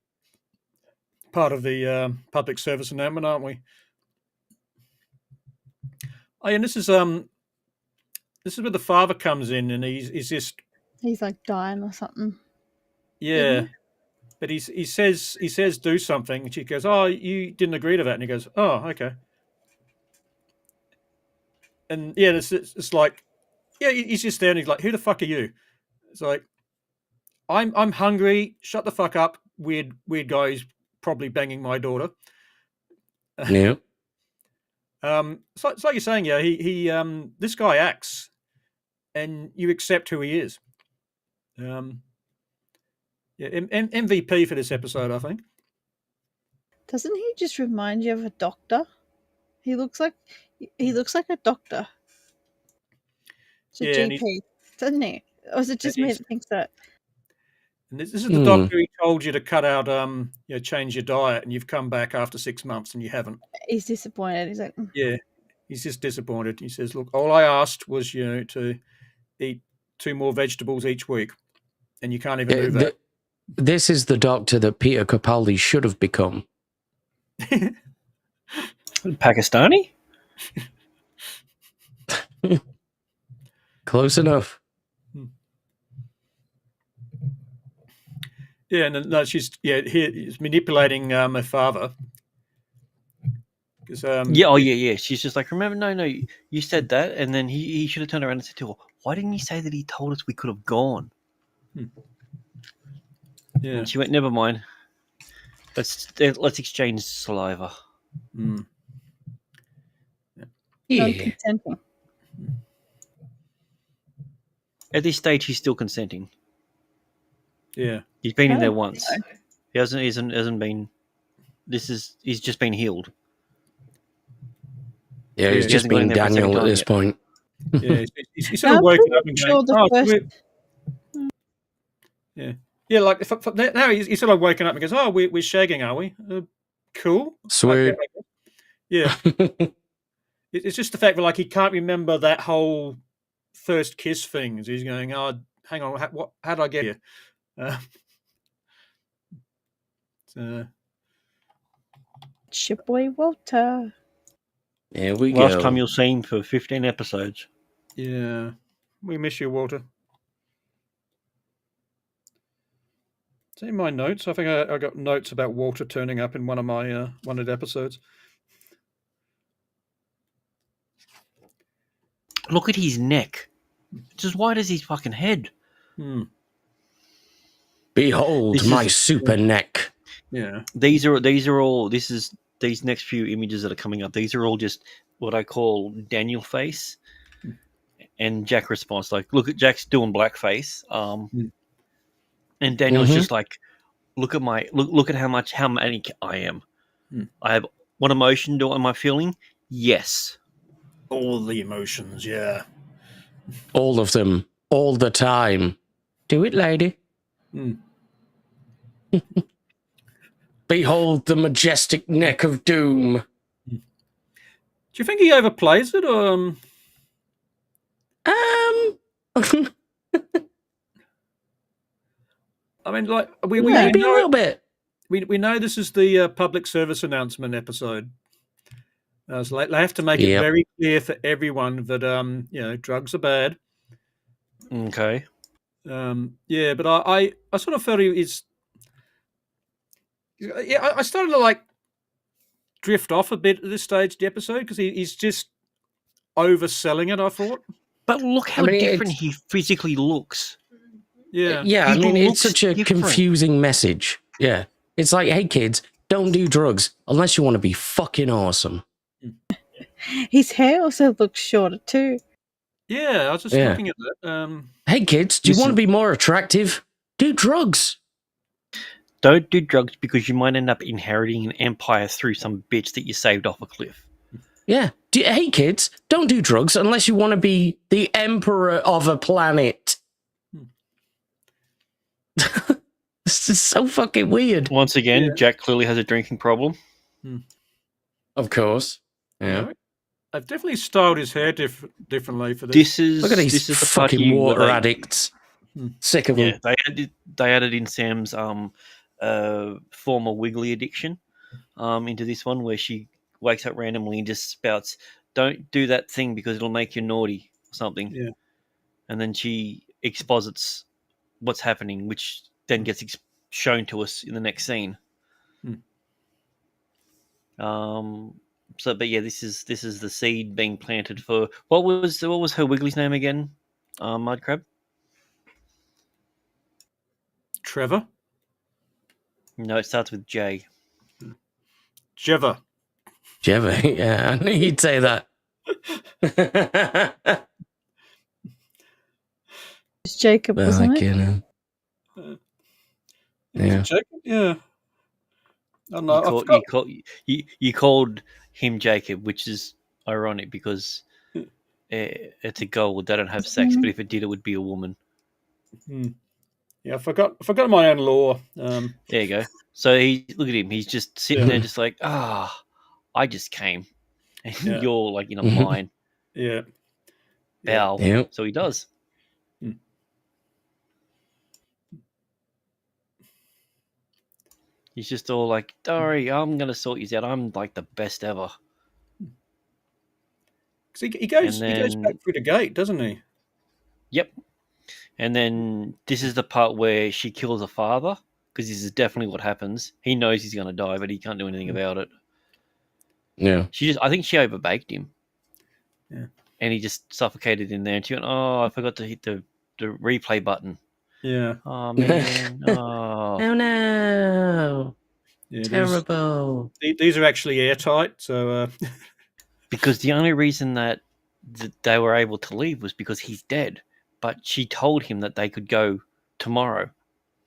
Part of the public service announcement, aren't we? Oh, and this is where the father comes in, and he's just He's like dying or something. yeah. But he says do something, and she goes, "Oh, you didn't agree to that," and he goes, "Oh, okay." And yeah, it's like, yeah, he's just there, and he's like, "Who the fuck are you?" It's like, I'm hungry. Shut the fuck up, weird guy who's probably banging my daughter. Yeah. It's like you're saying, yeah. He this guy acts, and you accept who he is. Yeah, MVP for this episode, I think. Doesn't he just remind you of a doctor? He looks like a doctor. It's a Yeah, and GP, doesn't he? Or is it just me that thinks that? And this is the doctor who told you to cut out, change your diet, and you've come back after 6 months and you haven't. He's disappointed. He's like, Yeah, he's just disappointed. He says, "Look, all I asked was, to eat 2 more vegetables each week, and you can't even do that." This is the doctor that Peter Capaldi should have become. Pakistani? Close enough. Yeah, and no, he's manipulating her father. Yeah. She's just like, remember, no, you said that, and then he should have turned around and said to her, "Why didn't you say that he told us we could have gone?" Yeah. And she went, "Never mind. Let's exchange saliva." Yeah. non-consenting. At this stage, he's still consenting. Yeah. He's been in there once. He hasn't been. He's just been healed. Yeah, he's he just hasn't gone in been there for a second Daniel at time this yet. point. Yeah, he's sort of woken up and sure going, the yeah, like now he's sort of woken up and goes, "Oh, we're shagging, are we? Cool, Sweet. Okay. Yeah." It's just the fact that like he can't remember that whole first kiss thing. He's going, "Oh, hang on, how did I get here?" Ship boy Walter. Here we Last go. time you'll see him for 15 episodes. Yeah, we miss you, Walter. It's in my notes. I think I got notes about Walter turning up in one of the episodes. Look at his neck. It's as wide as his fucking head. Behold This my is- super neck. Yeah. These next few images that are coming up. These are all just what I call Daniel face. And Jack responds like, "Look at Jack's doing blackface." And Daniel's just like, look at how many I am. Hmm. I have what emotion am I feeling? Yes. All the emotions, yeah. All of them, all the time. Do it, lady. Hmm. Behold the majestic neck of doom. Do you think he overplays it, or I mean, like we maybe a know little bit. we know this is the public service announcement episode. So they have to make it Yep. very clear for everyone that drugs are bad. Okay. Yeah, but I sort of felt he's. Yeah, I started to like drift off a bit at this stage of the episode because he's just overselling it. I thought. But look how different he physically looks. Yeah. Yeah, I He mean, it's looks such a different. confusing message. Yeah. It's like, hey, kids, don't do drugs unless you want to be fucking awesome. His hair also looks shorter too. Yeah, I was just looking at that. Hey, kids, do you want to be more attractive? Do drugs. Don't do drugs because you might end up inheriting an empire through some bitch that you saved off a cliff. Yeah. Hey, kids, don't do drugs unless you want to be the emperor of a planet. This is so fucking weird. Once again, Jack clearly has a drinking problem. Of course. Yeah. I've definitely styled his hair differently for this. Look at these the fucking water addicts. Sick of them. They added in Sam's former wiggly addiction into this one, where she wakes up randomly and just spouts, "Don't do that thing because it'll make you naughty," or something. Yeah. And then she exposits what's happening, which then gets shown to us in the next scene. But yeah, this is the seed being planted for what was her Wiggly's name again? Mudcrab. Trevor. No, it starts with J. Jeva. Yeah, I knew you'd say that. It's Jacob, wasn't it? Yeah. Jacob? Yeah. I don't know. You called him Jacob, which is ironic because it's a goal. They don't have sex, but if it did, it would be a woman. Yeah, I forgot my own law. There you go. So look at him. He's just sitting there, just like, I just came, and you're like in a mine. Yeah. Bow. Yeah. So he does. He's just all like, "Don't worry, I'm gonna sort you out. I'm like the best ever." Because he goes back through the gate, doesn't he? Yep. And then this is the part where she kills her father, because this is definitely what happens. He knows he's gonna die, but he can't do anything about it. Yeah. I think she overbaked him. Yeah. And he just suffocated in there. And she went, "Oh, I forgot to hit the replay button." Yeah. Oh man. Oh. Oh no. Yeah, Terrible. These are actually airtight, so because the only reason that they were able to leave was because he's dead. But she told him that they could go tomorrow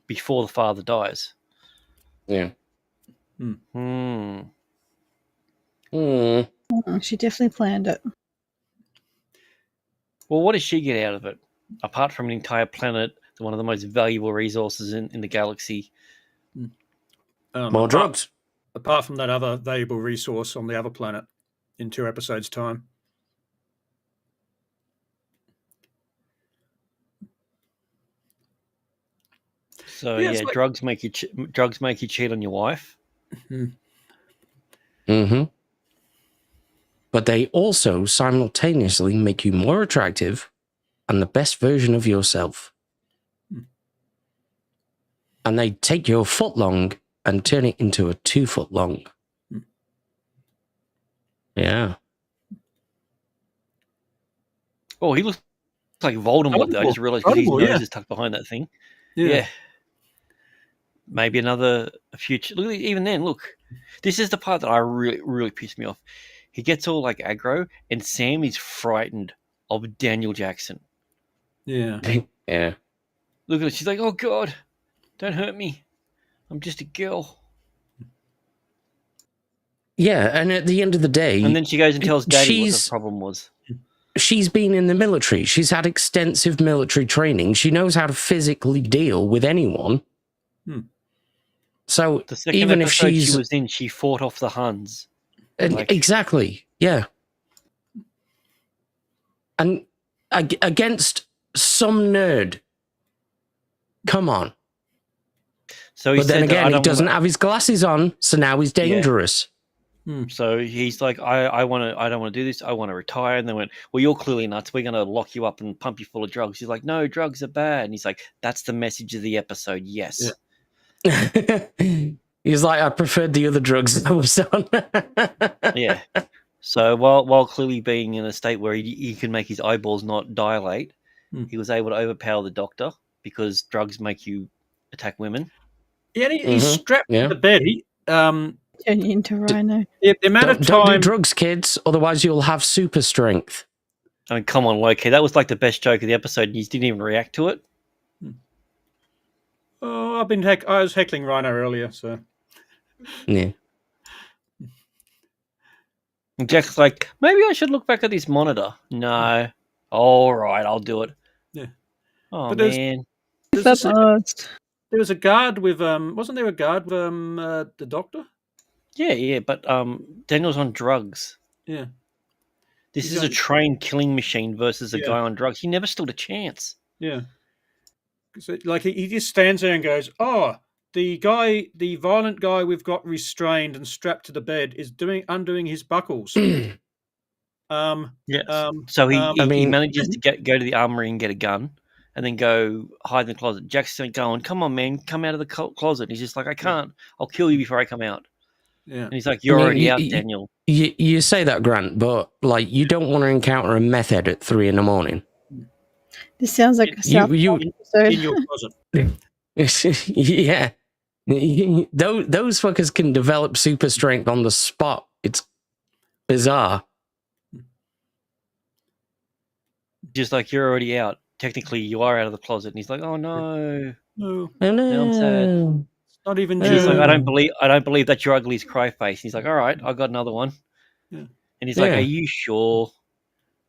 before the father dies. Yeah. She definitely planned it. Well, what does she get out of it? Apart from an entire planet, one of the most valuable resources in the galaxy. More drugs. Apart from that other valuable resource on the other planet in 2 episodes' time. So drugs make you cheat on your wife. But they also simultaneously make you more attractive and the best version of yourself. And they take your foot long and turn it into a 2 foot long. Yeah. Oh, he looks like Voldemort, though. I just realized because his nose is tucked behind that thing. Yeah. Maybe another future. Look, even then, look. This is the part that I really, really pissed me off. He gets all like aggro, and Sam is frightened of Daniel Jackson. Yeah. Yeah. Look at it. She's like, "Oh God, don't hurt me." I'm just a girl. Yeah, and at the end of the day, And then she goes and tells Daddy what the she's problem was. she's been in the military. She's had extensive military training. She knows how to physically deal with anyone. So The second even if episode she's she was in, she fought off the Huns. Like, exactly, yeah, and against some nerd. Come on. so he But then said that I again, he don't doesn't wanna, have his glasses on, so now he's dangerous. So he's like, I don't want to do this. I want to retire. And they went, well, you're clearly nuts. We're going to lock you up and pump you full of drugs. He's like, no, drugs are bad. And he's like, that's the message of the episode. Yes. Yeah. He's like, I preferred the other drugs I was on. Yeah. So while clearly being in a state where he can make his eyeballs not dilate, he was able to overpower the doctor because drugs make you attack women. Yeah, he's strapped to the bed. Turn you into Rhino. The amount of Don't do time. drugs, kids, otherwise you'll have super strength. I mean, come on, Loki. That was like the best joke of the episode, and you didn't even react to it. Oh, I was heckling Rhino earlier, so. Yeah. And Jack's like, maybe I should look back at this monitor. No. All right, I'll do it. Yeah. Oh, But there's- man. There was a guard with wasn't there a guard with the doctor? Yeah, but Daniel's on drugs. Yeah. This He's is a on- trained killing machine versus a Yeah. guy on drugs. He never stood a chance. Yeah. So, like he just stands there and goes, "Oh, the violent guy we've got restrained and strapped to the bed is undoing his buckles." Yes. So he manages to go to the armory and get a gun, and then go hide in the closet. Jack's going, "Come on, man, come out of the closet." And he's just like, "I can't. I'll kill you before I come out." Yeah. And he's like, "You're already out, Daniel." You say that, Grant, but like you don't want to encounter a meth head at 3 a.m. This sounds like a South Park episode. In your closet. Yeah. Those fuckers can develop super strength on the spot. It's bizarre. Just like, you're already out. Technically, you are out of the closet. And he's like, "Oh no, No, Oh, now I'm sad." no. not even And he's like, June. I don't believe that's your ugliest cry face. He's like, "All right, I got another one." Yeah. And he's like, Yeah. "Are you sure?"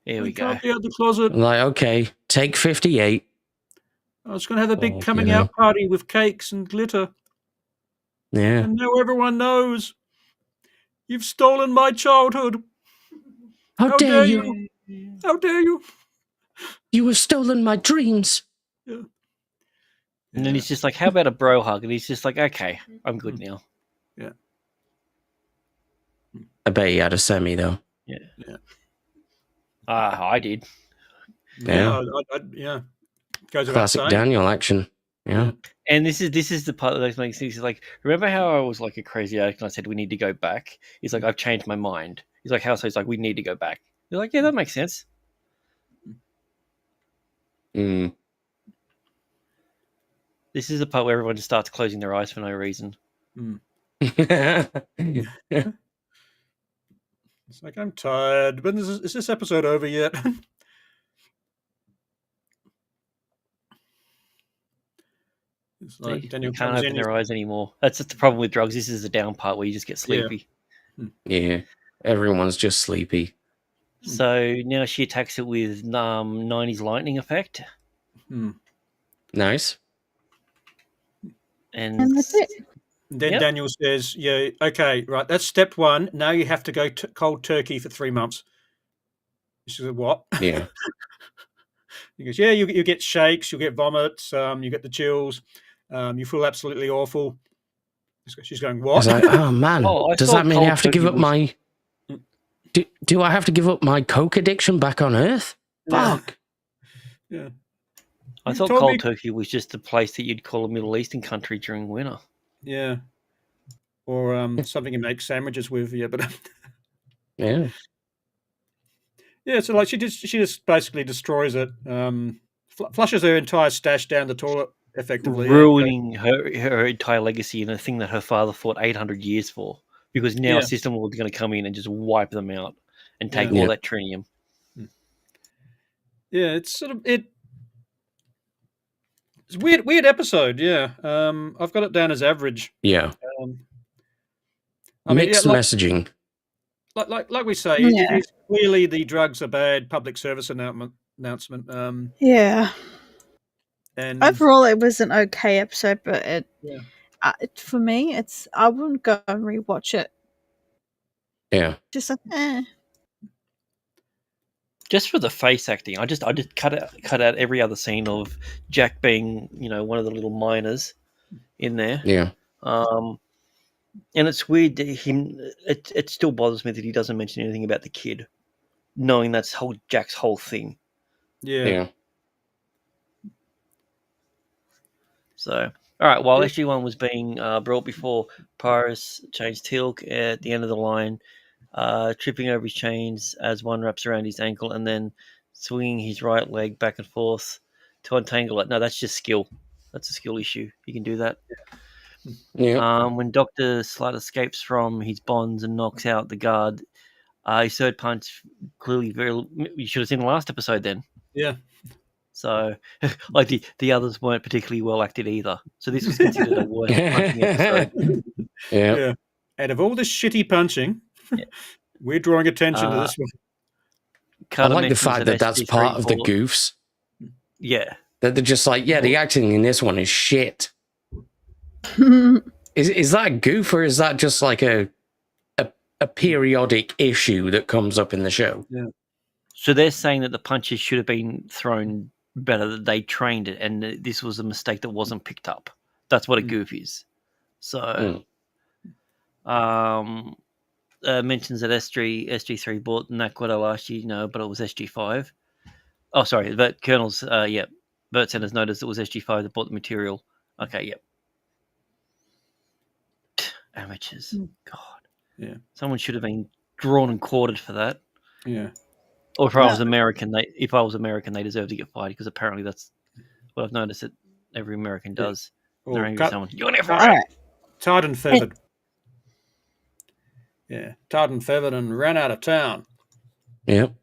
There we I go. can't be out the closet. Like, okay, take 58. I was going to have a big Oh, coming you know. out party with cakes and glitter, Yeah. and now everyone knows. You've stolen my childhood. How dare you? How dare you? You have stolen my dreams. Yeah. And then he's just like, "How about a bro hug?" And he's just like, "Okay, I'm good now." Yeah. I bet he had a semi, though. Yeah. Yeah. I did. Yeah. Yeah. Goes without Classic saying. Daniel action. Yeah. And this is the part that makes things like, remember how I was like a crazy addict and I said we need to go back? He's like, "I've changed my mind." He's like, "How so?" He's like, "We need to go back." You're like, "Yeah, that makes sense." Mm. This is the part where everyone just starts closing their eyes for no reason. It's like, I'm tired. But is this episode over yet? It's like They Daniel can't comes open in. their eyes anymore. That's just the problem with drugs. This is the down part where you just get sleepy. Yeah. Everyone's just sleepy. So now she attacks it with 90s lightning effect. Nice. And that's it. Then Yep. Daniel says, "Yeah, okay, right. That's step one. Now you have to go cold turkey for 3 months." She said, "What?" Yeah. He goes, "Yeah, you get shakes, you get vomits, you get the chills, you feel absolutely awful." She's going, I "What?" was like, oh, man. Oh, I Does thought that mean I cold have to give turkey up was- my... Do I have to give up my coke addiction back on Earth? Yeah. Fuck. Yeah. I You thought told cold me- turkey was just a place that you'd call a Middle Eastern country during winter. Yeah. Or something you make sandwiches with, yeah, but Yeah. yeah, so like she just basically destroys it, flushes her entire stash down the toilet effectively. Ruining her entire legacy in a thing that her father fought 800 years for. Because now Yeah. System Lord's going to come in and just wipe them out and take Yeah. all that trinium. Yeah, it's sort of It's a weird episode. Yeah, I've got it down as average. Yeah. I mean, Mixed yeah, messaging. like we say, Yeah. it's clearly the drugs are bad public service announcement. Yeah. And Overall, it was an okay episode, but yeah, for me, I wouldn't go and rewatch it. Yeah. Just like, Just for the face acting, I just cut out every other scene of Jack being, one of the little miners in there. Yeah. And it's weird that it still bothers me that he doesn't mention anything about the kid, knowing that's Jack's whole thing. yeah. So, all right, while SG1 was being brought before, Pyrus changed Teal'c at the end of the line, tripping over his chains as one wraps around his ankle and then swinging his right leg back and forth to untangle it. No, that's just skill. That's a skill issue. You can do that. Yeah. When Dr. Slut escapes from his bonds and knocks out the guard, his third punch clearly you should have seen the last episode then. Yeah. So, like the others weren't particularly well acted either. So this was considered a worst punching episode. Yeah. Out of all the shitty punching, we're drawing attention to this one. I Carter like the mentions fact that that's SG3 part of the bought- goofs. Yeah. That they're just like, yeah, the acting in this one is shit. Is that a goof, or is that just like a periodic issue that comes up in the show? Yeah. So they're saying that the punches should have been thrown better, that they trained it, and this was a mistake that wasn't picked up. That's what a goof is. So, mentions that SG3 bought Naquato last year, but it was SG5. Oh, sorry, but Colonel's, Bert Centers noticed it was SG5 that bought the material. Okay, yep. Amateurs. God. Yeah. Someone should have been drawn and quartered for that. Yeah. Or if I was American, they deserve to get fired, because apparently that's what I've noticed that every American does. Or They're angry with someone. You're never all right. right. Tarred and feathered. Yeah. Tarred and feathered and ran out of town. Yep.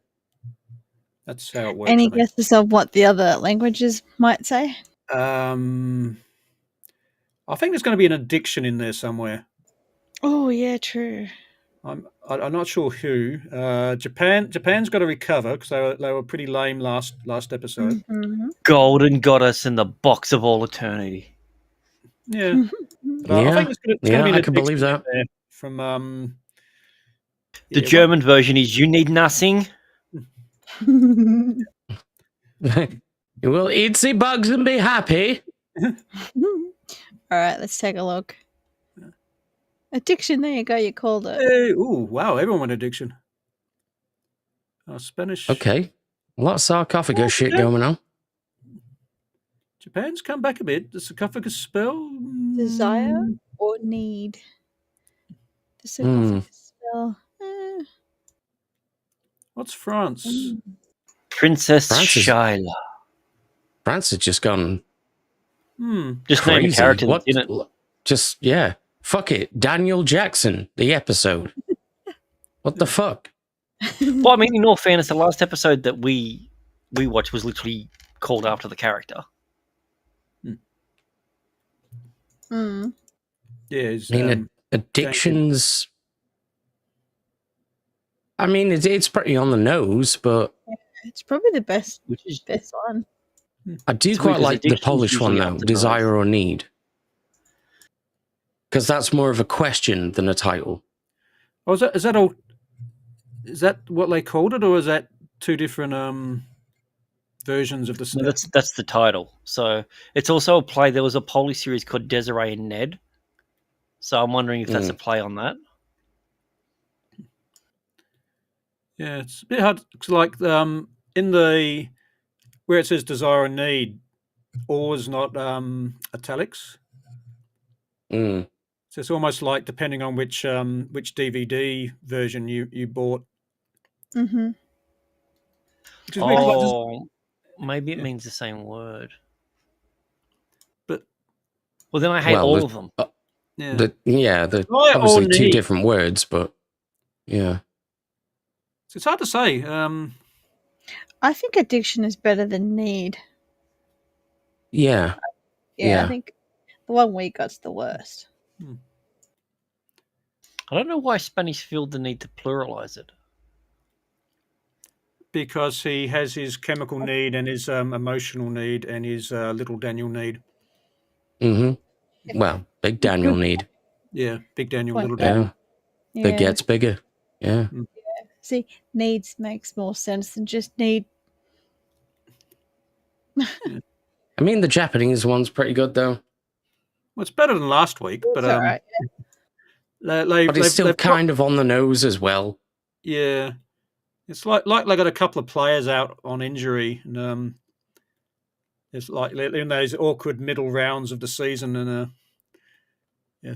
That's how it works. Any I think. guesses of what the other languages might say? I think there's going to be an addiction in there somewhere. Oh yeah, true. I'm not sure who. Japan's got to recover because they were pretty lame last episode. Mhm. Golden Goddess in the box of all eternity. Yeah, but I think it's going to be an I can believe addiction that. there from The German version is "You need nothing." You will eat the bugs and be happy. All right, let's take a look. Addiction. There you go. You called it. Hey, ooh, wow! Everyone went addiction. Spanish. Okay. A lot of sarcophagus shit going on. Japan's come back a bit. The sarcophagus spell. Desire or need. The sarcophagus spell. What's France? Princess France is- Shyla. France has just gone Just name a crazy. character What? that's in it. Just, yeah. Fuck it. Daniel Jackson, the episode. What the fuck? Well, I mean, in all fairness, the last episode that we watched was literally called after the character. Yeah, it's, I mean, addictions. I mean, it's pretty on the nose, but It's probably the best Which is one. I do It's quite weird 'cause like the addiction's Polish one, usually though. up to Desire or Need. Because that's more of a question than a title. Oh, is that all? Is that what they called it, or is that two different versions of the? No, that's the title. So it's also a play. There was a Polish series called Desiree and Ned. So I'm wondering if that's a play on that. Yeah, it's a bit hard. Cause like in the where it says desire and need, or is not italics. Mm. So it's almost like depending on which DVD version you bought. Mm-hmm. Which is weird, like, Oh, maybe it means the same word. But well, then I hate Well, all the- of them. yeah, They're Desire or obviously two need. different words, but yeah. So it's hard to say. I think addiction is better than need. Yeah. Yeah, I think the one we got's the worst. I don't know why Spanish feel the need to pluralize it. Because he has his chemical need and his emotional need and his little Daniel need. Mm-hmm. Well, Big Daniel need. Yeah, Big Daniel, Point Little Yeah. Daniel. That gets bigger. Yeah. See, needs makes more sense than just need. I mean, the Japanese one's pretty good, though. Well, it's better than last week, but It's all right. But it's still kind of on the nose as well. Yeah, it's like they got a couple of players out on injury, and it's like in those awkward middle rounds of the season, and yeah,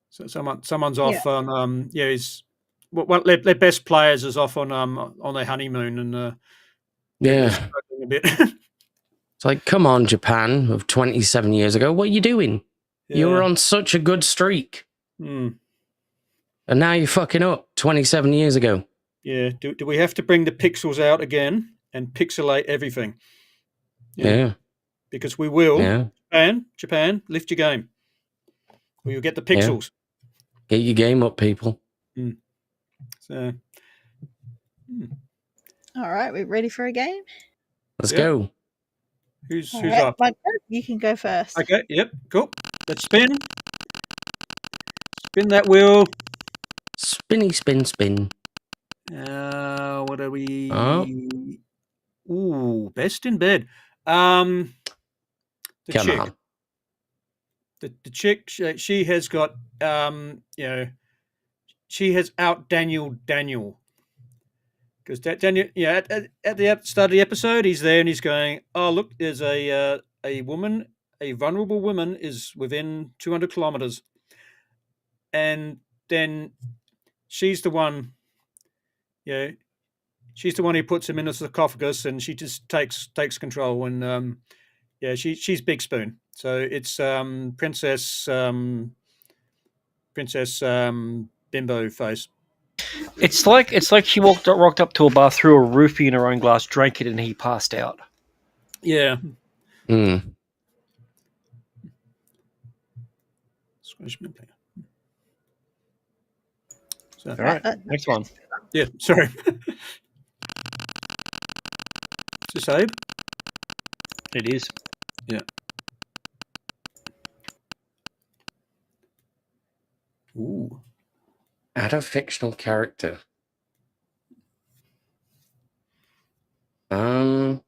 so someone's off on he's one their best players is off on their honeymoon, and they're struggling a bit. It's like, come on, Japan of 27 years ago, what are you doing? You were on such a good streak. Mm. And now you're fucking up 27 years ago. Yeah. Do we have to bring the pixels out again and pixelate everything? Yeah. Because we will. Yeah. Japan, lift your game. Or you'll get the pixels. Yeah. Get your game up, people. Mm. So. All right, we ready for a game? Let's go. Who's All right, up? Mike, you can go first. Okay, yep, cool. Let's spin. Spin that wheel. Spinny, spin, spin. What are we? Oh. Ooh, best in bed. The Come chick. on. The chick, she has got, she has out Daniel. Because Daniel, at the start of the episode, he's there and he's going, "Oh, look, there's a woman, a vulnerable woman, is within 200 kilometers," and then she's the one, she's the one who puts him in the sarcophagus, and she just takes control, and she's Big Spoon, so it's Princess Bimbo face. It's like she rocked up to a bar, threw a roofie in her own glass, drank it, and he passed out. Yeah. Mm. So, all right, next one. Yeah, sorry. Is this Abe? It is. Yeah. Ooh. Add a fictional character. I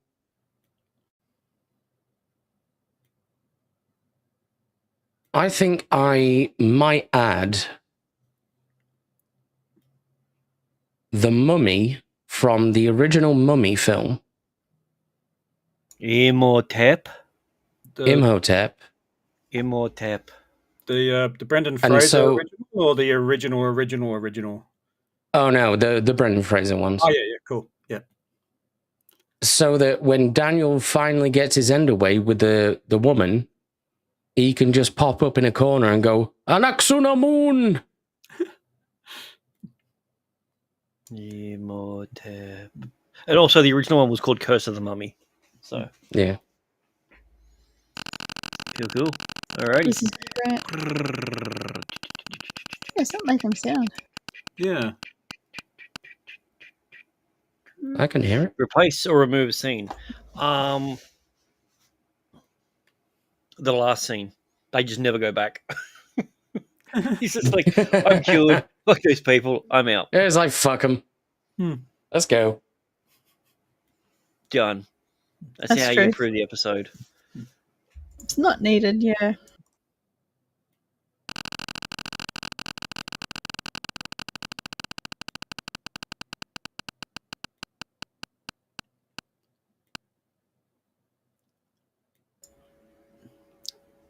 think I might add the Mummy from the original Mummy film. Imhotep. Imhotep. The Brendan Fraser original or the original? Oh no, the Brendan Fraser ones. Oh yeah, cool. Yeah. So that when Daniel finally gets his end away with the woman, he can just pop up in a corner and go, Anaxuna Moon! Imhotep. And also the original one was called Curse of the Mummy. So yeah. Cool. Alrighty. This is great. Yeah, it's not making sound. Yeah. I can hear it. Replace or remove a scene. The last scene. They just never go back. He's just like, I'm cured. Fuck these people. I'm out. Yeah, it's like, fuck them. Let's go. Done. That's how you improve the episode. It's not needed, yeah.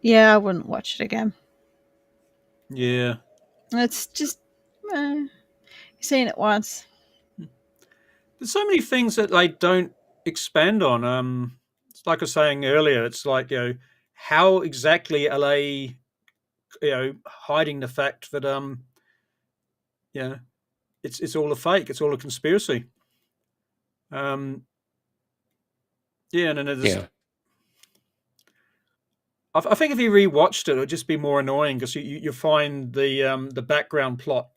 Yeah, I wouldn't watch it again. Yeah. It's just, you've seen it once. There's so many things that they don't expand on. It's like I was saying earlier, it's like, how exactly are they, hiding the fact that, it's all a fake, it's all a conspiracy. And then there's, I think if you rewatched it, it'd just be more annoying because you find the background plot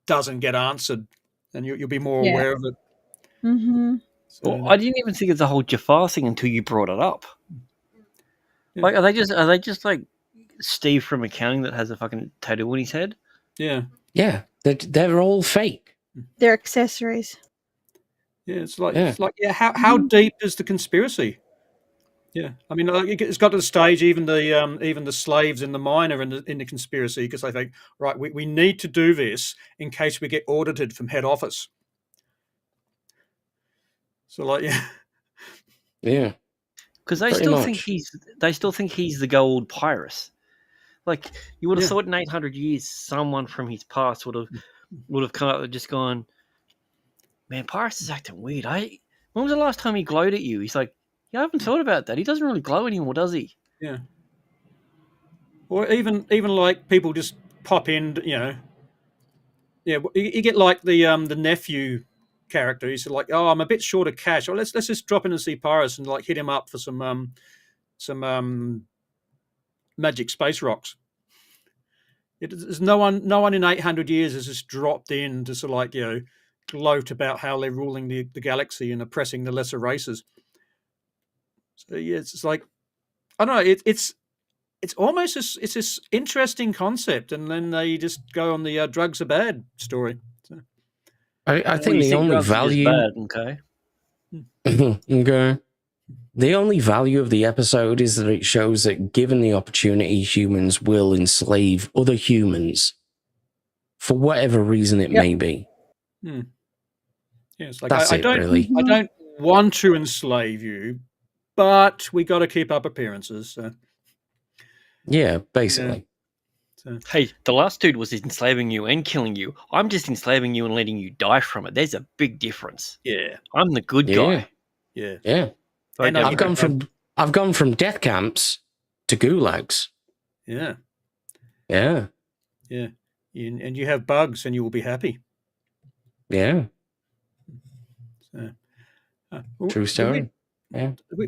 doesn't get answered, and you'll be more Yeah. aware of it. Mm-hmm. So Well, I didn't even think of the whole Jafar thing until you brought it up. Yeah. Like, are they just like Steve from accounting that has a fucking tattoo on his head? yeah, they're all fake. They're accessories. yeah. It's like Yeah. how deep is the conspiracy? Yeah, I mean, like, it's got to the stage even the slaves in the mine are in the conspiracy because they think, right, we need to do this in case we get audited from head office. So like, Yeah. Because they Pretty still think he's the gold Pyrus. Like, you would have Yeah. thought in 800 years, someone from his past would have come up and just gone, man, Pyrus is acting weird. When was the last time he glowed at you? He's like, yeah, I haven't thought about that. He doesn't really glow anymore, does he? yeah. Or even like people just pop in, you know. Yeah, you get like the nephew character. He's like, oh, I'm a bit short of cash. Well, let's just drop in and see Pyrus and like hit him up for some magic space rocks. There's no one in 800 years has just dropped in to sort of like, you know, gloat about how they're ruling the galaxy and oppressing the lesser races. So yeah, it's like, I don't know. It's almost it's this interesting concept, and then they just go on the drugs are bad story. So. I think the only drugs are just value. bad, okay. Okay. The only value of the episode is that it shows that given the opportunity, humans will enslave other humans for whatever reason it may be. Yeah, it's like That's I it, don't really. I don't want to enslave you, but we got to keep up appearances. So. Yeah, basically. So. Hey, the last dude was enslaving you and killing you. I'm just enslaving you and letting you die from it. There's a big difference. Yeah, I'm the good guy. yeah. Yeah. And I've gone from death camps to gulags. Yeah, Yeah. yeah. And you have bugs, and you will be happy. Yeah. So, True story.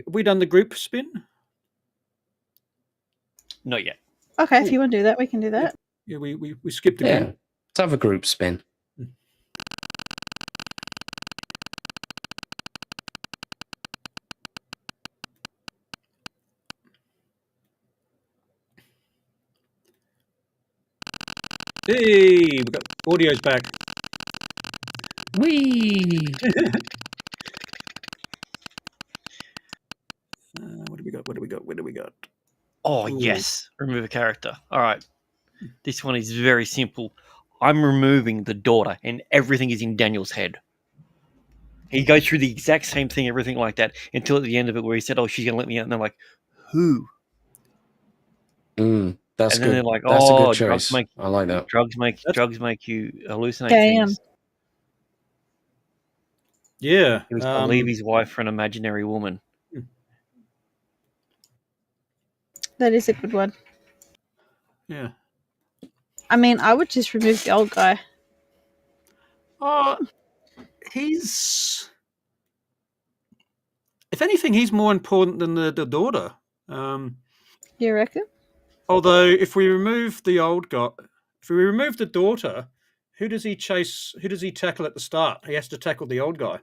We done the group spin? Not yet. Okay, if you want to do that, we can do that. Yeah, we skipped Yeah. again. Let's have a group spin. Hey, we got audio's back. Whee! What do we got? What do we got? Oh, Ooh. yes. Remove a character. All right. This one is very simple. I'm removing the daughter, and everything is in Daniel's head. He goes through the exact same thing, everything like that, until at the end of it where he said, oh, she's going to let me out. And they're like, who? That's and good. then they're like, That's a oh, good choice. I like that. Drugs make you hallucinate Damn. things. Yeah. He was going to leave his wife for an imaginary woman. That is a good one. Yeah. I mean, I would just remove the old guy. He's... If anything, he's more important than the daughter. You reckon? Although, if we remove the old guy, if we remove the daughter, who does he chase? Who does he tackle at the start? He has to tackle the old guy.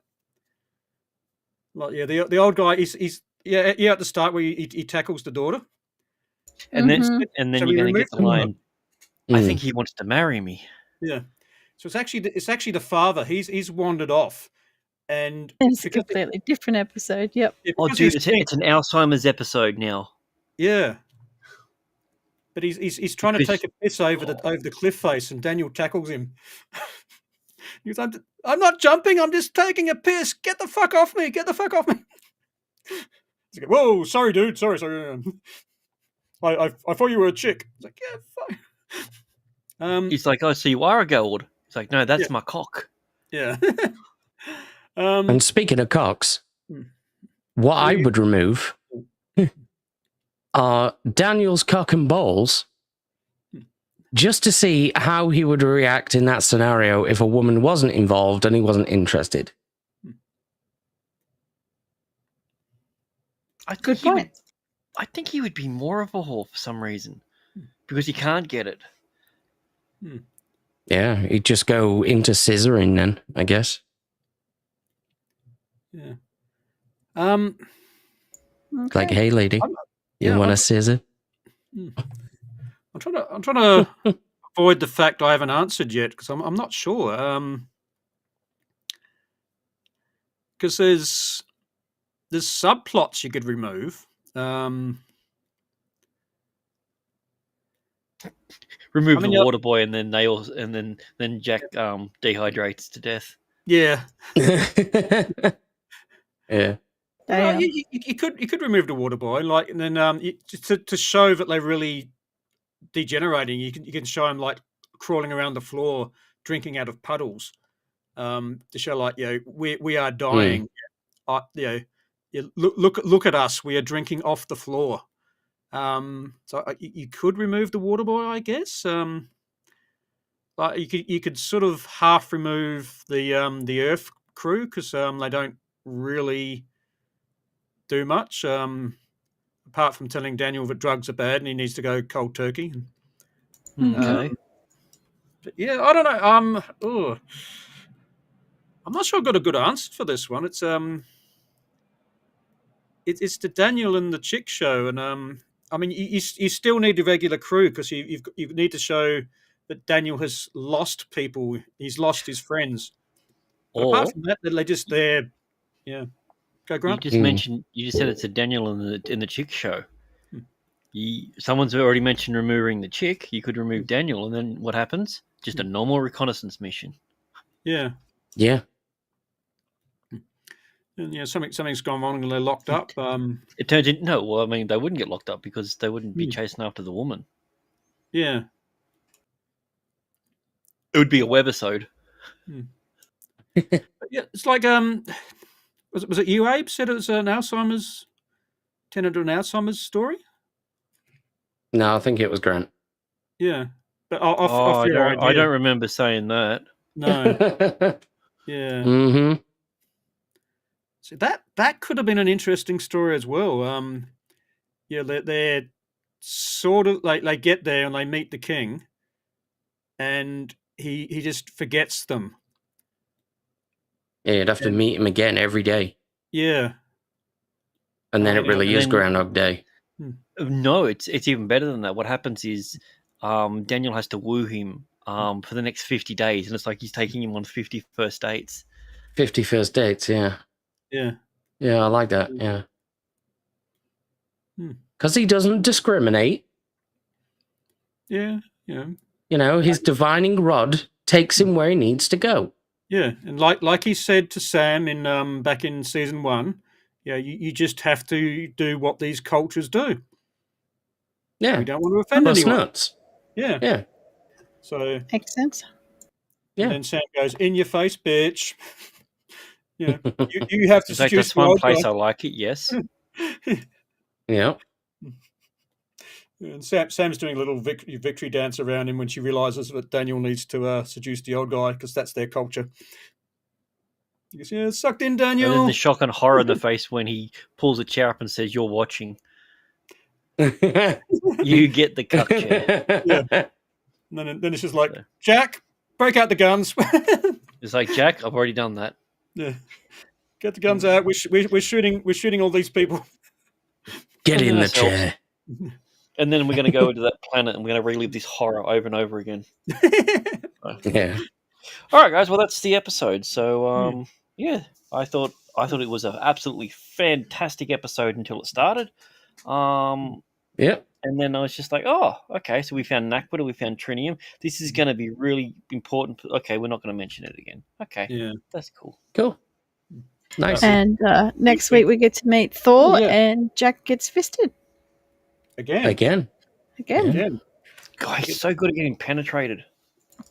Like, yeah, the old guy. He's at the start where he tackles the daughter. And then So you're we going to get the remove line, I think he wants to marry me. Yeah. So it's actually the father. He's wandered off, and It's a completely different episode. Yep. Oh, dude, it's an Alzheimer's episode now. Yeah. But he's trying to take a piss over the cliff face, and Daniel tackles him. He's like, I'm not jumping. I'm just taking a piss. Get the fuck off me. Get the fuck off me. He's like, whoa, sorry, dude. Sorry. I thought you were a chick. He's like, yeah, fine. He's like, oh, so you are a gold. He's like, no, that's my cock. Yeah. And speaking of cocks, what I would remove are Daniel's cock and balls, just to see how he would react in that scenario if a woman wasn't involved and he wasn't interested. Good point. I think he would be more of a whore for some reason because he can't get it. Yeah, he'd just go into scissoring then, I guess. Yeah. Okay. Like, hey, lady, you yeah, want a scissor? I'm trying to avoid the fact I haven't answered yet because I'm not sure. Because there's subplots you could remove. Remove I mean, the water boy, and then then Jack dehydrates to death. yeah. Yeah. Well, Damn. you could remove the water boy, like, and then to show that they're really degenerating. You can show them like crawling around the floor, drinking out of puddles, to show like, you know, we are dying. You know, look at us. We are drinking off the floor. So you could remove the water boy, I guess. Like you could sort of half remove the Earth crew because they don't really do much, apart from telling Daniel that drugs are bad and he needs to go cold turkey. Okay. But yeah, I don't know. I'm not sure I've got a good answer for this one. It's the Daniel and the chick show, and I mean, you still need the regular crew because you need to show that Daniel has lost people. He's lost his friends. But Or apart from that, they're just there. Yeah, go you Grant. just mentioned, you just said it's a Daniel in the chick show. Someone's already mentioned removing the chick. You could remove Daniel, and then what happens? Just a normal reconnaissance mission. Yeah, Yeah. and yeah, something's gone wrong and they're locked up. It turns in no. Well, I mean, they wouldn't get locked up because they wouldn't be chasing after the woman. Yeah. It would be a webisode. But yeah, it's like was it you, Abe, said it was an Alzheimer's, tended to an Alzheimer's story? No, I think it was Grant. Yeah, but off your idea. I don't remember saying that. No. Yeah. Mm-hmm. So that could have been an interesting story as well. Yeah, they're sort of like they get there and they meet the king, and he just forgets them. Yeah, you'd have to meet him again every day. Yeah. And then it really is then- Groundhog Day. No, it's even better than that. What happens is Daniel has to woo him for the next 50 days, and it's like he's taking him on 50 first dates. 50 first dates, yeah. Yeah. Yeah, I like that, yeah. Hmm. Because he doesn't discriminate. Yeah. Yeah. You know, his divining rod takes him where he needs to go. Yeah, and like he said to Sam in back in season 1, yeah, you just have to do what these cultures do. Yeah. We don't want to offend Bust anyone. nuts. Yeah. Yeah. So Makes sense. Yeah. and then Sam goes, "In your face, bitch." Yeah, you have to In fact, seduce that's the one old place guy. I like it. Yes. Yeah. And Sam's doing a little victory dance around him when she realizes that Daniel needs to seduce the old guy because that's their culture. He goes, "Yeah, sucked in, And Daniel." then the shock and horror in the face when he pulls a chair up and says, "You're watching." You get the cuck chair. Yeah. And then it's just like, Jack, break out the guns. It's like, Jack, I've already done that. Yeah, get the guns out. We're shooting all these people. Get in the ourselves. chair. And then we're going to go into that planet and we're going to relive this horror over and over again. Yeah. All right, guys. Well, that's the episode. So, yeah, I thought it was an absolutely fantastic episode until it started. Yep. And then I was just like, oh, okay. So we found Naquita, we found Trinium. This is going to be really important. Okay, we're not going to mention it again. Okay, Yeah, that's cool. Cool. Nice. And next week we get to meet Thor, Yeah. and Jack gets fisted again. again. Yeah. God, he's so good at getting penetrated.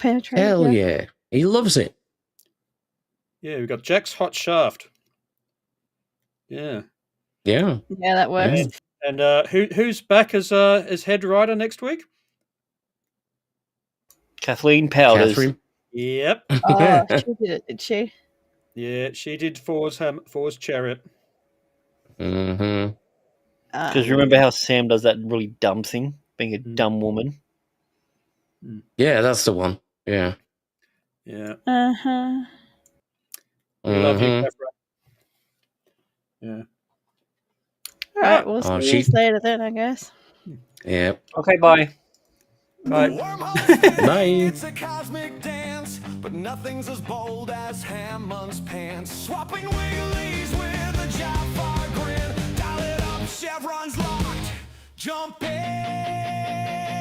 Penetrated. Hell yeah. He loves it. Yeah, we've got Jack's hot shaft. Yeah. Yeah. Yeah, that works. Yeah. And who's back as head writer next week? Kathleen Powders. Catherine. Yep. Oh, she did it, did she? Yeah, she did Thor's Chariot. Mm-hmm. Because remember how Sam does that really dumb thing, being a dumb woman. Yeah, that's the one. Yeah. Yeah. Uh-huh. We love you, Mhm. Kefra. Yeah. All right, we'll Oh, see you later then, I guess. Yep. Okay, bye. Bye. Wormholes Bye. it's a cosmic dance, but nothing's as bold as Hammond's pants. Swapping wigglies with a Jafar grin. Dial it up, chevrons locked. Jump in.